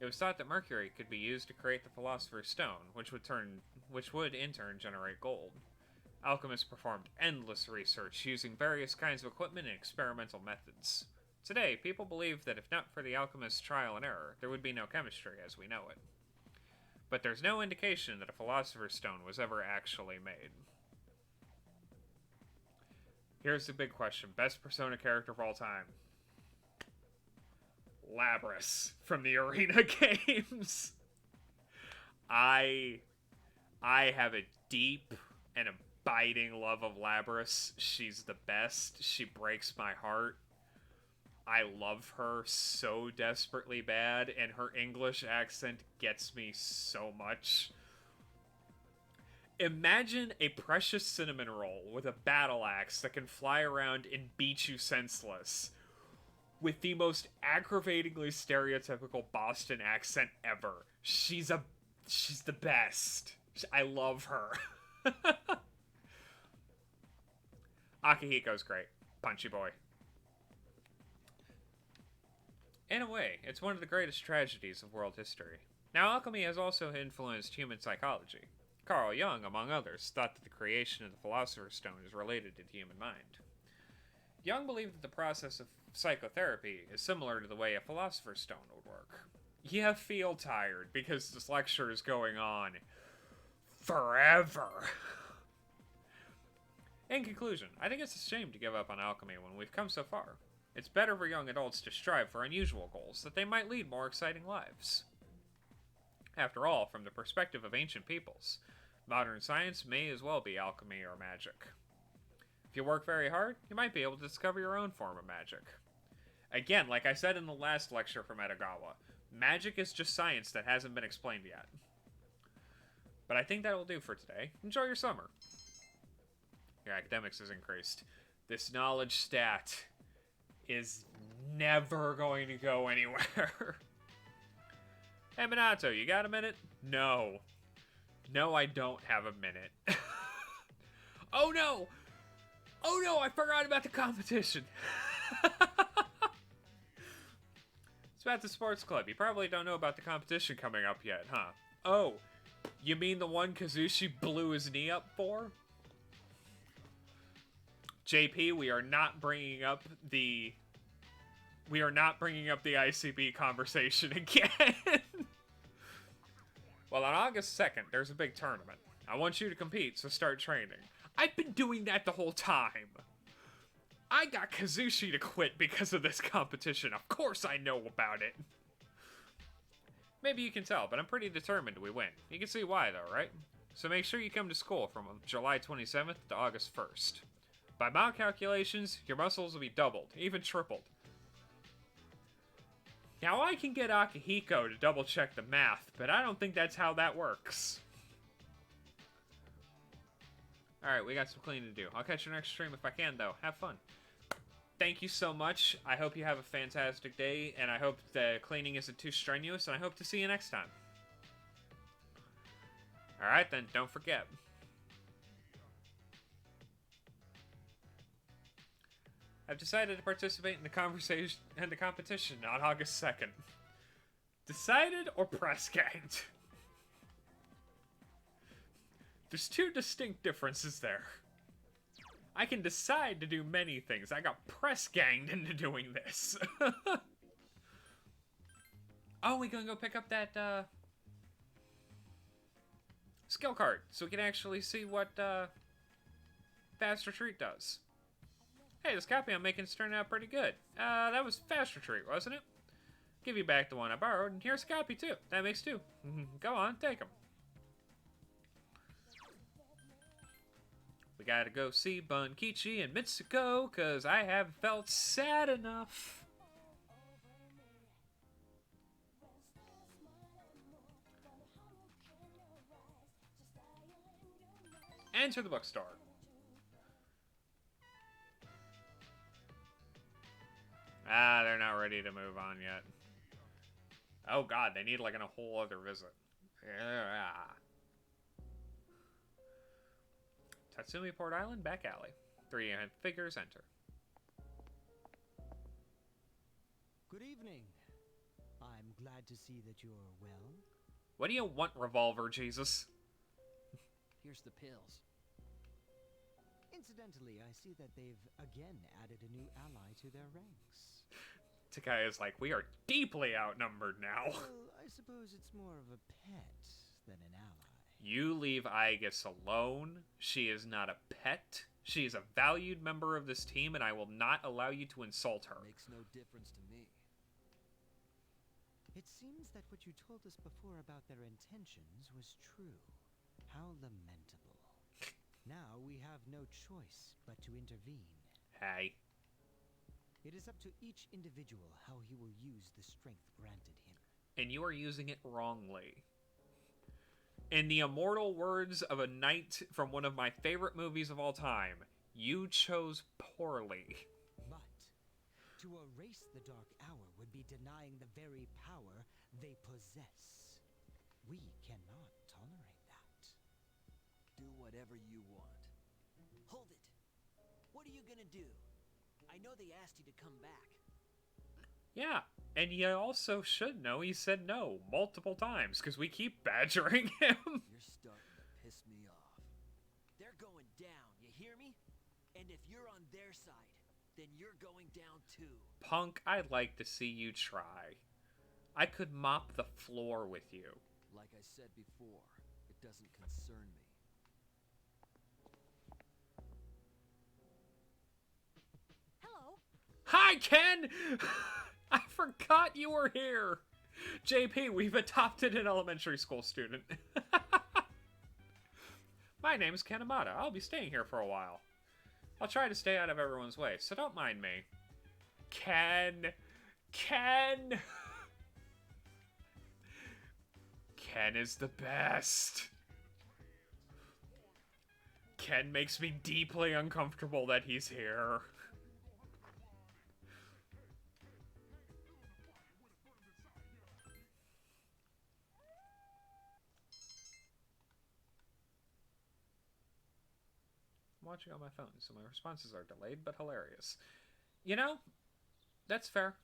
It was thought that mercury could be used to create the Philosopher's Stone, which would in turn generate gold. Alchemists performed endless research using various kinds of equipment and experimental methods. Today, people believe that if not for the alchemist's trial and error, there would be no chemistry as we know it. But there's no indication that a Philosopher's Stone was ever actually made. Here's the big question. Best Persona character of all time. Labris from the Arena games. I have a deep and abiding love of Labris. She's the best. She breaks my heart. I love her so desperately bad, and her English accent gets me so much. Imagine a precious cinnamon roll with a battle axe that can fly around and beat you senseless, with the most aggravatingly stereotypical Boston accent ever. She's the best. I love her. Akihiko's great. Punchy boy. In a way, it's one of the greatest tragedies of world history. Now, alchemy has also influenced human psychology. Carl Jung, among others, thought that the creation of the Philosopher's Stone is related to the human mind. Jung believed that the process of psychotherapy is similar to the way a Philosopher's Stone would work. You feel tired because this lecture is going on forever. In conclusion, I think it's a shame to give up on alchemy when we've come so far. It's better for young adults to strive for unusual goals, that they might lead more exciting lives. After all, from the perspective of ancient peoples, modern science may as well be alchemy or magic. If you work very hard, you might be able to discover your own form of magic. Again, like I said in the last lecture from Edogawa, magic is just science that hasn't been explained yet. But I think that will do for today. Enjoy your summer. Your academics has increased. This knowledge stat is never going to go anywhere. Hey, Minato, you got a minute? No. No, I don't have a minute. Oh no! Oh no, I forgot about the competition! It's about the sports club. You probably don't know about the competition coming up yet, huh? Oh, you mean the one Kazushi blew his knee up for? JP, we are not bringing up the ICB conversation again. Well, on August 2nd, there's a big tournament. I want you to compete, so start training. I've been doing that the whole time. I got Kazushi to quit because of this competition. Of course I know about it. Maybe you can tell, but I'm pretty determined we win. You can see why, though, right? So make sure you come to school from July 27th to August 1st. By my calculations, your muscles will be doubled, even tripled. Now, I can get Akihiko to double-check the math, but I don't think that's how that works. Alright, we got some cleaning to do. I'll catch you next stream if I can, though. Have fun. Thank you so much. I hope you have a fantastic day, and I hope the cleaning isn't too strenuous, and I hope to see you next time. Alright then, don't forget. I've decided to participate in the competition on August 2nd. Decided or press ganged? There's two distinct differences there. I can decide to do many things. I got press ganged into doing this. Oh, we gonna go pick up that skill card so we can actually see what Fast Retreat does. Hey, this copy I'm making is turning out pretty good. That was Fast Retreat, wasn't it? Give you back the one I borrowed, and here's a copy too. That makes two. Go on, take them. We gotta go see Bunkichi and Mitsuko, cause I have felt sad enough. Enter the bookstore. Ah, they're not ready to move on yet. Oh god, they need like a whole other visit. Yeah. Tatsumi Port Island, back alley. 3 figures enter. Good evening. I'm glad to see that you're well. What do you want, Revolver Jesus? Here's the pills. Incidentally, I see that they've again added a new ally to their ranks. Takai is like, we are deeply outnumbered now. Well, I suppose it's more of a pet than an ally. You leave Aegis alone. She is not a pet. She is a valued member of this team, and I will not allow you to insult her. Makes no difference to me. It seems that what you told us before about their intentions was true. How lamentable. Now we have no choice but to intervene. Hey. It is up to each individual how he will use the strength granted him. And you are using it wrongly. In the immortal words of a knight from one of my favorite movies of all time, you chose poorly. But to erase the Dark Hour would be denying the very power they possess. We cannot tolerate that. Do whatever you want. Hold it. What are you gonna do? I know they asked you to come back. Yeah, and you also should know he said no multiple times, because we keep badgering him. You're starting to piss me off. They're going down, you hear me? And if you're on their side, then you're going down too. Punk, I'd like to see you try. I could mop the floor with you. Like I said before, it doesn't concern me. Hello. Hi, Ken! I forgot you were here. JP, we've adopted an elementary school student. My name's Ken Amata. I'll be staying here for a while. I'll try to stay out of everyone's way, so don't mind me. Ken! Ken is the best. Ken makes me deeply uncomfortable that he's here. I'm watching on my phone, so my responses are delayed but hilarious. You know, that's fair.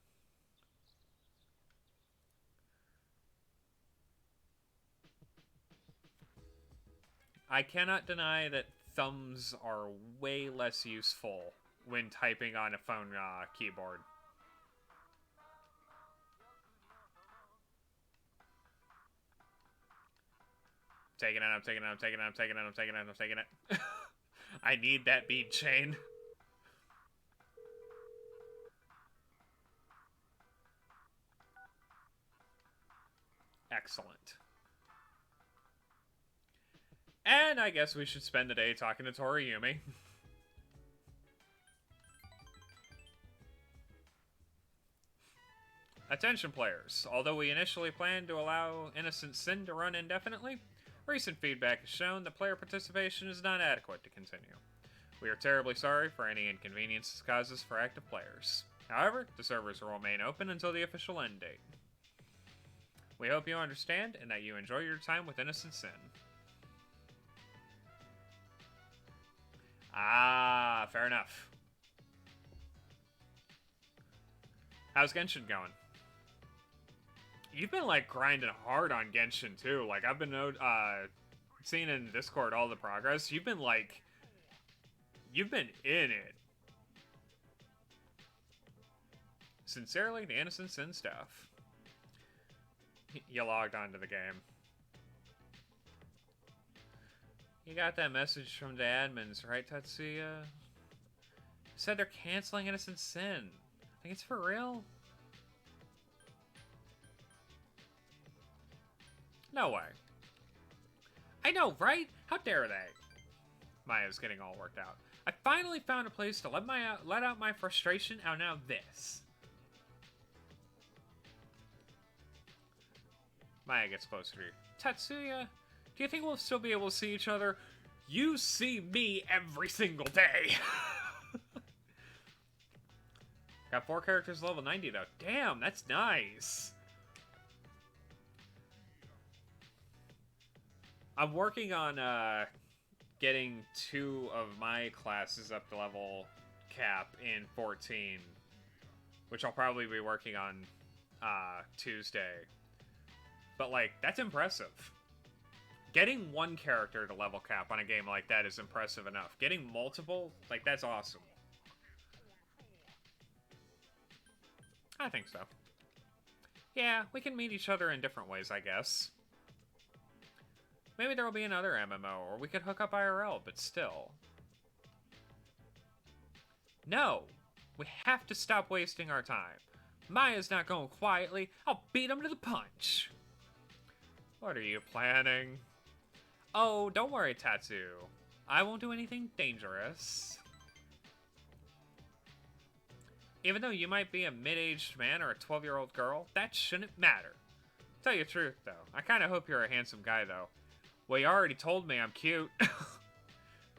I cannot deny that thumbs are way less useful when typing on a phone keyboard. Taking it, I'm taking it, I'm taking it, I'm taking it, I'm taking it, I'm taking it. I need that bead chain. Excellent. And I guess we should spend the day talking to Toriyumi. Attention players, although we initially planned to allow Innocent Sin to run indefinitely, recent feedback has shown that player participation is not adequate to continue. We are terribly sorry for any inconvenience this causes for active players. However, the servers will remain open until the official end date. We hope you understand and that you enjoy your time with Innocent Sin. Ah, fair enough. How's Genshin going? You've been, like, grinding hard on Genshin, too. Like, I've been seeing in Discord all the progress. You've been, like... You've been in it. Sincerely, the Innocent Sin stuff. You logged onto the game. You got that message from the admins, right, Tatsuya? Said they're canceling Innocent Sin. Think it's for real? No way. I know, right? How dare they? Maya's getting all worked out. I finally found a place to let out my frustration, and now this. Maya gets closer to you. Tatsuya, do you think we'll still be able to see each other? You see me every single day. Got 4 characters level 90 though. Damn, that's nice. I'm working on getting 2 of my classes up to level cap in 14, which I'll probably be working on Tuesday. But like, that's impressive. Getting 1 character to level cap on a game like that is impressive enough. Getting multiple, like, that's awesome. I think so. Yeah, we can meet each other in different ways, I guess. Maybe there will be another MMO, or we could hook up IRL, but still. No! We have to stop wasting our time. Maya's not going quietly. I'll beat him to the punch. What are you planning? Oh, don't worry, Tatsu. I won't do anything dangerous. Even though you might be a mid-aged man or a 12-year-old girl, that shouldn't matter. Tell you the truth, though. I kind of hope you're a handsome guy, though. Well, you already told me I'm cute.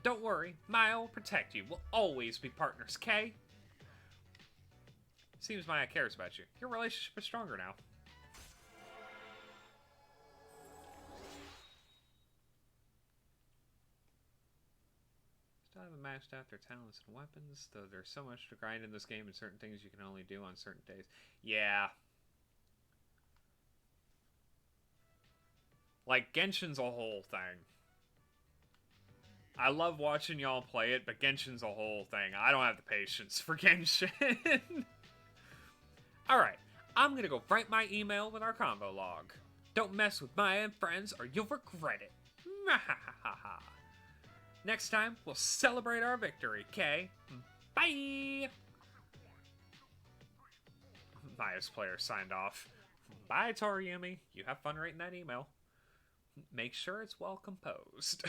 Don't worry, Maya will protect you. We'll always be partners, Kay? Seems Maya cares about you. Your relationship is stronger now. Still haven't maxed out their talents and weapons, though there's so much to grind in this game and certain things you can only do on certain days. Yeah. Like, Genshin's a whole thing. I love watching y'all play it, but Genshin's a whole thing. I don't have the patience for Genshin. Alright, I'm gonna go write my email with our combo log. Don't mess with Maya and friends or you'll regret it. Next time, we'll celebrate our victory, okay? Bye! Maya's player signed off. Bye, Toriyumi. You have fun writing that email. Make sure it's well composed.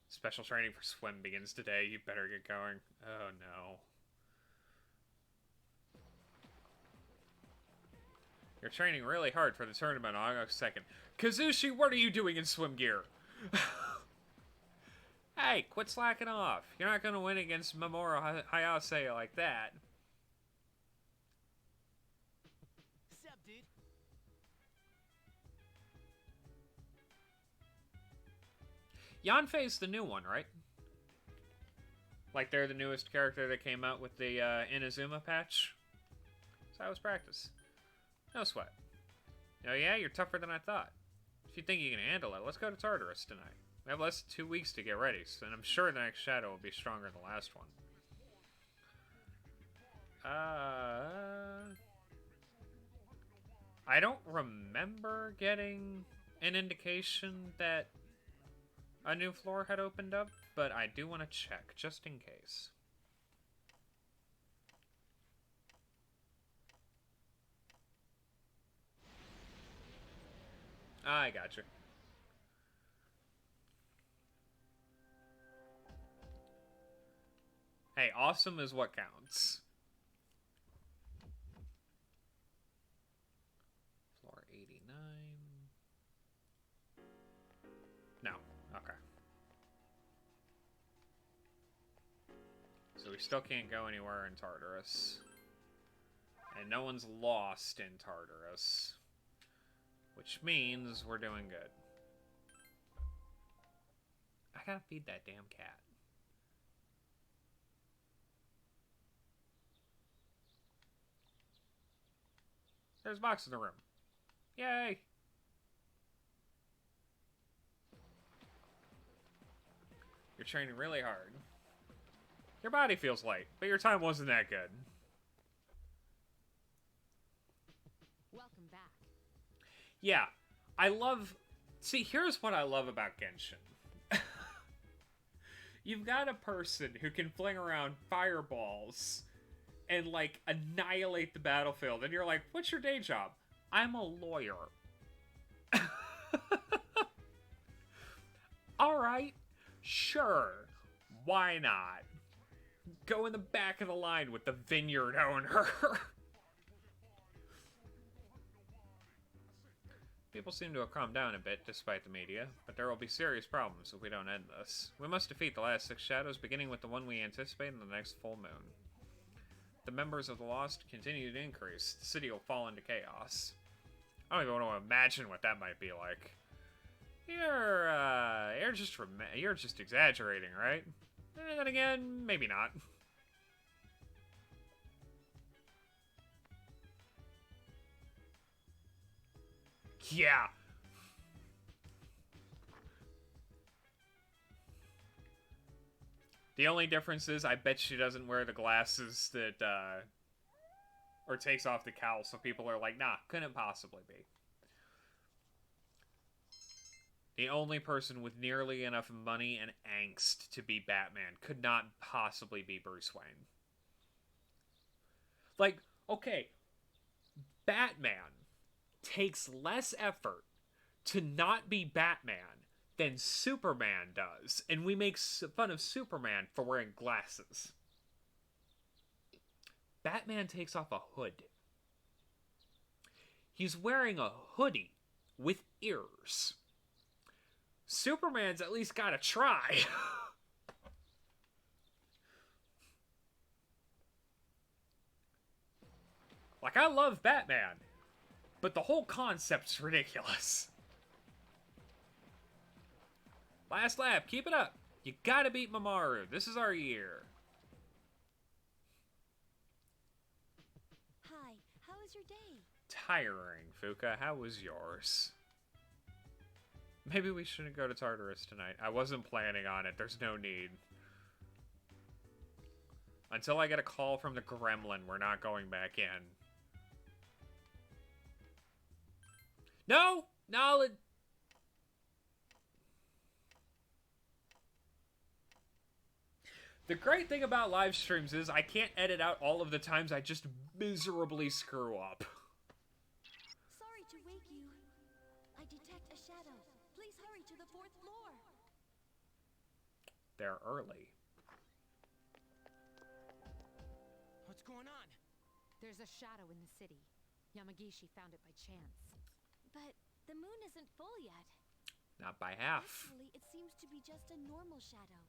Special training for swim begins today. You better get going. Oh, no. You're training really hard for the tournament on August 2nd. Kazushi, what are you doing in swim gear? Hey, quit slacking off. You're not going to win against Mamoru Hayase like that. Sup, dude? Yanfei's the new one, right? Like they're the newest character that came out with the Inazuma patch. So that was practice. No sweat. Oh yeah, you're tougher than I thought. If you think you can handle it, let's go to Tartarus tonight. We have less than 2 weeks to get ready, and I'm sure the next shadow will be stronger than the last one. I don't remember getting an indication that a new floor had opened up, but I do want to check, just in case. I gotcha. Hey, awesome is what counts. Floor 89. No, okay. So we still can't go anywhere in Tartarus. And no one's lost in Tartarus. Which means we're doing good. I gotta feed that damn cat. There's a box in the room. Yay! You're training really hard. Your body feels light, but your time wasn't that good. Welcome back. Yeah, I love... See, here's what I love about Genshin. You've got a person who can fling around fireballs and, like, annihilate the battlefield, and you're like, what's your day job? I'm a lawyer. Alright, sure, why not? Go in the back of the line with the vineyard owner. People seem to have calmed down a bit despite the media, but there will be serious problems if we don't end this. We must defeat the last 6 shadows, beginning with the one we anticipate in the next full moon. The members of the Lost continue to increase. The city will fall into chaos. I don't even want to imagine what that might be like. You're just exaggerating, right? And then again, maybe not. Yeah. The only difference is I bet she doesn't wear the glasses that, or takes off the cowl, so people are like, nah, couldn't possibly be. The only person with nearly enough money and angst to be Batman could not possibly be Bruce Wayne. Like, okay, Batman takes less effort to not be Batman than Superman does, and we make fun of Superman for wearing glasses. Batman takes off a hood. He's wearing a hoodie with ears. Superman's at least gotta try. Like, I love Batman, but the whole concept's ridiculous. Last lap, keep it up. You gotta beat Mamaru. This is our year. Hi, how was your day? Tiring, Fuka. How was yours? Maybe we shouldn't go to Tartarus tonight. I wasn't planning on it. There's no need. Until I get a call from the Gremlin, we're not going back in. No! No! The great thing about live streams is I can't edit out all of the times I just miserably screw up. Sorry to wake you. I detect a shadow. Please hurry to the 4th floor. They're early. What's going on? There's a shadow in the city. Yamagishi found it by chance. But the moon isn't full yet. Not by half. Actually, it seems to be just a normal shadow.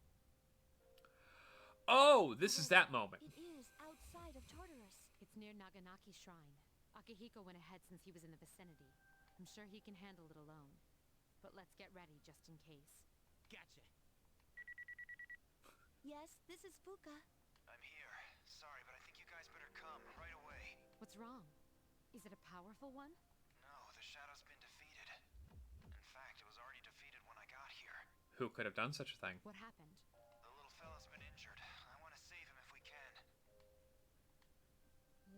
Oh, this is that moment. It is outside of Tartarus. It's near Naganaki's shrine. Akihiko went ahead since he was in the vicinity. I'm sure he can handle it alone. But let's get ready just in case. Gotcha. Yes, this is Fuka. I'm here. Sorry, but I think you guys better come right away. What's wrong? Is it a powerful one? No, the shadow's been defeated. In fact, it was already defeated when I got here. Who could have done such a thing? What happened? The little fella's been injured. I want to save him if we can.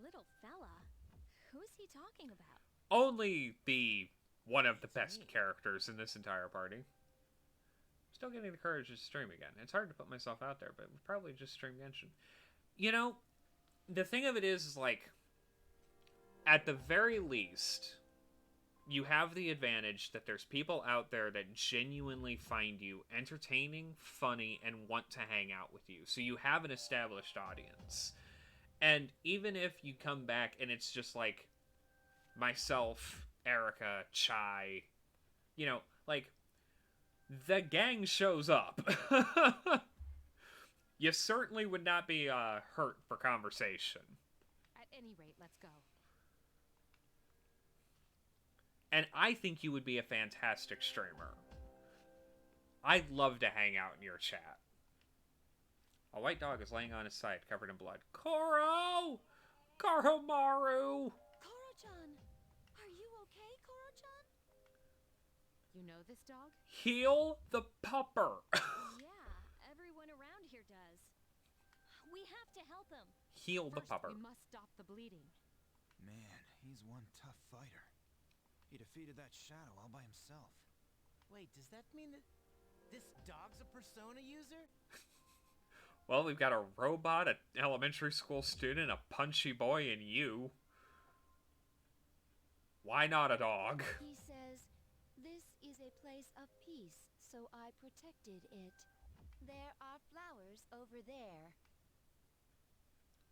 Little fella? Who's he talking about? Only the one of the best characters in this entire party. Still getting the courage to stream again. It's hard to put myself out there, but we'll probably just stream Genshin. You know, the thing of it is like, at the very least, you have the advantage that there's people out there that genuinely find you entertaining, funny, and want to hang out with you. So you have an established audience. And even if you come back and it's just like myself, Erica, Chai, you know, like, the gang shows up. You certainly would not be hurt for conversation. At any rate, let's go. And I think you would be a fantastic streamer. I'd love to hang out in your chat. A white dog is laying on his side, covered in blood. Koro! Koromaru! Koro-chan! Are you okay, Koro-chan? You know this dog? Heal the pupper! Yeah, everyone around here does. We have to help him. Heal the First, pupper. we must stop the bleeding. Man, he's one tough fighter. He defeated that shadow all by himself. Wait, does that mean that this dog's a persona user? Well, we've got a robot, an elementary school student, a punchy boy, and you. Why not a dog? He says, "This is a place of peace, so I protected it. There are flowers over there."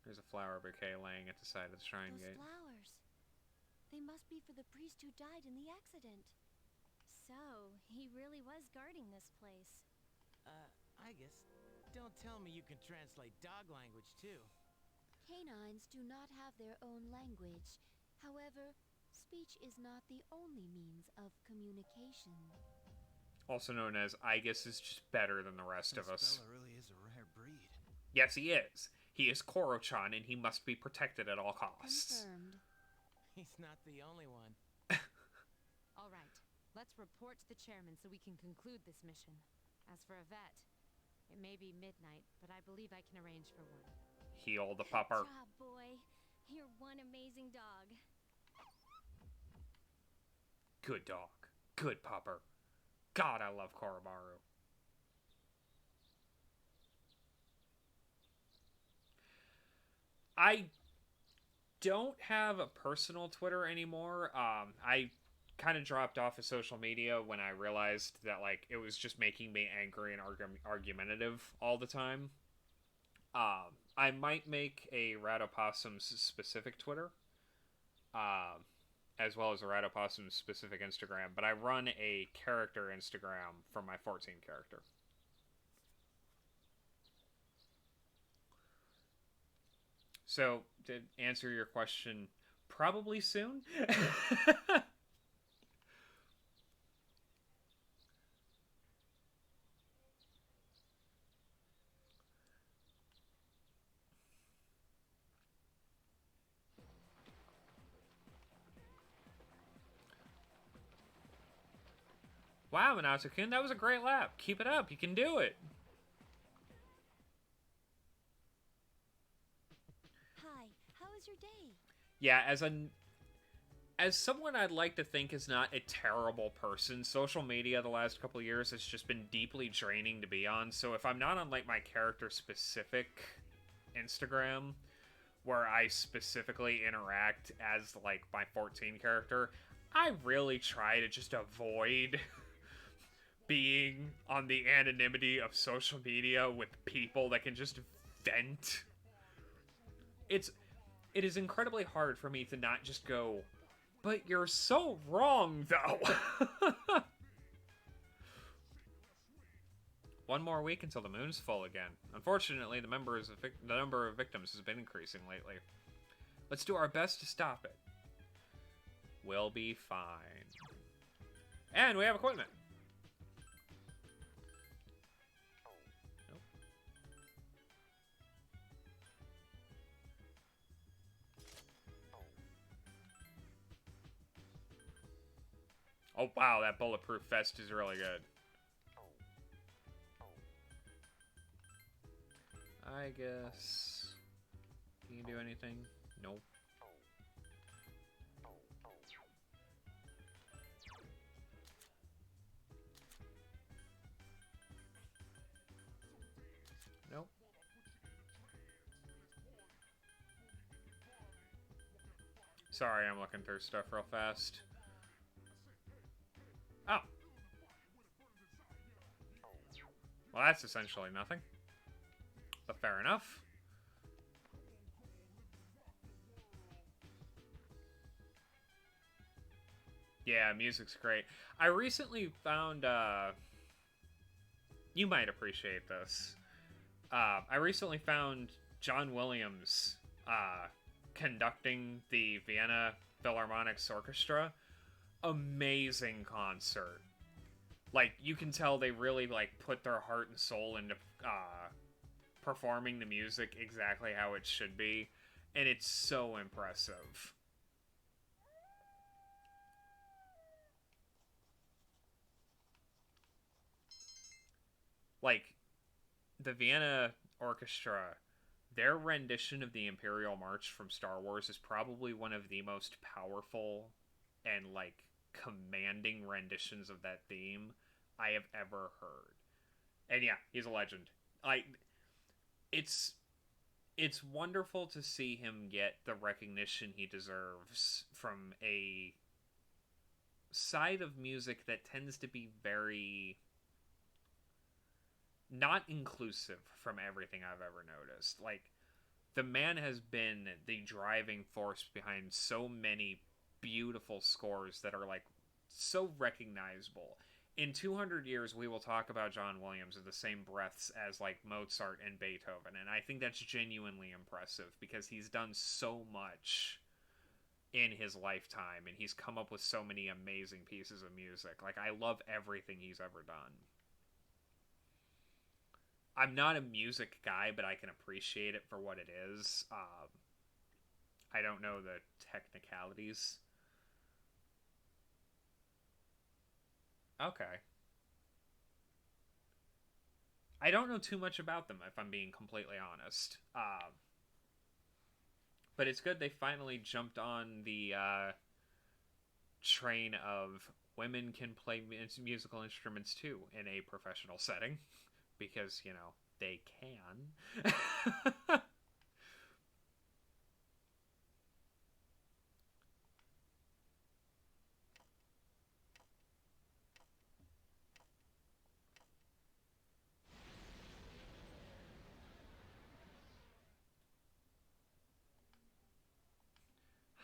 There's a flower bouquet laying at the side of the shrine Those gate. flowers. They must be for the priest who died in the accident. So, he really was guarding this place. I guess. Don't tell me you can translate dog language, too. Canines do not have their own language. However, speech is not the only means of communication. Also known as Igus is just better than the rest of us. This fella really is a rare breed. Yes, he is. He is Koro-chan, and he must be protected at all costs. Confirmed. He's not the only one. All right, let's report to the chairman so we can conclude this mission. As for a vet, it may be midnight, but I believe I can arrange for one. Heal the pupper. Good job, boy. You're one amazing dog. Good dog. Good pupper. God, I love Koromaru. I don't have a personal Twitter anymore. I kind of dropped off of social media when I realized that like it was just making me angry and argumentative all the time. I might make a Ratopossums specific Twitter, as well as a Ratopossums specific Instagram, but I run a character Instagram for my 14 character. So, to answer your question, probably soon. Wow, Minato-kun, that was a great lap. Keep it up. You can do it. Hi, how was your day? Yeah, as someone I'd like to think is not a terrible person, social media the last couple of years has just been deeply draining to be on. So if I'm not on like my character specific Instagram, where I specifically interact as like my 14 character, I really try to just avoid being on the anonymity of social media with people that can just vent. It is incredibly hard for me to not just go, but you're so wrong, though. One more week until the moon's full again. Unfortunately, the number of victims has been increasing lately. Let's do our best to stop it. We'll be fine. And we have equipment. Nope. Oh wow, that bulletproof vest is really good. I guess... Can you do anything? Nope. Nope. Sorry, I'm looking through stuff real fast. Oh. Well, that's essentially nothing. But fair enough. Yeah, music's great. I recently found, you might appreciate this. I recently found John Williams, conducting the Vienna Philharmonic's Orchestra. Amazing concert. Like, you can tell they really, like, put their heart and soul into, performing the music exactly how it should be, and it's so impressive. Like, the Vienna Orchestra, their rendition of the Imperial March from Star Wars is probably one of the most powerful and, like, commanding renditions of that theme I have ever heard. And yeah, he's a legend. Like, it's wonderful to see him get the recognition he deserves from a side of music that tends to be very not inclusive from everything I've ever noticed. Like, the man has been the driving force behind so many beautiful scores that are like so recognizable. In 200 years, we will talk about John Williams in the same breaths as like Mozart and Beethoven, and I think that's genuinely impressive because he's done so much in his lifetime, and he's come up with so many amazing pieces of music. Like, I love everything he's ever done. I'm not a music guy, but I can appreciate it for what it is. I don't know the technicalities. Okay. I don't know too much about them, if I'm being completely honest. But it's good they finally jumped on the train of women can play musical instruments too in a professional setting. Because, you know, they can.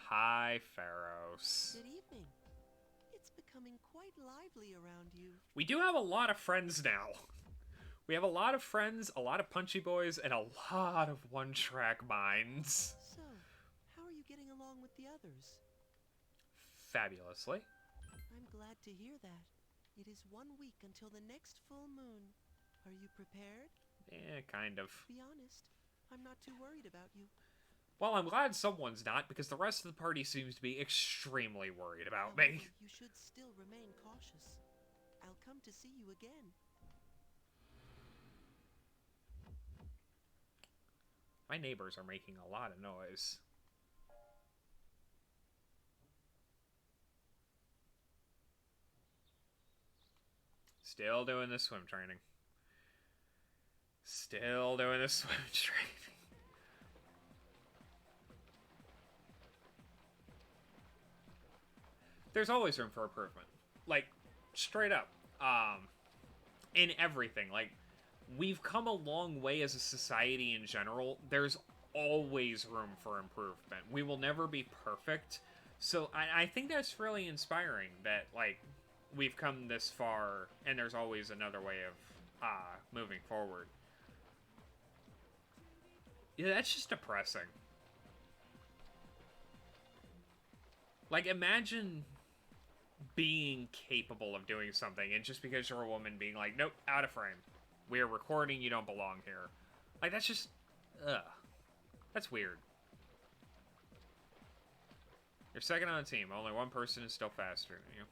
Hi, Pharos. Good evening. It's becoming quite lively around you. We do have a lot of friends now. We have a lot of friends, a lot of punchy boys, and a lot of one-track minds. So, how are you getting along with the others? Fabulously. I'm glad to hear that. It is 1 week until the next full moon. Are you prepared? Kind of. Be honest. I'm not too worried about you. Well, I'm glad someone's not, because the rest of the party seems to be extremely worried about me. You should still remain cautious. I'll come to see you again. My neighbors are making a lot of noise. Still doing the swim training. Still doing the swim training. There's always room for improvement. Like, straight up. In everything. Like, we've come a long way as a society in general. There's always room for improvement. We will never be perfect. So I think that's really inspiring that, like, we've come this far and there's always another way of moving forward. Yeah, that's just depressing. Like, imagine being capable of doing something and just because you're a woman being like, nope, out of frame. We're recording, you don't belong here. Like, that's just... ugh. That's weird. You're second on the team. Only one person is still faster than you.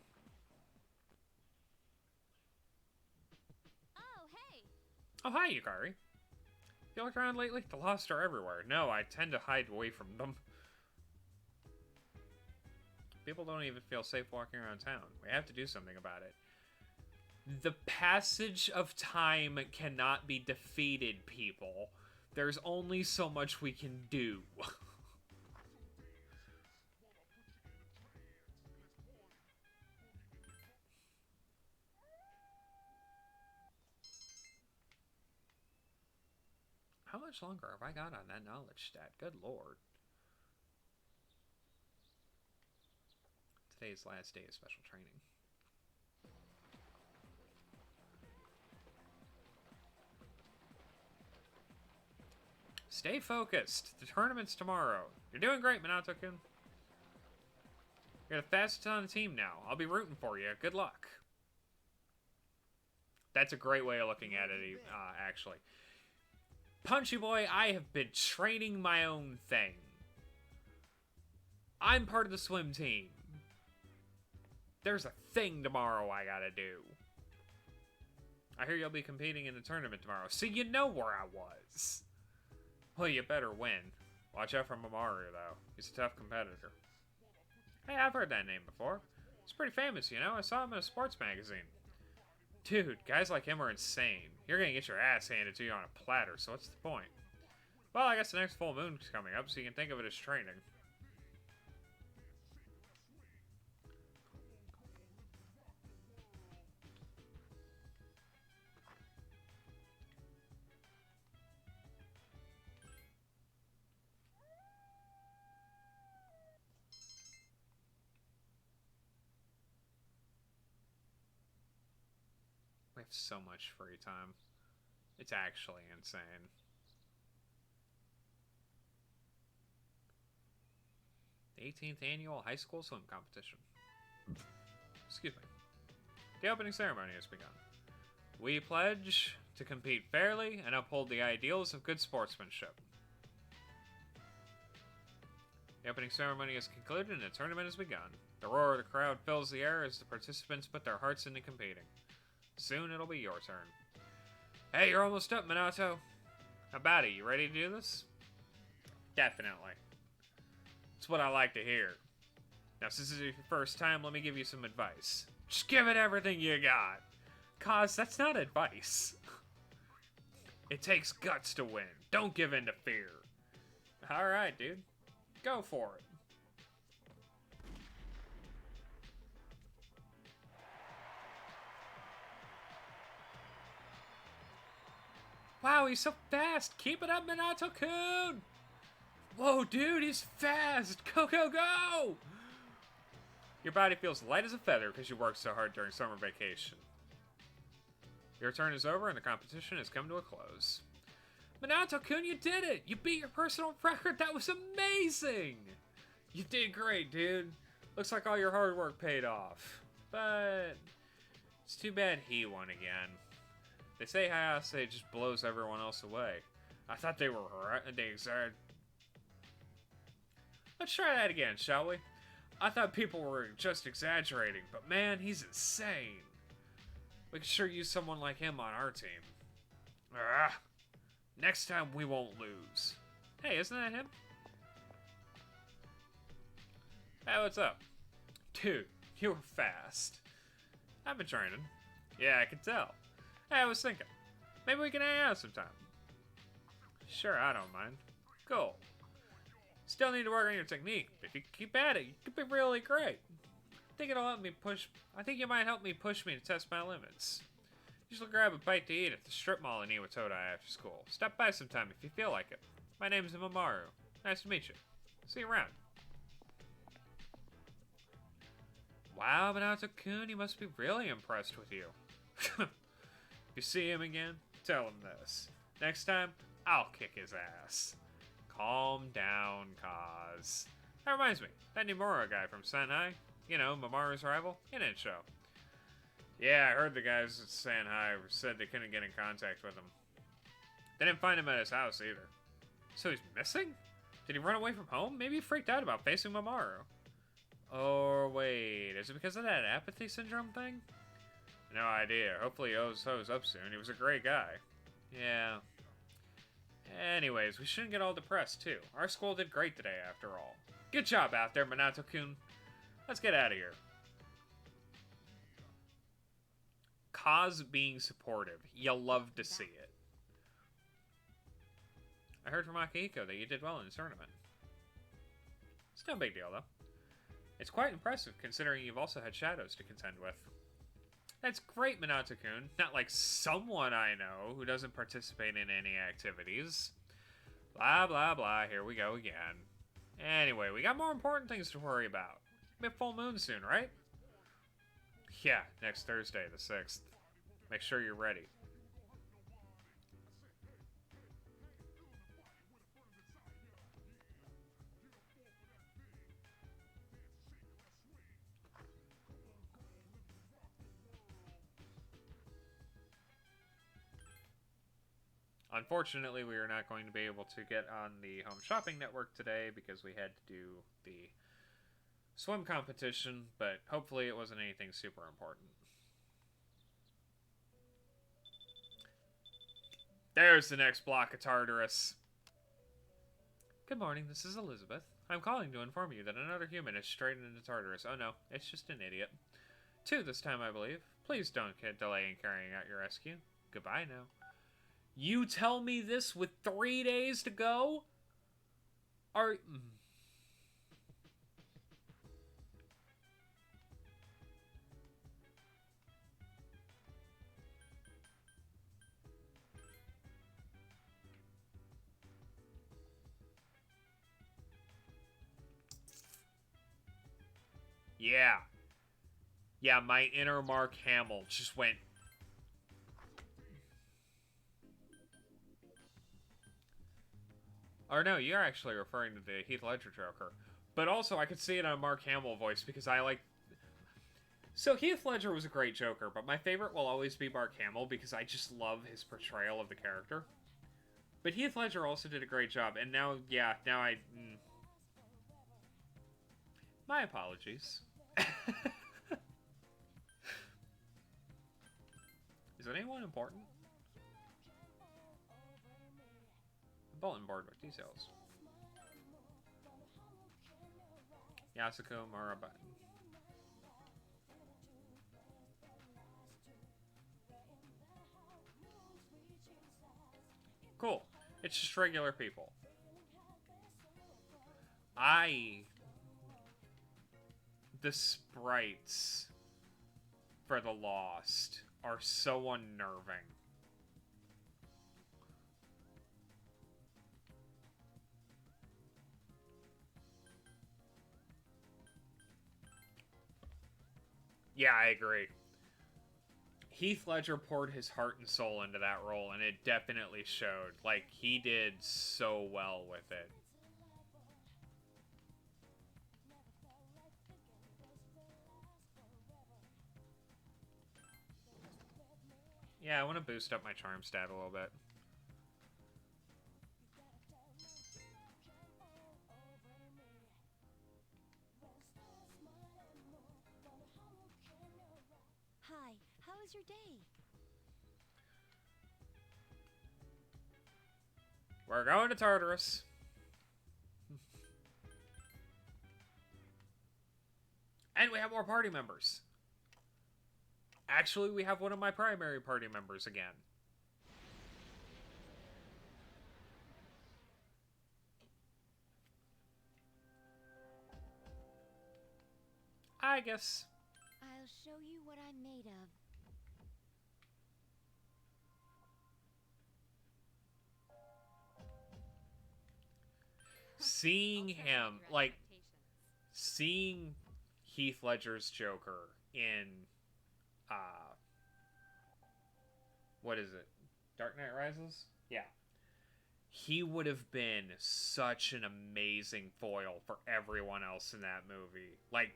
Oh, hey! Oh, hi, Yukari. You looked around lately? The lost are everywhere. No, I tend to hide away from them. People don't even feel safe walking around town. We have to do something about it. The passage of time cannot be defeated, people. There's only so much we can do. How much longer have I got on that knowledge stat? Good lord. Today's last day of special training. Stay focused. The tournament's tomorrow. You're doing great, Minato-kun. You're the fastest on the team now. I'll be rooting for you. Good luck. That's a great way of looking at it, actually. Punchy boy, I have been training my own thing. I'm part of the swim team. There's a thing tomorrow I gotta do. I hear you'll be competing in the tournament tomorrow, so you know where I was. Well, you better win. Watch out for Mamoru, though. He's a tough competitor. Hey, I've heard that name before. He's pretty famous, you know? I saw him in a sports magazine. Dude, guys like him are insane. You're gonna get your ass handed to you on a platter, so what's the point? Well, I guess the next full moon's coming up, so you can think of it as training. have so much free time. It's actually insane. The 18th annual high school swim competition. Excuse me. The opening ceremony has begun. We pledge to compete fairly and uphold the ideals of good sportsmanship. The opening ceremony is concluded and the tournament has begun. The roar of the crowd fills the air as the participants put their hearts into competing. Soon it'll be your turn. Hey, you're almost up, Minato. How about it? You ready to do this? Definitely. That's what I like to hear. Now, since this is your first time, let me give you some advice. Just give it everything you got. Cause that's not advice. It takes guts to win. Don't give in to fear. Alright, dude. Go for it. Wow, he's so fast. Keep it up, Minato-kun. Whoa, dude, he's fast. Go, go, go. Your body feels light as a feather because you worked so hard during summer vacation. Your turn is over and the competition has come to a close. Minato-kun, you did it! You beat your personal record! That was amazing! You did great, dude. Looks like all your hard work paid off. But it's too bad he won again. They say Hayase just blows everyone else away. I thought they were Let's try that again, shall we? I thought people were just exaggerating, but man, he's insane. We could sure use someone like him on our team. Ah, next time we won't lose. Hey, isn't that him? Hey, what's up? Dude, you were fast. I've been training. Yeah, I can tell. Hey, I was thinking, maybe we can hang out sometime. Sure, I don't mind. Cool. Still need to work on your technique, but if you keep at it, you could be really great. I think you might help me push me to test my limits. Usually grab a bite to eat at the strip mall in Iwatoda after school. Stop by sometime if you feel like it. My name's Mamoru. Nice to meet you. See you around. Wow, Minato-kun, he must be really impressed with you. If you see him again, tell him this. Next time, I'll kick his ass. Calm down, Kaz. That reminds me, that Nimura guy from Sentai, you know, Mamoru's rival, he didn't show. Yeah, I heard the guys at Sentai said they couldn't get in contact with him. They didn't find him at his house either. So he's missing? Did he run away from home? Maybe he freaked out about facing Mamoru. Or wait, is it because of that apathy syndrome thing? No idea. Hopefully he hoes up soon. He was a great guy. Yeah. Anyways, we shouldn't get all depressed, too. Our school did great today, after all. Good job out there, Minato-kun. Let's get out of here. Kaz being supportive. You'll love to see it. I heard from Akihiko that you did well in the tournament. It's no big deal, though. It's quite impressive, considering you've also had shadows to contend with. That's great, Minato-kun. Not like someone I know who doesn't participate in any activities. Blah, blah, blah. Here we go again. Anyway, we got more important things to worry about. Bit full moon soon, right? Yeah, next Thursday, the 6th. Make sure you're ready. Unfortunately, we are not going to be able to get on the Home Shopping Network today because we had to do the swim competition, but hopefully it wasn't anything super important. There's the next block of Tartarus. Good morning, this is Elizabeth. I'm calling to inform you that another human has strayed into Tartarus. Oh no, it's just an idiot. 2 this time, I believe. Please don't get delay in carrying out your rescue. Goodbye now. You tell me this with 3 days to go? Are... Yeah. Yeah, my inner Mark Hamill just went Or no, you're actually referring to the Heath Ledger Joker. But also, I could see it on a Mark Hamill voice because I like... So, Heath Ledger was a great Joker, but my favorite will always be Mark Hamill because I just love his portrayal of the character. But Heath Ledger also did a great job, and now, yeah, now I... My apologies. Is anyone important? Bulletin board with details. Yasuko Murabutton. Cool. It's just regular people. The sprites for The Lost are so unnerving. Yeah, I agree. Heath Ledger poured his heart and soul into that role, and it definitely showed. Like, he did so well with it. Yeah, I want to boost up my charm stat a little bit. Hi, how was your day? We're going to Tartarus. And we have more party members. Actually, we have one of my primary party members again. I guess. I'll show you what I'm made of. Seeing him, like, seeing Heath Ledger's Joker in, what is it? Dark Knight Rises? Yeah. He would have been such an amazing foil for everyone else in that movie. Like,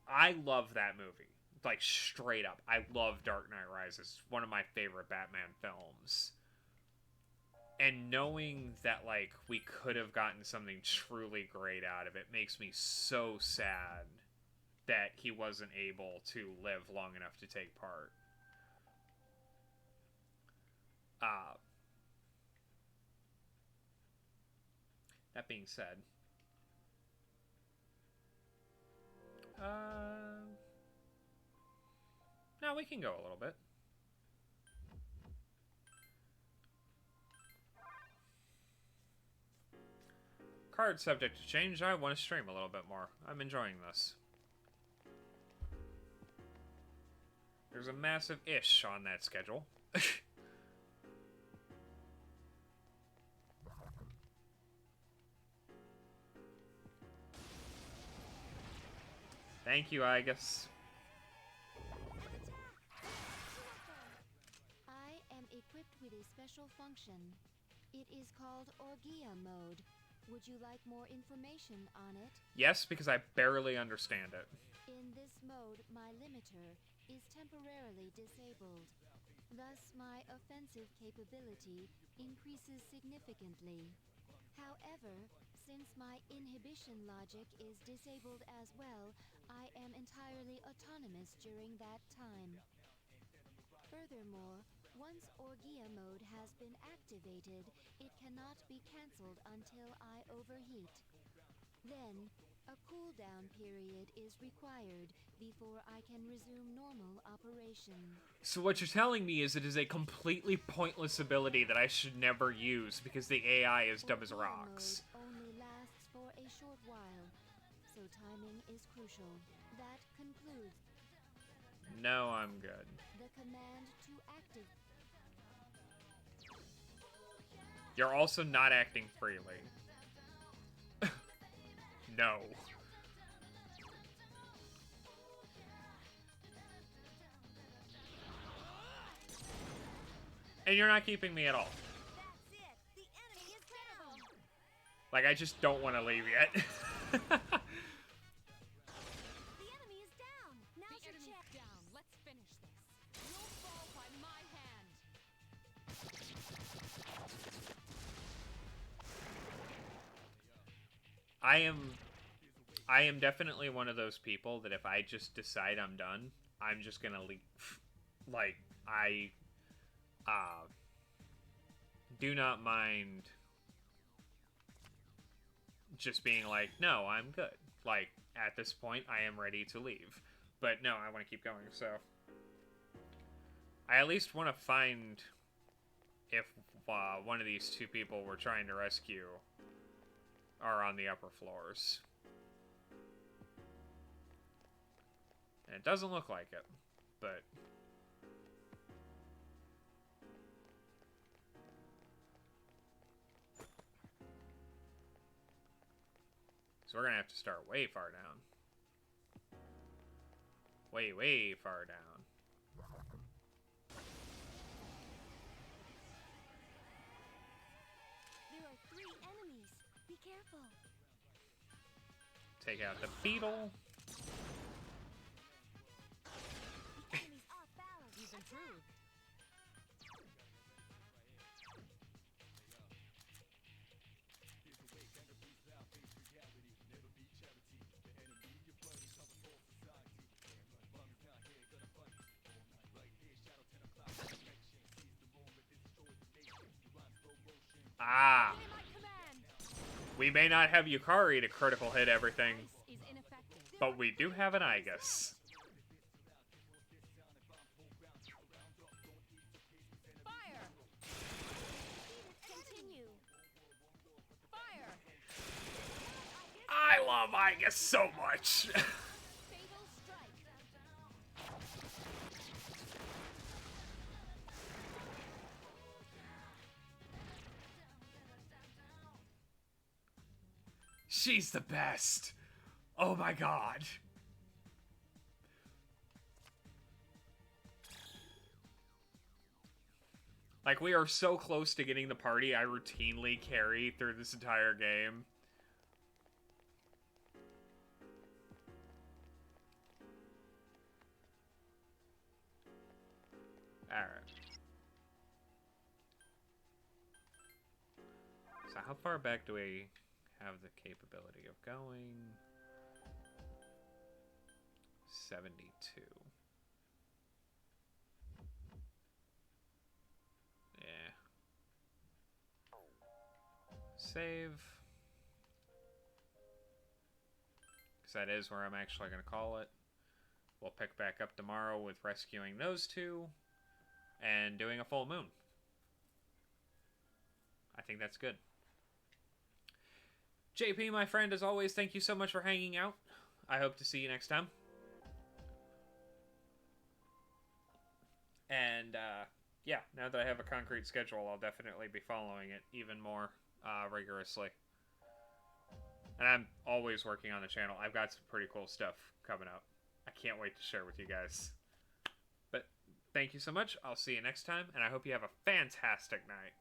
I love that movie. Like, straight up. I love Dark Knight Rises. It's one of my favorite Batman films. And knowing that, like, we could have gotten something truly great out of it makes me so sad that he wasn't able to live long enough to take part. That being said, no, we can go a little bit. Card subject to change. I want to stream a little bit more. I'm enjoying this. There's a massive ish on that schedule. Thank you, Igus. I am equipped with a special function. It is called Orgia mode. Would you like more information on it? Yes, because I barely understand it. In this mode, my limiter is temporarily disabled. Thus, my offensive capability increases significantly. However, since my inhibition logic is disabled as well, I am entirely autonomous during that time. Furthermore, once Orgia mode has been activated, it cannot be cancelled until I overheat. Then, a cooldown period is required before I can resume normal operation. So what you're telling me is it is a completely pointless ability that I should never use because the AI is dumb as rocks. Mode only lasts for a short while, so timing is crucial. That concludes. No, I'm good. The command to activate. You're also not acting freely. No. And you're not keeping me at all. That's Like, I just don't want to leave yet. The enemy is down. Now's your chance. Down. Let's finish this. You'll fall by my hand. I am definitely one of those people that if I just decide I'm done, I'm just gonna leave. Like, I do not mind just being like, no, I'm good. Like, at this point, I am ready to leave. But no, I want to keep going, so... I at least want to find if one of these two people we're trying to rescue are on the upper floors. And it doesn't look like it, but... So we're gonna have to start way far down. Way, way far down. There are 3 enemies. Be careful. Take out the beetle. The enemy's off balance. He's improved. Ah! Obey my command. We may not have Yukari to critical hit everything, Is ineffective. but we do have an Igus. Fire! Continue. Fire! I love Igus so much! Fatal strike. She's the best! Oh my god. Like, we are so close to getting the party I routinely carry through this entire game. Alright. So how far back do we have the capability of going? 72. Yeah. Save. Because that is where I'm actually going to call it. We'll pick back up tomorrow with rescuing those two and doing a full moon. I think that's good. JP, my friend, as always, thank you so much for hanging out. I hope to see you next time. And, yeah, now that I have a concrete schedule, I'll definitely be following it even more rigorously. And I'm always working on the channel. I've got some pretty cool stuff coming up. I can't wait to share with you guys. But thank you so much. I'll see you next time, and I hope you have a fantastic night.